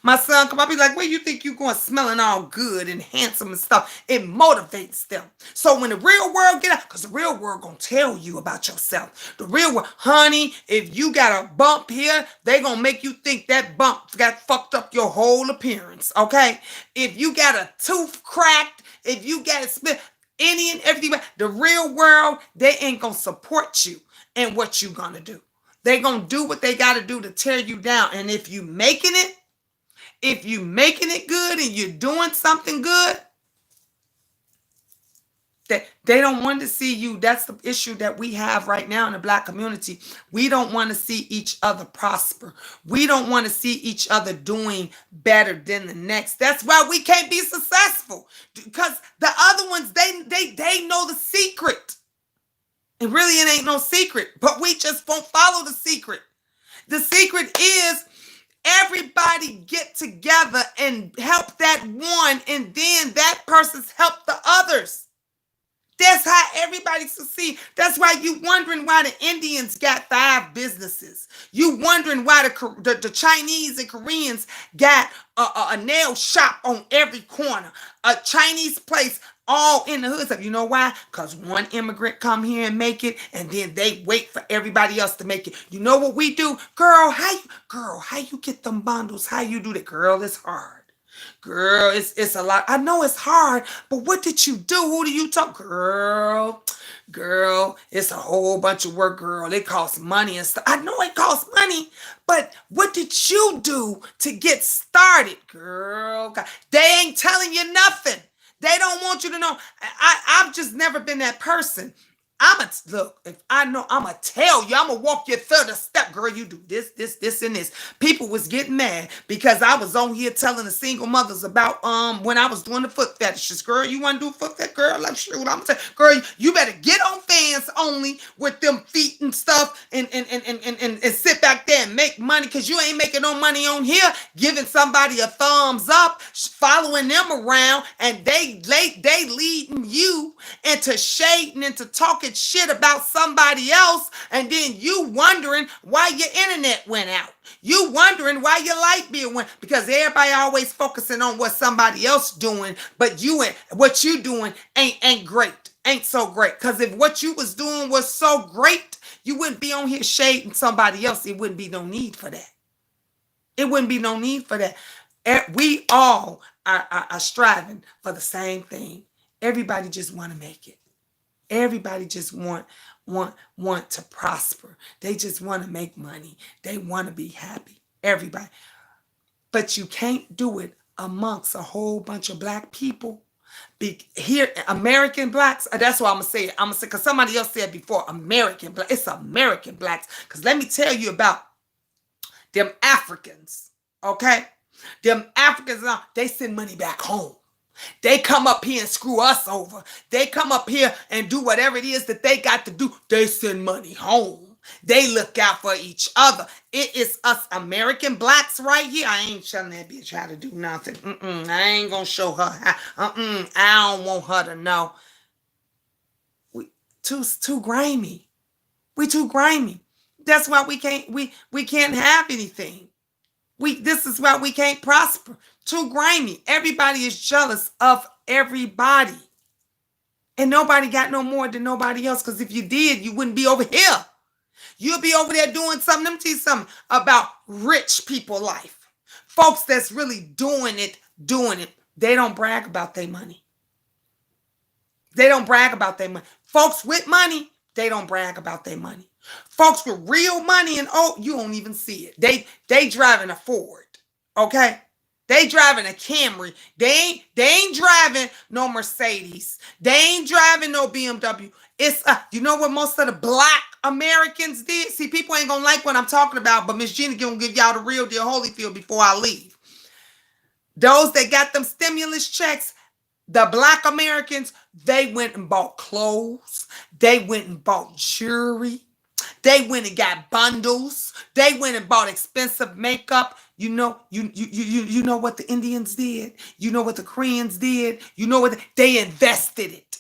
My son come up, be like, where you think you going smelling all good and handsome and stuff? It motivates them. So when the real world get out, because the real world gonna tell you about yourself. The real world, honey, if you got a bump here, they gonna make you think that bump got fucked up your whole appearance, okay? If you got a tooth cracked, if you got a split, any and everything, the real world, they ain't gonna support you in what you gonna do. They gonna do what they gotta do to tear you down. And if you making it good and you're doing something good, that they don't want to see you. That's the issue that we have right now in the Black community. We don't want to see each other prosper. We don't want to see each other doing better than the next. That's why we can't be successful, because the other ones, they know the secret. And really it ain't no secret, but we just won't follow the secret. The secret is everybody get together and help that one, and then that person's help the others. That's how everybody succeed. That's why you wondering why the Indians got 5 businesses. You wondering why the Chinese and Koreans got a nail shop on every corner, a Chinese place all in the hoods. You know why? Because one immigrant come here and make it, and then they wait for everybody else to make it. You know what we do? Girl, how you get them bundles? How you do that? Girl, it's hard. Girl, it's a lot. I know it's hard, but what did you do? Who do you talk? Girl, it's a whole bunch of work, girl. It costs money and stuff. I know it costs money, but what did you do to get started? Girl, God, they ain't telling you nothing. They don't want you to know. I've just never been that person. Look, if I know, I'ma tell you, I'ma walk you through the step. Girl, you do this, and this. People was getting mad because I was on here telling the single mothers about when I was doing the foot fetishes. Girl, you wanna do foot fetish? Girl, like shoot, I'm saying, girl, you better get on fans only with them feet and stuff and sit back there and make money, because you ain't making no money on here giving somebody a thumbs up, following them around, and they leading you into shading, into talking shit about somebody else, and then you wondering why your internet went out. You wondering why your light bill went, because everybody always focusing on what somebody else doing, but you and what you doing ain't great. Ain't so great. Because if what you was doing was so great, you wouldn't be on here shading somebody else. It wouldn't be no need for that. It wouldn't be no need for that. We all are striving for the same thing. Everybody just want to make it. Everybody just want to prosper. They just want to make money. They want to be happy. Everybody. But you can't do it amongst a whole bunch of Black people. Here, American Blacks. That's what I'm gonna say. I'm gonna say, because somebody else said before, American Black. It's American Blacks. Because let me tell you about them Africans. Okay, them Africans. They send money back home. They come up here and screw us over. They come up here and do whatever it is that they got to do. They send money home. They look out for each other. It is us American Blacks right here. I ain't telling that bitch how to do nothing. I ain't gonna show her how. I don't want her to know. We too grimy. We too grimy. That's why we can't have anything. This is why we can't prosper. Too grimy. Everybody is jealous of everybody. And nobody got no more than nobody else. Because if you did, you wouldn't be over here. You'll be over there doing something. Let me tell you something about rich people life. Folks that's really doing it. They don't brag about their money. They don't brag about their money. Folks with money, they don't brag about their money. Folks with real money and oh, you don't even see it. They driving a Ford. Okay? They driving a Camry. They ain't driving no Mercedes. They ain't driving no BMW. It's you know what most of the black Americans did? See, people ain't gonna like what I'm talking about, but Miss Gina gonna give y'all the real deal Holyfield before I leave. Those that got them stimulus checks, the black Americans, they went and bought clothes. They went and bought jewelry. They went and got bundles. They went and bought expensive makeup. You know what the Indians did. You know what the Koreans did. You know what they invested it.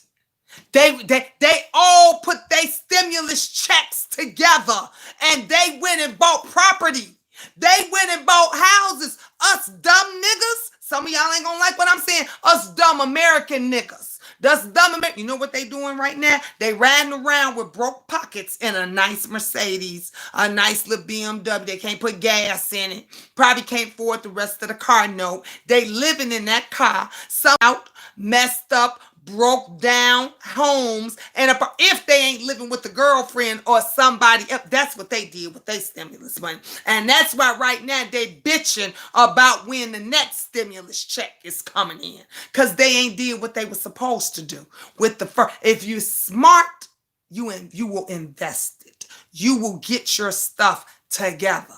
They all put their stimulus checks together and they went and bought property. They went and bought houses. Us dumb niggas. Some of y'all ain't gonna like what I'm saying. Us dumb American niggas. That's dumb American. You know what they doing right now? They riding around with broke pockets in a nice Mercedes, a nice little BMW. They can't put gas in it. Probably can't afford the rest of the car note. They living in that car. Some out, messed up, broke down homes, and if they ain't living with the girlfriend or somebody else, that's what they did with their stimulus money. And that's why right now they bitching about when the next stimulus check is coming in, because they ain't did what they were supposed to do with the first. If you're smart, you will invest it. You will get your stuff together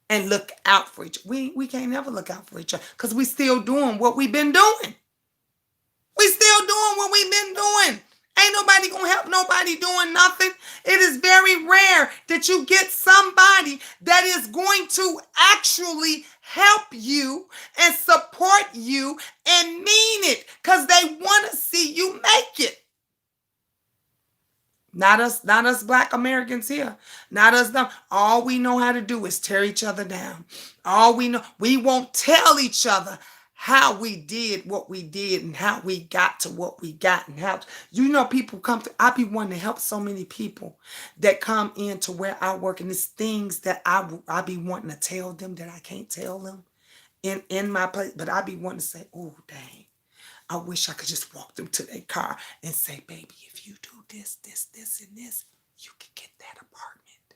and look out for each other. We can't never look out for each other because we still doing what we've been doing. We still doing what we've been doing. Ain't nobody gonna help nobody doing nothing. It is very rare that you get somebody that is going to actually help you and support you and mean it because they want to see you make it. Not us black Americans here. Not us dumb. All we know how to do is tear each other down. All we know, we won't tell each other how we did what we did and how we got to what we got and how people come to. I be wanting to help so many people that come into where I work, and it's things that I be wanting to tell them that I can't tell them in my place, but I be wanting to say, oh dang, I wish I could just walk them to their car and say, baby, if you do this, this, this, and this, you can get that apartment.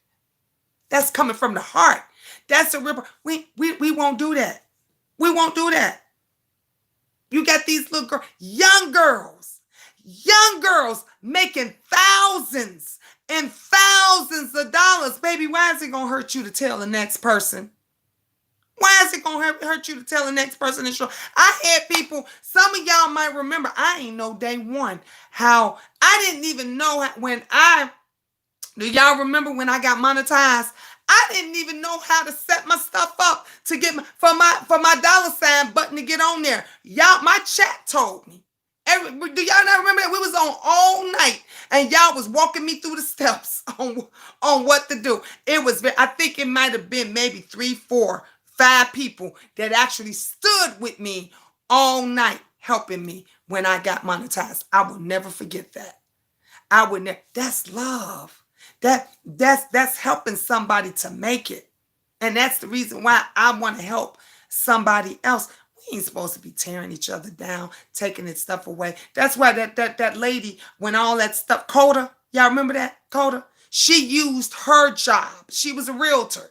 That's coming from the heart. That's a ripper. We won't do that. We won't do that. You got these little girls, young girls making thousands and thousands of dollars. Baby, why is it going to hurt you to tell the next person? Why is it going to hurt you to tell the next person? I had people, some of y'all might remember, I ain't know day one how, I didn't even know do y'all remember when I got monetized? I didn't even know how to set my stuff up to get for my dollar sign button to get on there. Y'all, my chat told me. Do y'all not remember that? We was on all night and y'all was walking me through the steps on what to do. It was, I think it might have been maybe 3, 4, 5 people that actually stood with me all night helping me when I got monetized. I will never forget that. I would never. That's love. That's helping somebody to make it. And that's the reason why I want to help somebody else. We ain't supposed to be tearing each other down, taking its stuff away. That's why that lady, when all that stuff, Coda, y'all remember that? Coda? She used her job. She was a realtor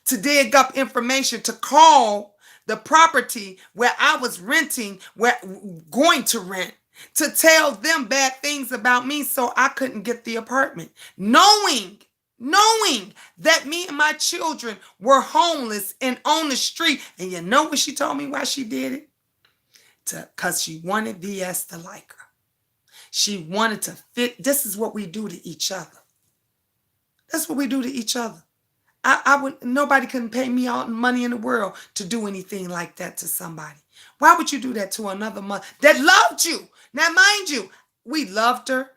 to dig up information to call the property where I was going to rent, to tell them bad things about me so I couldn't get the apartment. Knowing that me and my children were homeless and on the street. And you know what she told me why she did it? Because she wanted VS to like her. She wanted to fit. This is what we do to each other. That's what we do to each other. Nobody couldn't pay me all the money in the world to do anything like that to somebody. Why would you do that to another mother that loved you? Now, mind you, we loved her.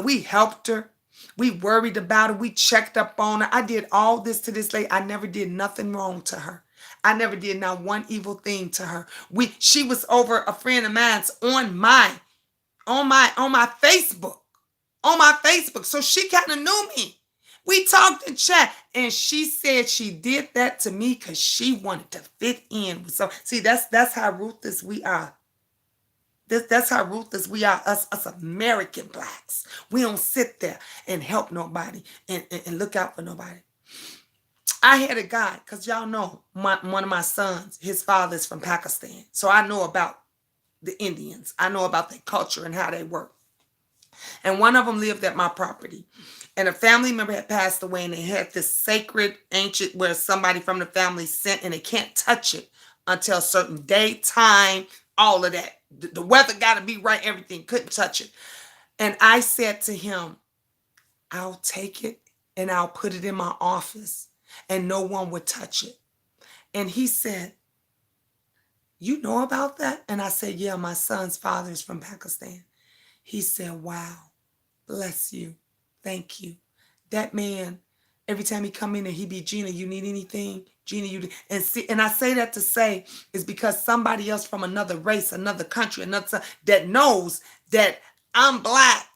We helped her. We worried about her. We checked up on her. I did all this to this lady. I never did nothing wrong to her. I never did not one evil thing to her. She was over a friend of mine's on my Facebook. On my Facebook. So she kind of knew me. We talked and chat, and she said she did that to me because she wanted to fit in. So see, that's how ruthless we are. That's how ruthless we are, us American blacks. We don't sit there and help nobody and look out for nobody. I had a guy, because y'all know one of my sons, his father is from Pakistan. So I know about the Indians. I know about their culture and how they work. And one of them lived at my property. And a family member had passed away, and they had this sacred ancient where somebody from the family sent, and they can't touch it until a certain day, time, all of that. The weather got to be right, everything. Couldn't touch it. And I said to him, I'll take it and I'll put it in my office and no one would touch it. And he said, you know about that? And I said, yeah, my son's father is from Pakistan. He said, wow, bless you. Thank you. That man, every time he come in and he be, Gina, you need anything? Gina, you and see, and I say that to say is because somebody else from another race, another country, another that knows that I'm black,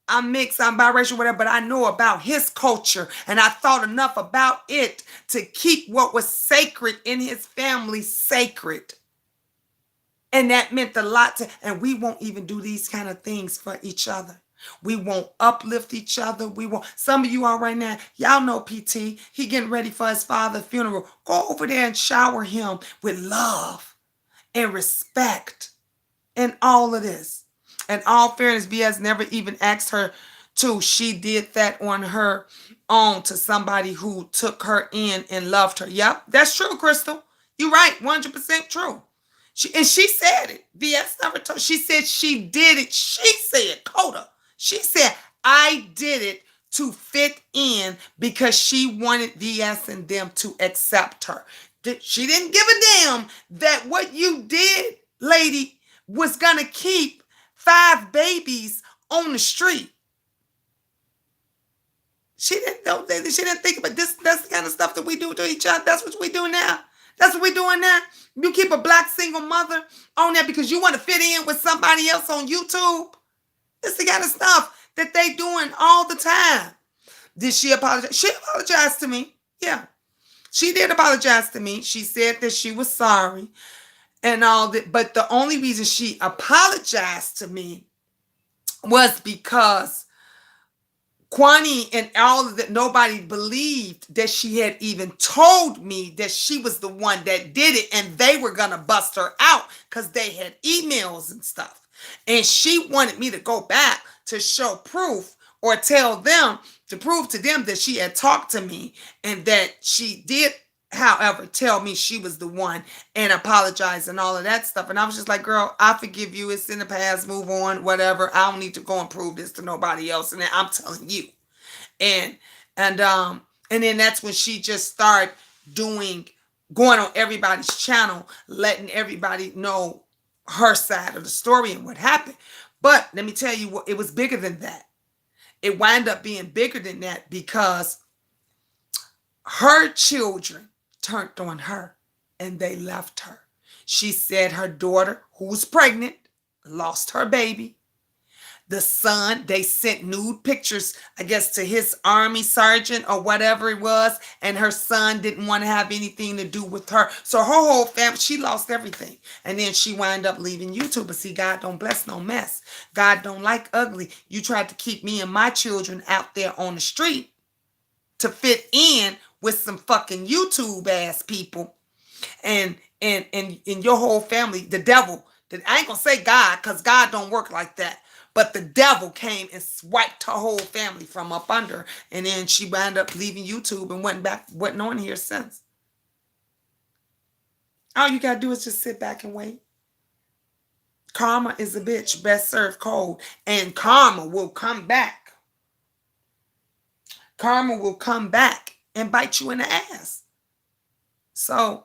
I'm mixed, I'm biracial, whatever, but I know about his culture and I thought enough about it to keep what was sacred in his family sacred. And that meant a lot to, and we won't even do these kind of things for each other. We won't uplift each other. We won't. Some of you are right now, y'all know PT. He getting ready for his father's funeral. Go over there and shower him with love and respect and all of this. In all fairness, BS never even asked her to. She did that on her own to somebody who took her in and loved her. Yep, that's true, Crystal. You're right, 100% true. She said it. VS never told. She said she did it. She said, Coda. She said, I did it to fit in because she wanted VS and them to accept her. She didn't give a damn that what you did, lady, was gonna keep 5 babies on the street. She didn't know that. She didn't think about this. That's the kind of stuff that we do to each other. That's what we do now. That's what we're doing now. You keep a black single mother on there because you want to fit in with somebody else on YouTube. It's the kind of stuff that they doing all the time. Did she apologize? She apologized to me. Yeah. She did apologize to me. She said that she was sorry and all that. But the only reason she apologized to me was because Kwani and all of that, nobody believed that she had even told me that she was the one that did it and they were going to bust her out because they had emails and stuff. And she wanted me to go back to show proof or tell them to prove to them that she had talked to me and that she did, however, tell me she was the one and apologize and all of that stuff. And I was just like, girl, I forgive you. It's in the past. Move on, whatever. I don't need to go and prove this to nobody else. And I'm telling you. And then that's when she just started going on everybody's channel, letting everybody know her side of the story and what happened. But let me tell you what, it was bigger than that. It wound up being bigger than that because her children turned on her and they left her. She said her daughter, who was pregnant, lost her baby. The son, they sent nude pictures, I guess, to his army sergeant or whatever it was. And her son didn't want to have anything to do with her. So her whole family, she lost everything. And then she wound up leaving YouTube. But see, God don't bless no mess. God don't like ugly. You tried to keep me and my children out there on the street to fit in with some fucking YouTube ass people. And your whole family, the devil, I ain't gonna say God, because God don't work like that. But the devil came and swiped her whole family from up under her. And then she wound up leaving YouTube and wasn't on here since. All you gotta do is just sit back and wait. Karma is a bitch, best served cold. And karma will come back. Karma will come back and bite you in the ass. So,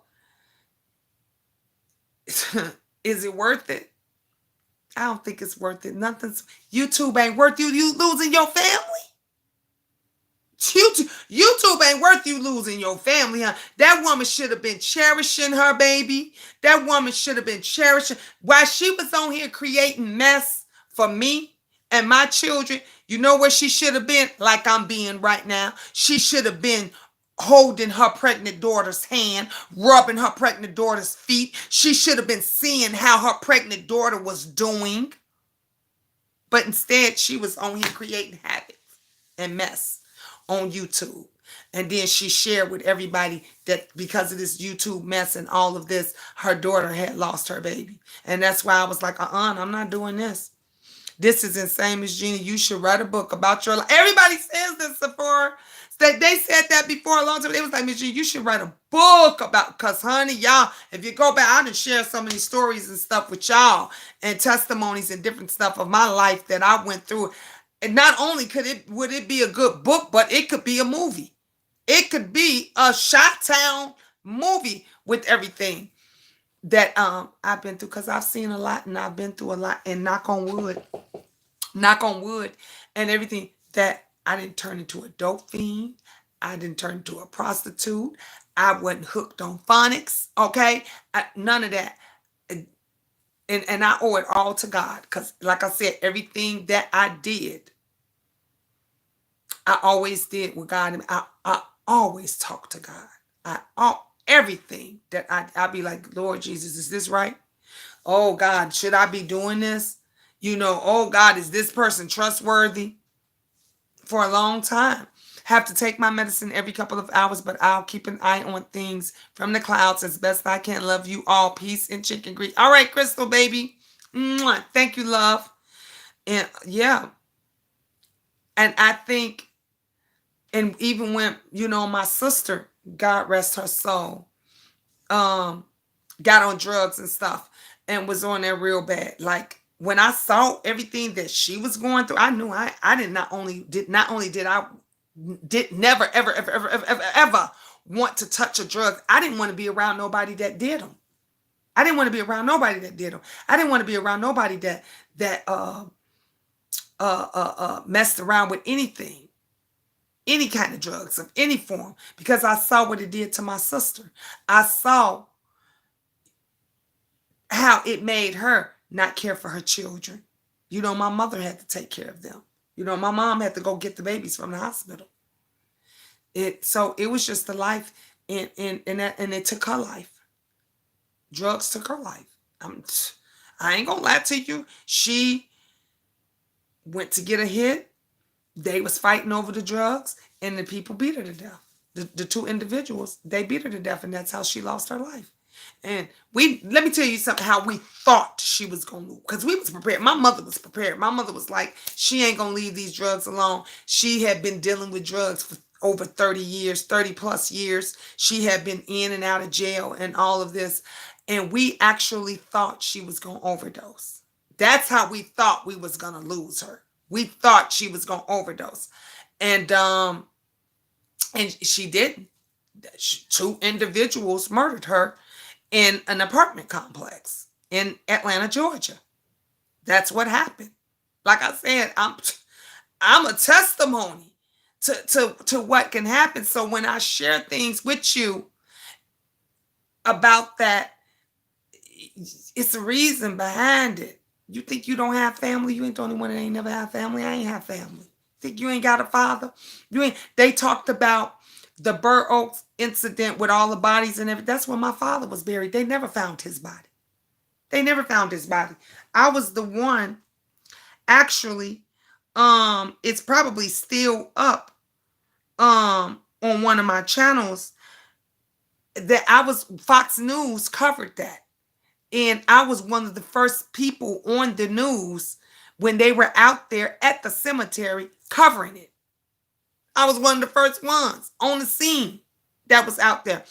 is it worth it? I don't think it's worth it. YouTube ain't worth you losing your family. YouTube ain't worth you losing your family, huh? That woman should have been cherishing her baby. That woman should have been cherishing. While she was on here creating mess for me and my children, you know where she should have been? Like I'm being right now. She should have been holding her pregnant daughter's hand, rubbing her pregnant daughter's feet. She should have been seeing how her pregnant daughter was doing. But instead, she was on here creating havoc and mess on YouTube. And then she shared with everybody that because of this YouTube mess and all of this, her daughter had lost her baby. And that's why I was like, I'm not doing this. This is insane, Miss Gina. You should write a book about your life. Everybody says this, Sephora. They said that before a long time. They was like, Miss Gina, you should write a book about, because, honey, y'all, if you go back, I done share so many stories and stuff with y'all and testimonies and different stuff of my life that I went through. And not only would it be a good book, but it could be a movie. It could be a Shot-Town movie with everything that I've been through, because I've seen a lot and I've been through a lot, and knock on wood, and everything, that I didn't turn into a dope fiend. I didn't turn into a prostitute. I wasn't hooked on phonics. Okay, none of that. And I owe it all to God, because, like I said, everything that I did, I always did with God, and I always talk to God. Everything that I be like, Lord Jesus, is this right? Oh God, should I be doing this? Oh God, is this person trustworthy? For a long time. Have to take my medicine every couple of hours, but I'll keep an eye on things from the clouds as best I can. Love you all. Peace and chicken grease. All right, Crystal, baby. Mwah. Thank you, love. And yeah. And I think, and even when, my sister, God rest her soul, got on drugs and stuff and was on there real bad. Like, when I saw everything that she was going through, I knew I did not only did I did never ever want to touch a drug. I didn't want to be around nobody that did them. I didn't want to be around nobody that did them. I didn't want to be around nobody that messed around with anything, any kind of drugs of any form, because I saw what it did to my sister. I saw how it made her not care for her children. My mother had to take care of them. My mom had to go get the babies from the hospital. So it was just the life, and it took her life. Drugs took her life. I ain't gonna lie to you. She went to get a hit. They was fighting over the drugs, and the people beat her to death. The two individuals, they beat her to death, and that's how she lost her life. And let me tell you something, how we thought she was going to lose, because we was prepared. My mother was prepared. My mother was like, she ain't going to leave these drugs alone. She had been dealing with drugs for over 30 years, 30 plus years. She had been in and out of jail and all of this. And we actually thought she was going to overdose. That's how we thought we was going to lose her. We thought she was going to overdose. And she didn't. Two individuals murdered her in an apartment complex in Atlanta, Georgia. That's what happened. Like I said, I'm a testimony to what can happen. So when I share things with you about that, it's a reason behind it. You think you don't have family? You ain't the only one that ain't never have family. I ain't have family. Think you ain't got a father? They talked about the Burr Oaks incident with all the bodies and everything. That's where my father was buried. They never found his body. They never found his body. I was the one, actually, it's probably still up on one of my channels, that Fox News covered that. And I was one of the first people on the news when they were out there at the cemetery covering it. I was one of the first ones on the scene that was out there.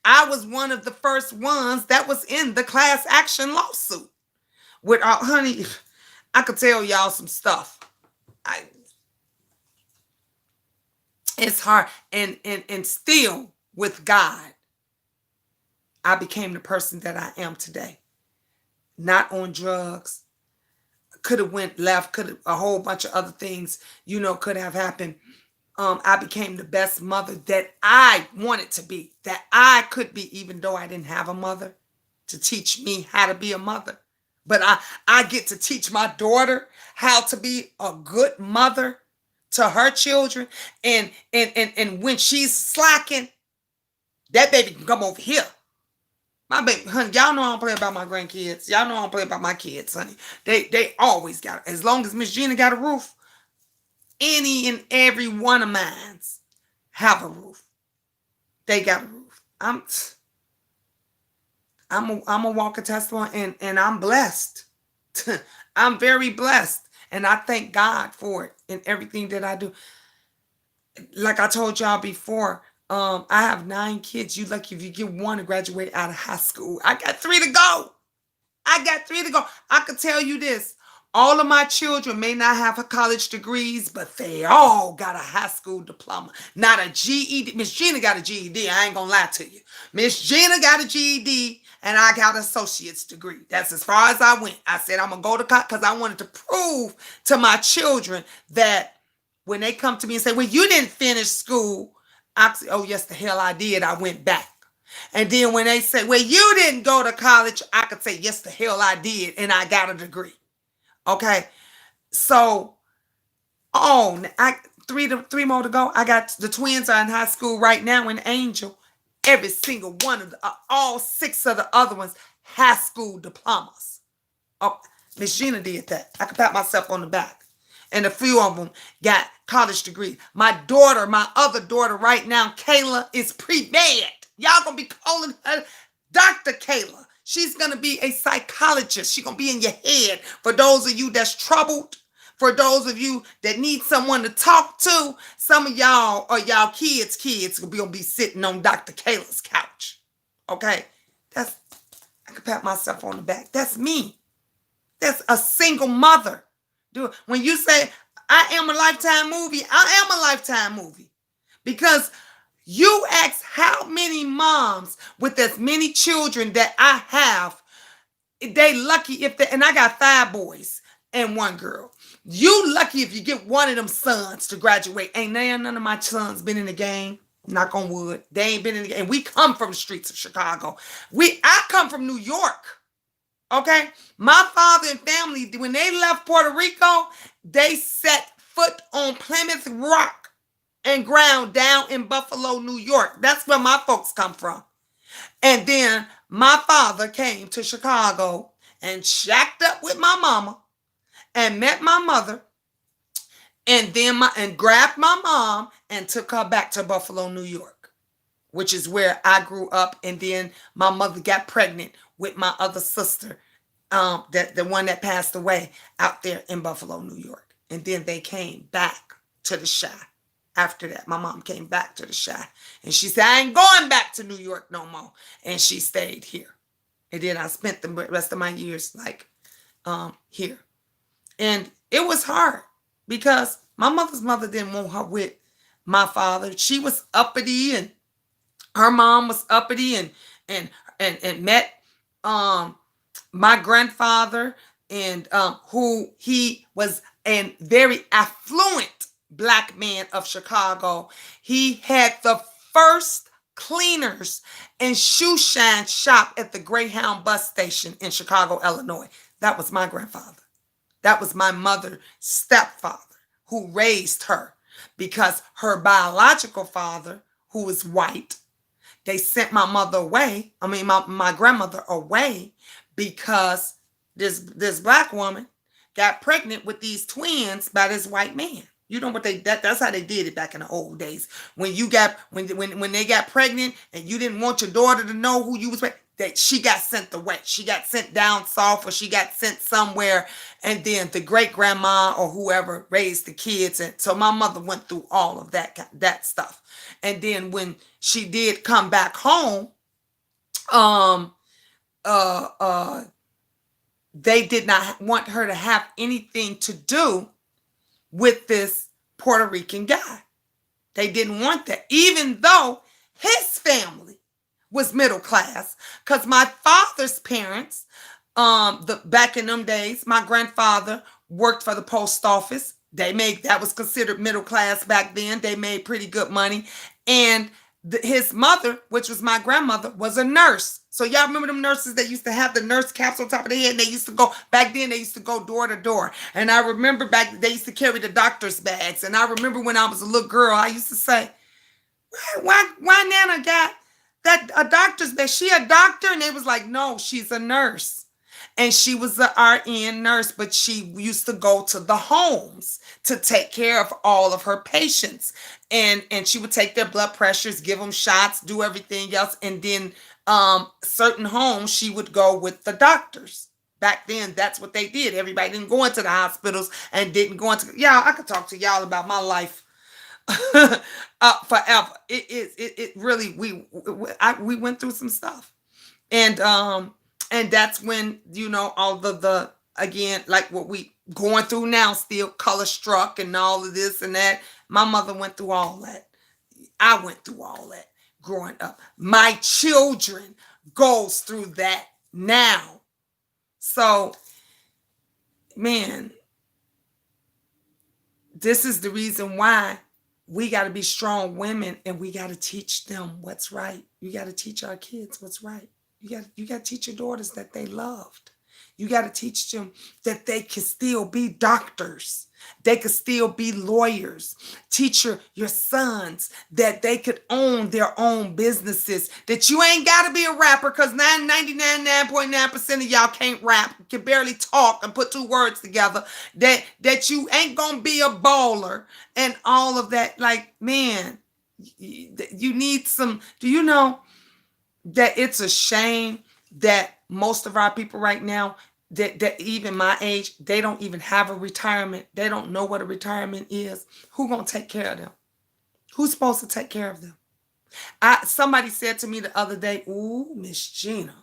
I was one of the first ones that was in the class action lawsuit. Honey, I could tell y'all some stuff. It's hard. And still, with God, I became the person that I am today. Not on drugs. Could have went left. A whole bunch of other things, could have happened. I became the best mother that I wanted to be, that I could be, even though I didn't have a mother to teach me how to be a mother. But I get to teach my daughter how to be a good mother to her children. And when she's slacking, That baby can come over here. My baby, honey, y'all know I don't play about my grandkids. Y'all know I don't play about my kids, honey. They always got it. As long as Miss Gina got a roof, any and every one of mines have a roof. They got a roof. I'm a walking testimony, and I'm blessed. I'm very blessed, and I thank God for it in everything that I do. Like I told y'all before, I have 9 kids. You lucky if you get one to graduate out of high school. I got 3 to go. I got 3 to go. I could tell you this. All of my children may not have college degrees, but they all got a high school diploma. Not a GED. Miss Gina got a GED. I ain't gonna lie to you. Miss Gina got a GED, and I got an associate's degree. That's as far as I went. I said I'm gonna go to college because I wanted to prove to my children that when they come to me and say, well, you didn't finish school, I say, oh, yes, the hell I did. I went back. And then when they say, well, you didn't go to college, I could say, yes, the hell I did. And I got a degree. Okay. So, three more to go. I got the twins are in high school right now in Angel. Every single one of all 6 of the other ones, high school diplomas. Oh, Miss Gina did that. I can pat myself on the back. And a few of them got college degrees. My daughter, my other daughter right now, Kayla, is pre-med. Y'all gonna be calling her Dr. Kayla. She's gonna be a psychologist. She's gonna be in your head. For those of you that's troubled, for those of you that need someone to talk to, some of y'all or y'all kids gonna be sitting on Dr. Kayla's couch. Okay? I can pat myself on the back. That's me. That's a single mother. When you say, I am a Lifetime movie, I am a Lifetime movie. Because you ask how many moms with as many children that I have, they lucky if they, and I got 5 boys and 1 girl. You lucky if you get one of them sons to graduate. Ain't none of my sons been in the game. Knock on wood. They ain't been in the game. We come from the streets of Chicago. I come from New York. Okay, my father and family, when they left Puerto Rico, they set foot on Plymouth Rock and ground down in Buffalo, New York. That's where my folks come from. And then my father came to Chicago and shacked up with my mama and met my mother, and then grabbed my mom and took her back to Buffalo, New York, which is where I grew up. And then my mother got pregnant with my other sister, the one that passed away out there in Buffalo, New York. And then they came back to the Chi. After that, my mom came back to the Chi. And she said, I ain't going back to New York no more. And she stayed here. And then I spent the rest of my years here. And it was hard because my mother's mother didn't want her with my father. She was uppity, and her mom was uppity, and met my grandfather, and who he was a very affluent Black man of Chicago. He had the first cleaners and shoe shine shop at the Greyhound bus station in Chicago, Illinois. That was my grandfather. That was my mother's stepfather who raised her, because her biological father, who was white, they sent my mother away. I mean, my grandmother away, because this Black woman got pregnant with these twins by this white man. You know what that's how they did it back in the old days. When they got pregnant and you didn't want your daughter to know who you was with, that she got sent away. She got sent down south, or she got sent somewhere, and then the great grandma or whoever raised the kids. And so my mother went through all of that stuff. And then when she did come back home, they did not want her to have anything to do with this Puerto Rican guy. They didn't want that, even though his family was middle class, because my father's parents, back in them days, my grandfather worked for the post office. That was considered middle class back then. They made pretty good money. And his mother, which was my grandmother, was a nurse. So y'all remember them nurses that used to have the nurse caps on top of their head, and they used to go, back then they used to go door to door. And I remember they used to carry the doctor's bags. And I remember when I was a little girl, I used to say, why Nana got that a doctor's that she a doctor, and they was like, no, she's a nurse. And she was a RN nurse, but she used to go to the homes to take care of all of her patients. And she would take their blood pressures, give them shots, do everything else. And then certain homes she would go with the doctors. Back then, that's what they did. Everybody didn't go into the hospitals and didn't go into, y'all, I could talk to y'all about my life forever. It really, we went through some stuff. And that's when, all the again, like what we going through now, still color struck and all of this and that. My mother went through all that. I went through all that growing up. My children goes through that now. So, man, this is the reason why we got to be strong women, and we got to teach them what's right. You got to teach our kids what's right. You got to teach your daughters that they loved. You got to teach them that they can still be doctors. They could still be lawyers. Teach your sons that they could own their own businesses. That you ain't got to be a rapper, because 99.9% of y'all can't rap, can barely talk and put two words together. That you ain't going to be a baller and all of that. Like, man, you need some, do you know that it's a shame that most of our people right now, that even my age, they don't even have a retirement. They don't know what a retirement is. Who gonna take care of them? Who's supposed to take care of them? Somebody said to me the other day, ooh, Miss Gina,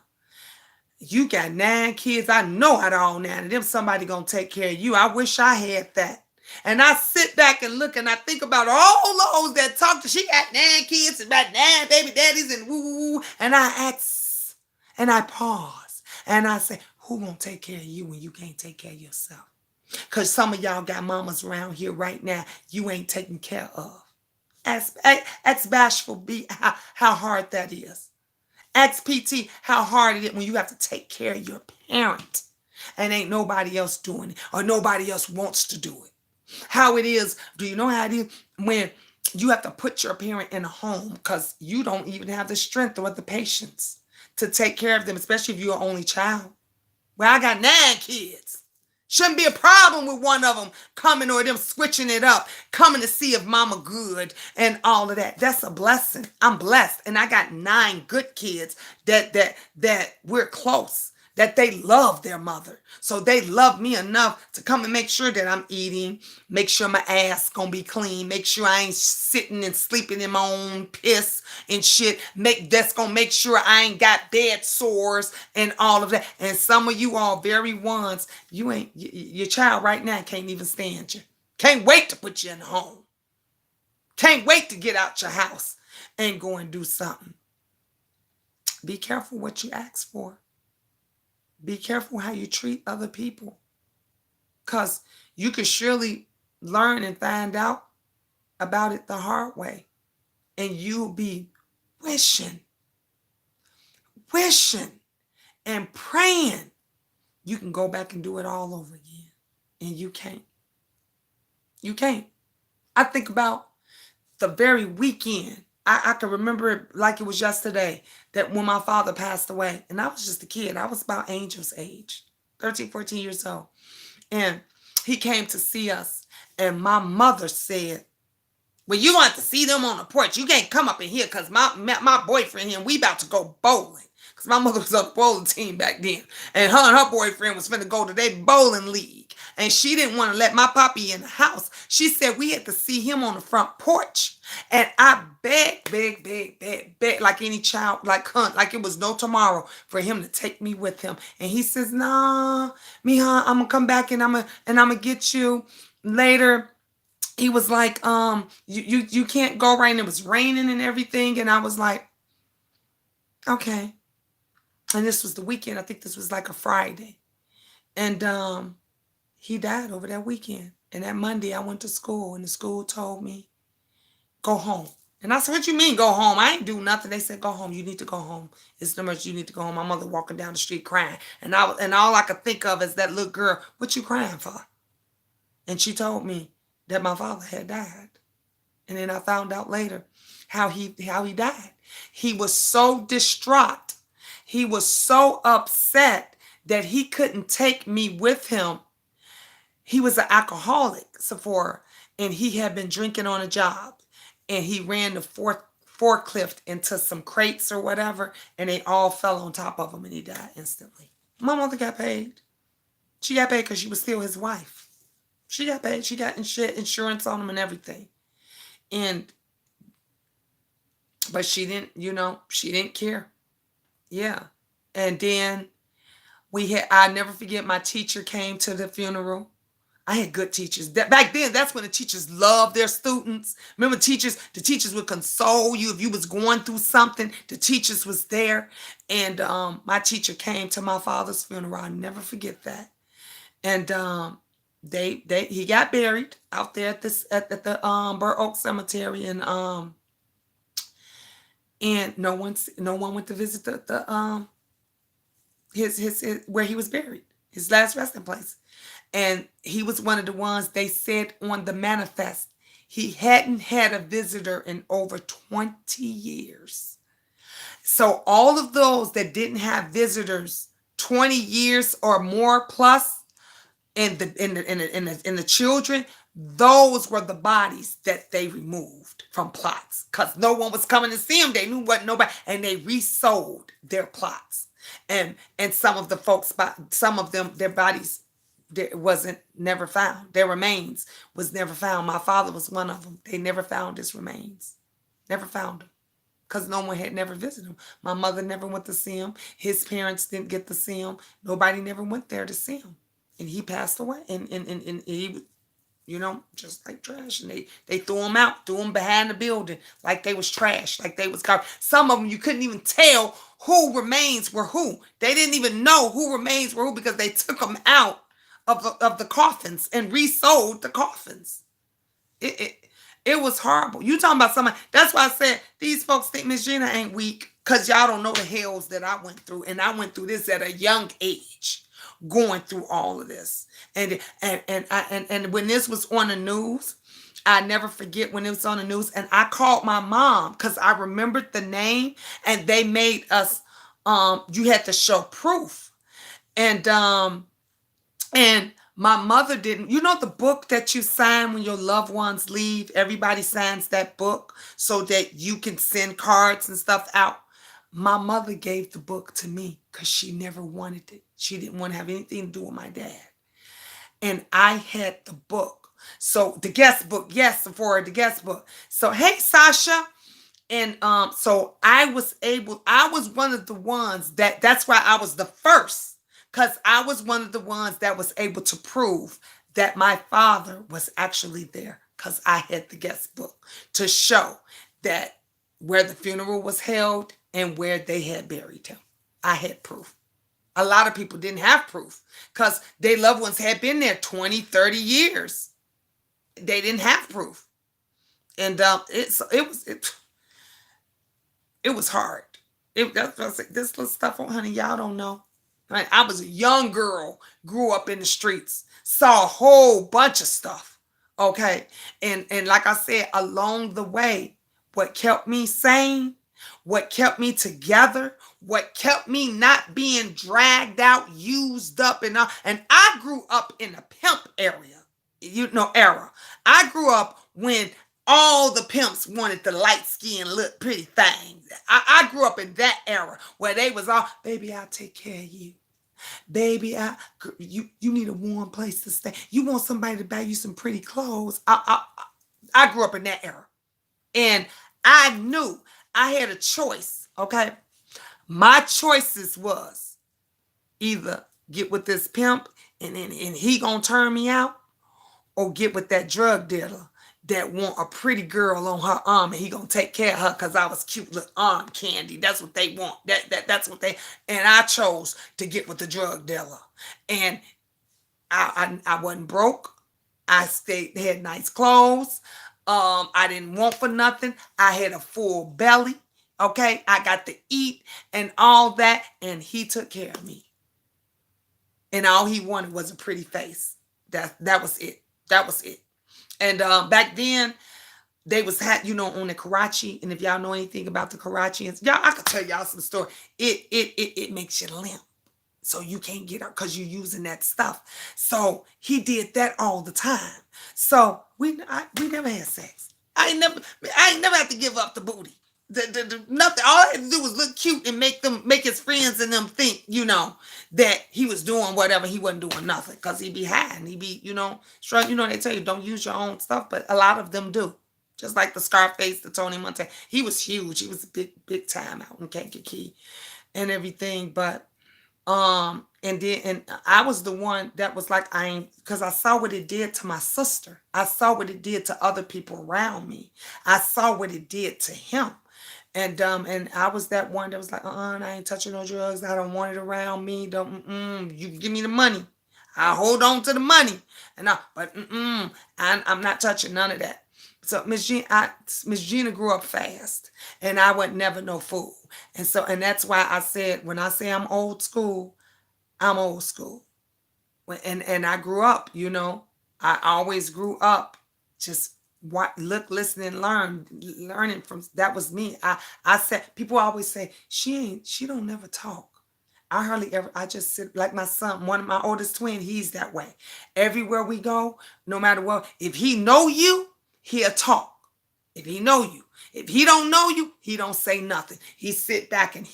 you got 9 kids. I know how to all 9 of them. Somebody gonna take care of you. I wish I had that. And I sit back and look and I think about all those that talk to, she got 9 kids and about 9 baby daddies and woo woo woo. And I ask and I pause and I say, who gonna take care of you when you can't take care of yourself? Because some of y'all got mamas around here right now you ain't taking care of. Ask Bashful B how hard that is. Ask PT how hard it is when you have to take care of your parent and ain't nobody else doing it or nobody else wants to do it. How it is, do you know how it is when you have to put your parent in a home because you don't even have the strength or the patience to take care of them, especially if you're an only child? Well, I got 9 kids. Shouldn't be a problem with one of them coming or them switching it up, coming to see if mama good and all of that. That's a blessing. I'm blessed. And I got 9 good kids that we're close, that they love their mother. So they love me enough to come and make sure that I'm eating, make sure my ass gonna be clean, make sure I ain't sitting and sleeping in my own piss and shit. That's gonna make sure I ain't got bed sores and all of that. And some of you all very ones, your child right now can't even stand you. Can't wait to put you in the home. Can't wait to get out your house and go and do something. Be careful what you ask for. Be careful how you treat other people, because you could surely learn and find out about it the hard way. And you'll be wishing and praying you can go back and do it all over again. And you can't. You can't. I think about the very weekend. I can remember it like it was yesterday, that when my father passed away, and I was just a kid. I was about Angel's age, 13, 14 years old. And he came to see us. And my mother said, well, you want to see them on the porch. You can't come up in here because my boyfriend here, we about to go bowling. Because my mother was on the bowling team back then. And her boyfriend was finna go to their bowling league. And she didn't want to let my poppy in the house. She said we had to see him on the front porch. And I begged, like any child, like it was no tomorrow, for him to take me with him. And he says, nah, mija, I'm gonna come back and I'm gonna get you later. He was like, you can't go right. And it was raining and everything. And I was like, okay. And this was the weekend. I think this was like a Friday. And he died over that weekend. And that Monday I went to school, and the school told me, go home. And I said, what you mean go home? I ain't do nothing. They said, go home. You need to go home. It's the emergency. You need to go home. My mother walking down the street crying. And all I could think of is that little girl, what you crying for? And she told me that my father had died. And then I found out later how he died. He was so distraught. He was so upset that he couldn't take me with him. He was an alcoholic, Sephora, and he had been drinking on a job. And he ran the forklift into some crates or whatever, and they all fell on top of him, and he died instantly. My mother got paid. She got paid because she was still his wife. She got paid. She got insurance on him and everything. And but she didn't, she didn't care. Yeah. And then I never forget, my teacher came to the funeral. I had good teachers. Back then, that's when the teachers loved their students. Remember, the teachers would console you if you was going through something. The teachers was there, and my teacher came to my father's funeral. I'll never forget that. And he got buried out there at the Burr Oak Cemetery, and no one went to visit the his where he was buried, his last resting place. And he was one of the ones they said on the manifest he hadn't had a visitor in over 20 years. So all of those that didn't have visitors 20 years or more plus, in the children, those were the bodies that they removed from plots because no one was coming to see them. They knew what nobody, and they resold their plots. And some of them, their bodies, wasn't never found. Their remains was never found. My father was one of them. They never found his remains. Never found him because no one had never visited him. My mother never went to see him. His parents didn't get to see him. Nobody never went there to see him. And he passed away. And he, just like trash. And they threw him out, threw him behind the building like they was trash, like they was garbage. Some of them you couldn't even tell who remains were who. They didn't even know who remains were who because they took them out of the coffins and resold the coffins. It, it it was horrible. You talking about somebody? That's why I said these folks think Miss Gina ain't weak because y'all don't know the hells that I went through, and I went through this at a young age, going through all of this, and when this was on the news, I never forget when it was on the news, and I called my mom because I remembered the name, and they made us you had to show proof, and and my mother didn't. You know the book that you sign when your loved ones leave? Everybody signs that book so that you can send cards and stuff out. My mother gave the book to me because she never wanted it. She didn't want to have anything to do with my dad. And I had the book. So the guest book, yes, for the guest book. So hey, Sasha. And so I was one of the ones that's why I was the first, because I was one of the ones that was able to prove that my father was actually there because I had the guest book to show that where the funeral was held and where they had buried him. I had proof. A lot of people didn't have proof because their loved ones had been there 20, 30 years. They didn't have proof. And it was hard. That's what I said. This little stuff, honey, y'all don't know. Right? I was a young girl, grew up in the streets, saw a whole bunch of stuff. Okay, and like I said, along the way, what kept me sane, what kept me together, what kept me not being dragged out, used up, and all. And I grew up in a pimp area, era. I grew up when all the pimps wanted the light skin, look pretty things. I grew up in that era where they was all, baby, I'll take care of you. Baby, you need a warm place to stay. You want somebody to buy you some pretty clothes. I grew up in that era. And I knew I had a choice, okay? My choices was either get with this pimp and he gonna turn me out, or get with that drug dealer that want a pretty girl on her arm and he gonna take care of her because I was cute little arm candy. That's what they want. That's what they. And I chose to get with the drug dealer. And I wasn't broke. I stayed, had nice clothes. I didn't want for nothing. I had a full belly. Okay, I got to eat and all that, and he took care of me. And all he wanted was a pretty face. That was it. That was it. And back then, They was had, on the Karachi, and if y'all know anything about the Karachians, y'all, I could tell y'all some story. It makes you limp, so you can't get up because you're using that stuff. So he did that all the time. So we never had sex. I ain't never had to give up the booty. Nothing. All I had to do was look cute and make his friends and them think, that he was doing whatever. He wasn't doing nothing because he be high and he be, strong. They tell you don't use your own stuff, but a lot of them do. Just like the Scarface, the Tony Montana. He was huge. He was a big time out in Kankakee and everything. But and I was the one that was like, I ain't, because I saw what it did to my sister. I saw what it did to other people around me. I saw what it did to him. And I was that one that was like, I ain't touching no drugs. I don't want it around me. Don't, you give me the money. I hold on to the money. I'm not touching none of that. So Miss Gina grew up fast, and I would never no fool. And that's why I said, when I say I'm old school, I'm old school. And I grew up, I always grew up just what look, listen, and learning from. That was me. I said, people always say she don't never talk. I hardly ever. I just sit like my son, one of my oldest twin. He's that way. Everywhere we go, no matter what, if he know you, he'll talk. If he know you, if he don't know you, he don't say nothing. He sit back and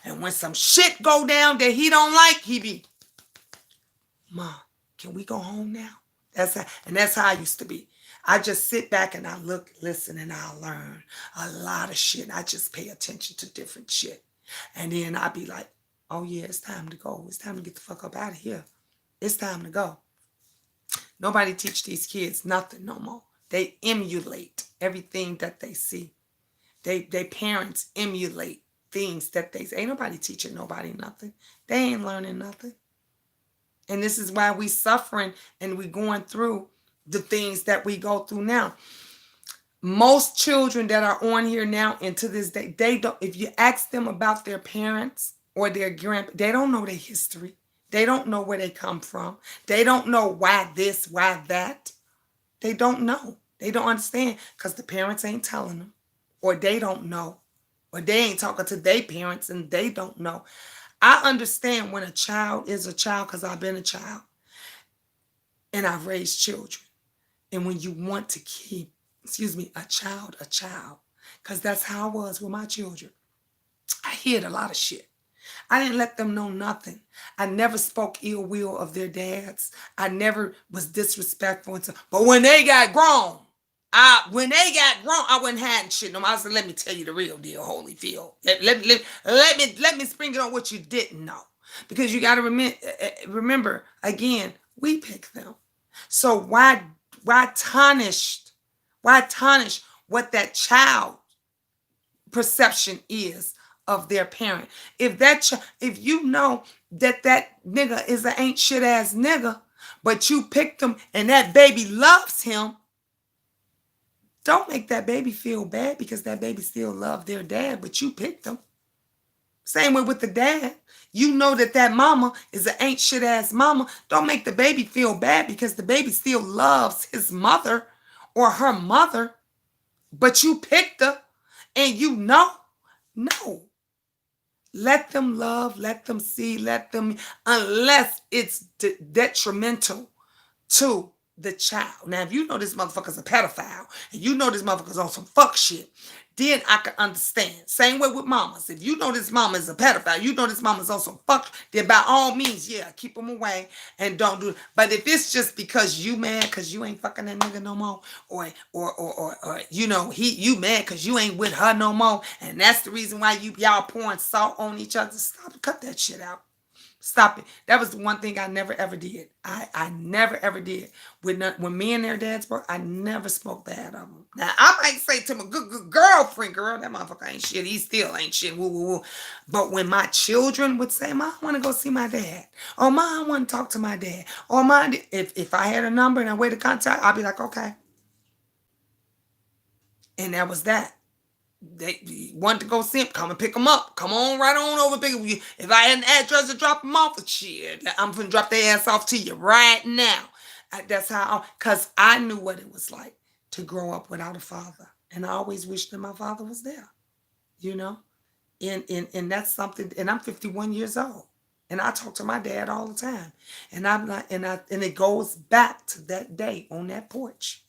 and when some shit go down that he don't like, he be, Mom, can we go home now? That's how I used to be. I just sit back and I look, listen, and I learn a lot of shit. I just pay attention to different shit. And then I be like, oh yeah, it's time to go. It's time to get the fuck up out of here. It's time to go. Nobody teach these kids nothing no more. They emulate everything that they see. They parents emulate things that they see. Ain't nobody teaching nobody nothing. They ain't learning nothing. And this is why we suffering and we going through the things that we go through now. Most children that are on here now and to this day, they don't, if you ask them about their parents or their grandparents, they don't know their history. They don't know where they come from. They don't know why this, why that. They don't know. They don't understand because the parents ain't telling them, or they don't know, or they ain't talking to their parents and they don't know. I understand when a child is a child because I've been a child and I've raised children. And when you want to keep, a child, because that's how I was with my children. I hid a lot of shit. I didn't let them know nothing. I never spoke ill will of their dads. I never was disrespectful. But when they got grown, I wasn't hiding shit no more. I said, let me tell you the real deal, Holyfield. Let me spring it on what you didn't know. Because you got to remember, again, we pick them. So why tarnish what that child perception is of their parent? If you know that nigga is an ain't shit ass nigga, but you picked him and that baby loves him, don't make that baby feel bad because that baby still loved their dad, but you picked them. Same way with the dad. You know that mama is an ain't shit ass mama. Don't make the baby feel bad because the baby still loves his mother or her mother, but you picked her and no. Let them love, let them see, unless it's detrimental to the child. Now, if you know this motherfucker's a pedophile and you know this motherfucker's on some fuck shit, then I can understand. Same way with mamas. If you know this mama is a pedophile, you know this mama's on some fuck, then by all means, yeah, keep them away and don't do it. But if it's just because you mad because you ain't fucking that nigga no more, or you mad because you ain't with her no more, and that's the reason why y'all pouring salt on each other, stop, cut that shit out. Stop it. That was the one thing I never ever did. I never ever did. When me and their dads were, I never spoke bad of them. Now I might say to my good girlfriend, girl, that motherfucker ain't shit. He still ain't shit. Woo woo woo. But when my children would say, "Mom, I want to go see my dad," or "Mom, I want to talk to my dad," or "Mom," if I had a number and a way to contact, I'd be like, "Okay." And that was that. They want to go see him, come and pick him up. Come on right on over, pick him. If I had an address to drop him off, shit, I'm gonna drop their ass off to you right now. That's how, because I knew what it was like to grow up without a father. And I always wish that my father was there, you know? And that's something, and I'm 51 years old. And I talk to my dad all the time. And I'm like, and it goes back to that day on that porch.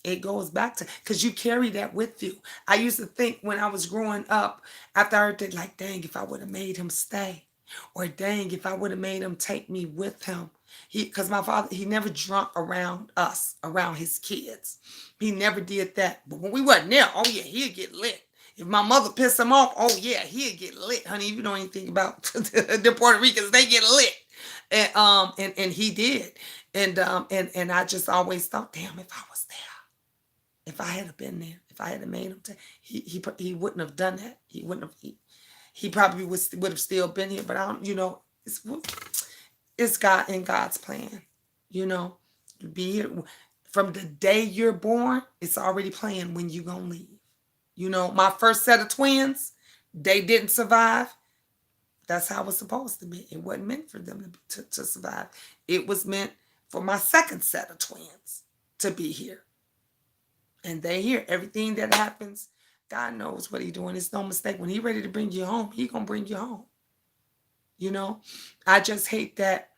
It goes back to, because you carry that with you. I used to think when I was growing up, after I heard that, like, dang, if I would have made him stay, or dang, if I would have made him take me with him. Because my father, he never drunk around us, around his kids. He never did that. But when we wasn't there, oh yeah, he'd get lit. If my mother pissed him off, oh yeah, he'd get lit, honey. If you know anything about the Puerto Ricans, they get lit. And he did. And I just always thought, damn, if I was there, if I had been there, if I had made him, he wouldn't have done that. He wouldn't have. He probably would have still been here. But I don't, it's God in God's plan. You know, be here from the day you're born. It's already planned when you gonna leave. My first set of twins, they didn't survive. That's how it was supposed to be. It wasn't meant for them to survive. It was meant for my second set of twins to be here. And they hear everything that happens. God knows what he's doing. It's no mistake. When he's ready to bring you home, he gonna bring you home. You know, I just hate that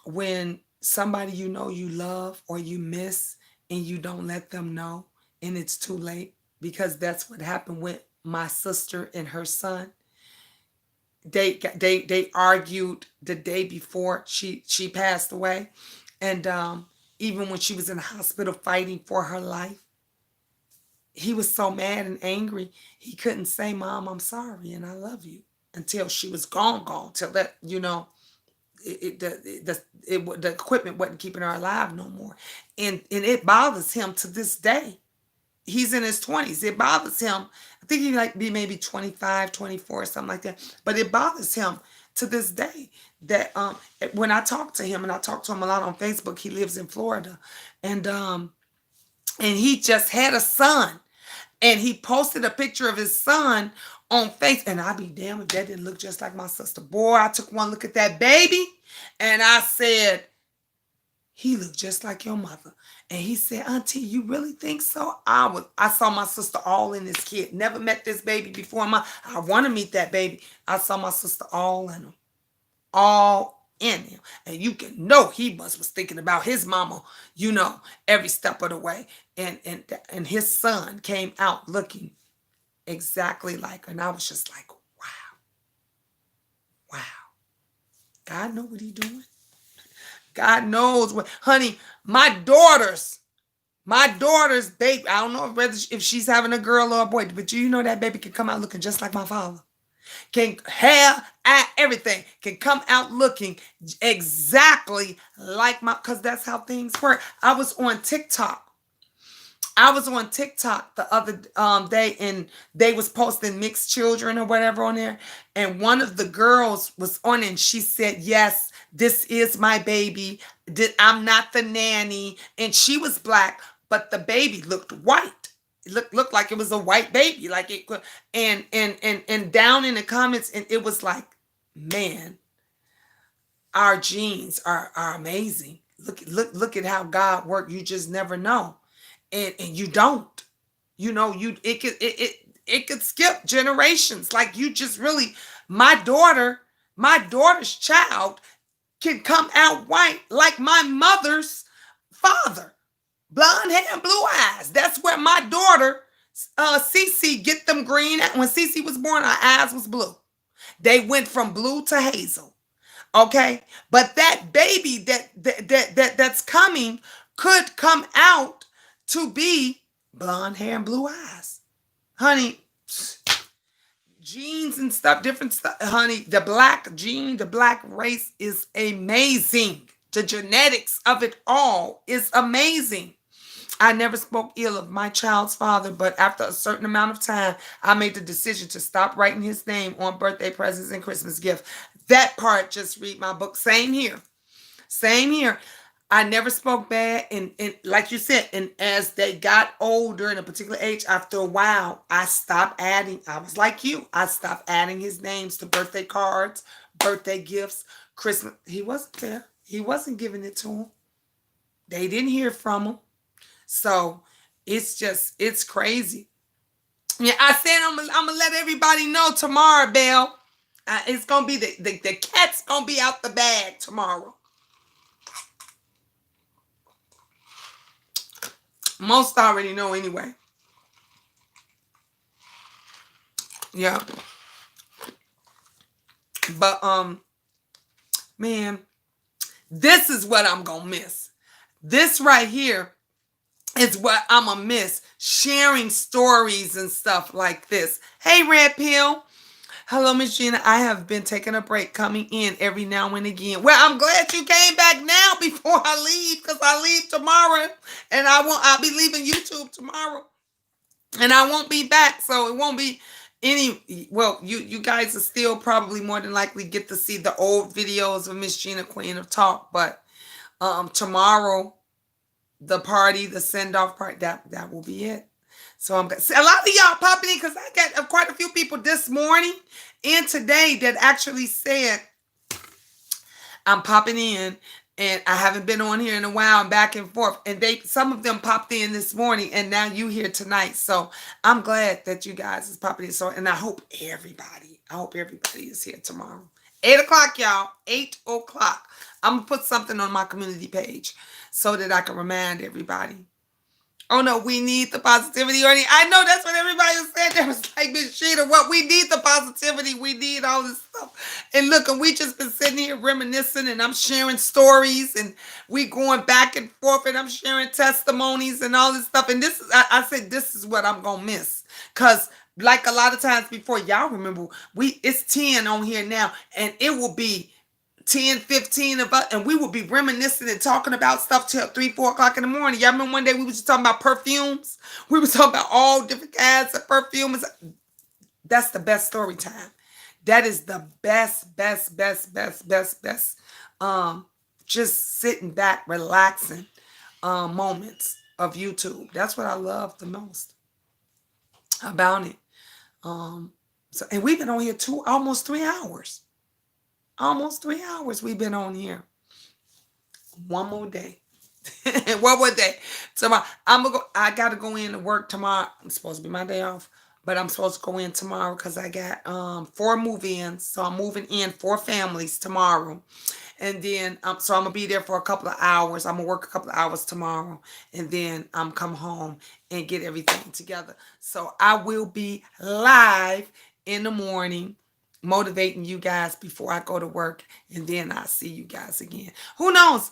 when somebody you love or you miss and you don't let them know and it's too late, because that's what happened with my sister and her son. They argued the day before she passed away, and even when she was in the hospital fighting for her life, he was so mad and angry he couldn't say, "Mom, I'm sorry and I love you," until she was gone, till that the equipment wasn't keeping her alive no more, and it bothers him to this day. He's in his 20s. It bothers him. I think he like be maybe 25, 24, something like that. But it bothers him to this day that when I talk to him, and I talk to him a lot on Facebook, he lives in Florida, and he just had a son, and he posted a picture of his son on Facebook, and I'd be damn if that didn't look just like my sister. Boy, I took one look at that baby, and I said, he looked just like your mother. And he said, Auntie, you really think so? I saw my sister all in this kid. Never met this baby before. I want to meet that baby. I saw my sister all in him. All in him. And you can know he was thinking about his mama, every step of the way. And his son came out looking exactly like her. And I was just like, wow, wow. God know what he doing. God knows what, honey, my daughter's baby, I don't know if she's having a girl or a boy, but that baby can come out looking just like my father. Can hair, eye, everything can come out looking exactly like because that's how things work. I was on TikTok the other day, and they was posting mixed children or whatever on there, and one of the girls was on it, and she said, "Yes, this is my baby. I'm not the nanny," and she was black, but the baby looked white. It looked like it was a white baby, like it could. And down in the comments, and it was like, man, our genes are amazing. Look at how God worked. You just never know, and you don't. It could skip generations. Like you just really, my daughter's child can come out white like my mother's father, blonde hair and blue eyes. That's where my daughter, Cece, get them green. When Cece was born, her eyes was blue. They went from blue to hazel. Okay, but that baby that's coming could come out to be blonde hair and blue eyes, honey. Genes and stuff, different stuff, honey. The black gene, the black race is amazing. The genetics of it all is amazing. I never spoke ill of my child's father, but after a certain amount of time, I made the decision to stop writing his name on birthday presents and Christmas gifts. That part, just read my book. Same here. Same here. I never spoke bad. And like you said, and as they got older in a particular age, after a while, I stopped adding. I was like you. I stopped adding his names to birthday cards, birthday gifts, Christmas. He wasn't there. He wasn't giving it to him. They didn't hear from him. So It's crazy. Yeah, I said I'm gonna let everybody know tomorrow, Belle. It's gonna be the cat's gonna be out the bag tomorrow. Most already know anyway. Yeah, but man, this is what I'm gonna miss. This right here is what I'm gonna miss. Sharing stories and stuff like this. Hey, Red Pill. Hello, Miss Gina. I have been taking a break, coming in every now and again. Well, I'm glad you came back now before I leave, because I leave tomorrow, and I'll be leaving YouTube tomorrow, and I won't be back, so it won't be any. Well, you guys are still probably more than likely get to see the old videos of Miss Gina, Queen of Talk, but tomorrow the party, the send off part, that will be it. So I'm gonna see a lot of y'all popping in because I got quite a few people this morning and today that actually said I'm popping in, and I haven't been on here in a while and back and forth. And some of them popped in this morning, and now you here tonight. So I'm glad that you guys is popping in. So, and I hope everybody is here tomorrow. 8 o'clock, y'all. 8 o'clock. I'm gonna put something on my community page so that I can remind everybody. Oh no, we need the positivity. I know that's what everybody was saying. That was like, Miss Sheeta, what we need the positivity. We need all this stuff. And look, and we just been sitting here reminiscing, and I'm sharing stories, and we going back and forth, and I'm sharing testimonies and all this stuff. And this is, I said, this is what I'm gonna miss. Cause like a lot of times before, y'all remember, it's 10 on here now, and it will be 10, 15 of us, and we would be reminiscing and talking about stuff till 3, 4 o'clock in the morning. Y'all remember one day we was just talking about perfumes? We was talking about all different kinds of perfumes. That's the best story time. That is the best. Just sitting back, relaxing moments of YouTube. That's what I love the most about it. So, and we've been on here almost 3 hours. Almost 3 hours we've been on here. One more day. One more day. Tomorrow. I gotta go in to work tomorrow. It's supposed to be my day off. But I'm supposed to go in tomorrow because I got 4 move-ins. So I'm moving in 4 families tomorrow. And then so I'm gonna be there for a couple of hours. I'm gonna work a couple of hours tomorrow. And then I'm come home and get everything together. So I will be live in the morning motivating you guys before I go to work, and then I'll see you guys again. Who knows?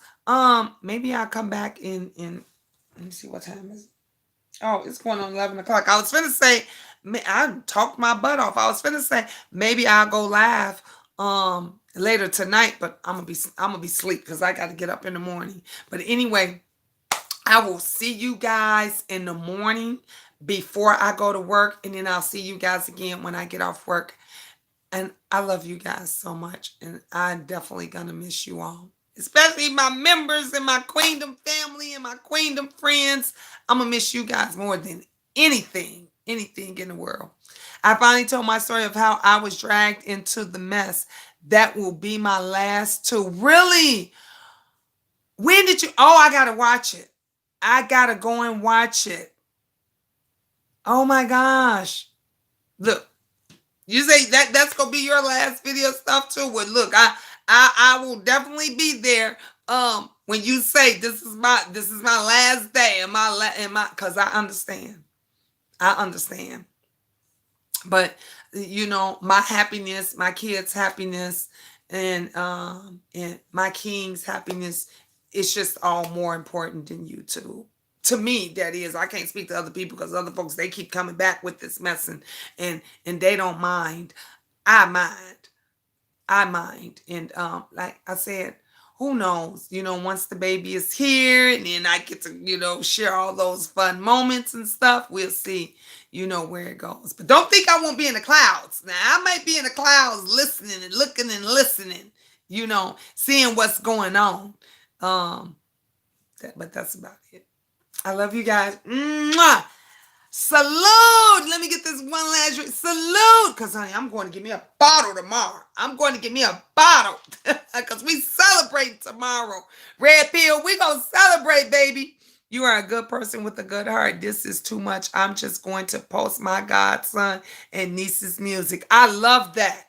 Maybe I'll come back in let me see what time is it. Oh, it's going on 11 o'clock. I was finna say, I talked my butt off. I was finna say maybe I'll go live later tonight, but I'm gonna be asleep because I gotta get up in the morning. But anyway, I will see you guys in the morning before I go to work, and then I'll see you guys again when I get off work. And I love you guys so much. And I'm definitely going to miss you all. Especially my members and my Queendom family and my Queendom friends. I'm going to miss you guys more than anything in the world. I finally told my story of how I was dragged into the mess. That will be my last 2. Really? When did you? Oh, I got to watch it. I got to go and watch it. Oh my gosh. Look. You say that's gonna be your last video stuff too. Well, look, I will definitely be there. When you say this is my last day and because I understand. But my happiness, my kids' happiness, and my king's happiness, it's just all more important than YouTube. To me, that is. I can't speak to other people because other folks, they keep coming back with this mess, and they don't mind. I mind. I mind. And like I said, who knows? Once the baby is here, and then I get to share all those fun moments and stuff, we'll see where it goes. But don't think I won't be in the clouds. Now I might be in the clouds listening and looking and listening, seeing what's going on. But that's about it. I love you guys. Mwah! Salute. Let me get this one last drink. Salute. Because, honey, I'm going to get me a bottle tomorrow. I'm going to get me a bottle. Because we celebrate tomorrow. Red Pill, we going to celebrate, baby. You are a good person with a good heart. This is too much. I'm just going to post my godson and niece's music. I love that.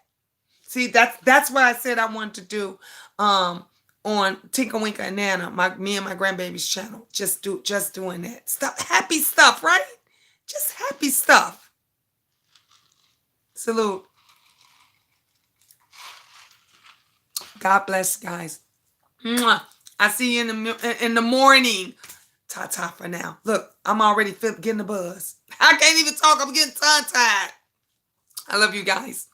See, that's what I said I wanted to do on Tinker Winker and Nana, me and my grandbaby's channel. Just doing that. Stuff, happy stuff, right? Just happy stuff. Salute. God bless, guys. Mwah. I see you in the morning. Ta-ta for now. Look, I'm already getting the buzz. I can't even talk. I'm getting tongue-tied. I love you guys.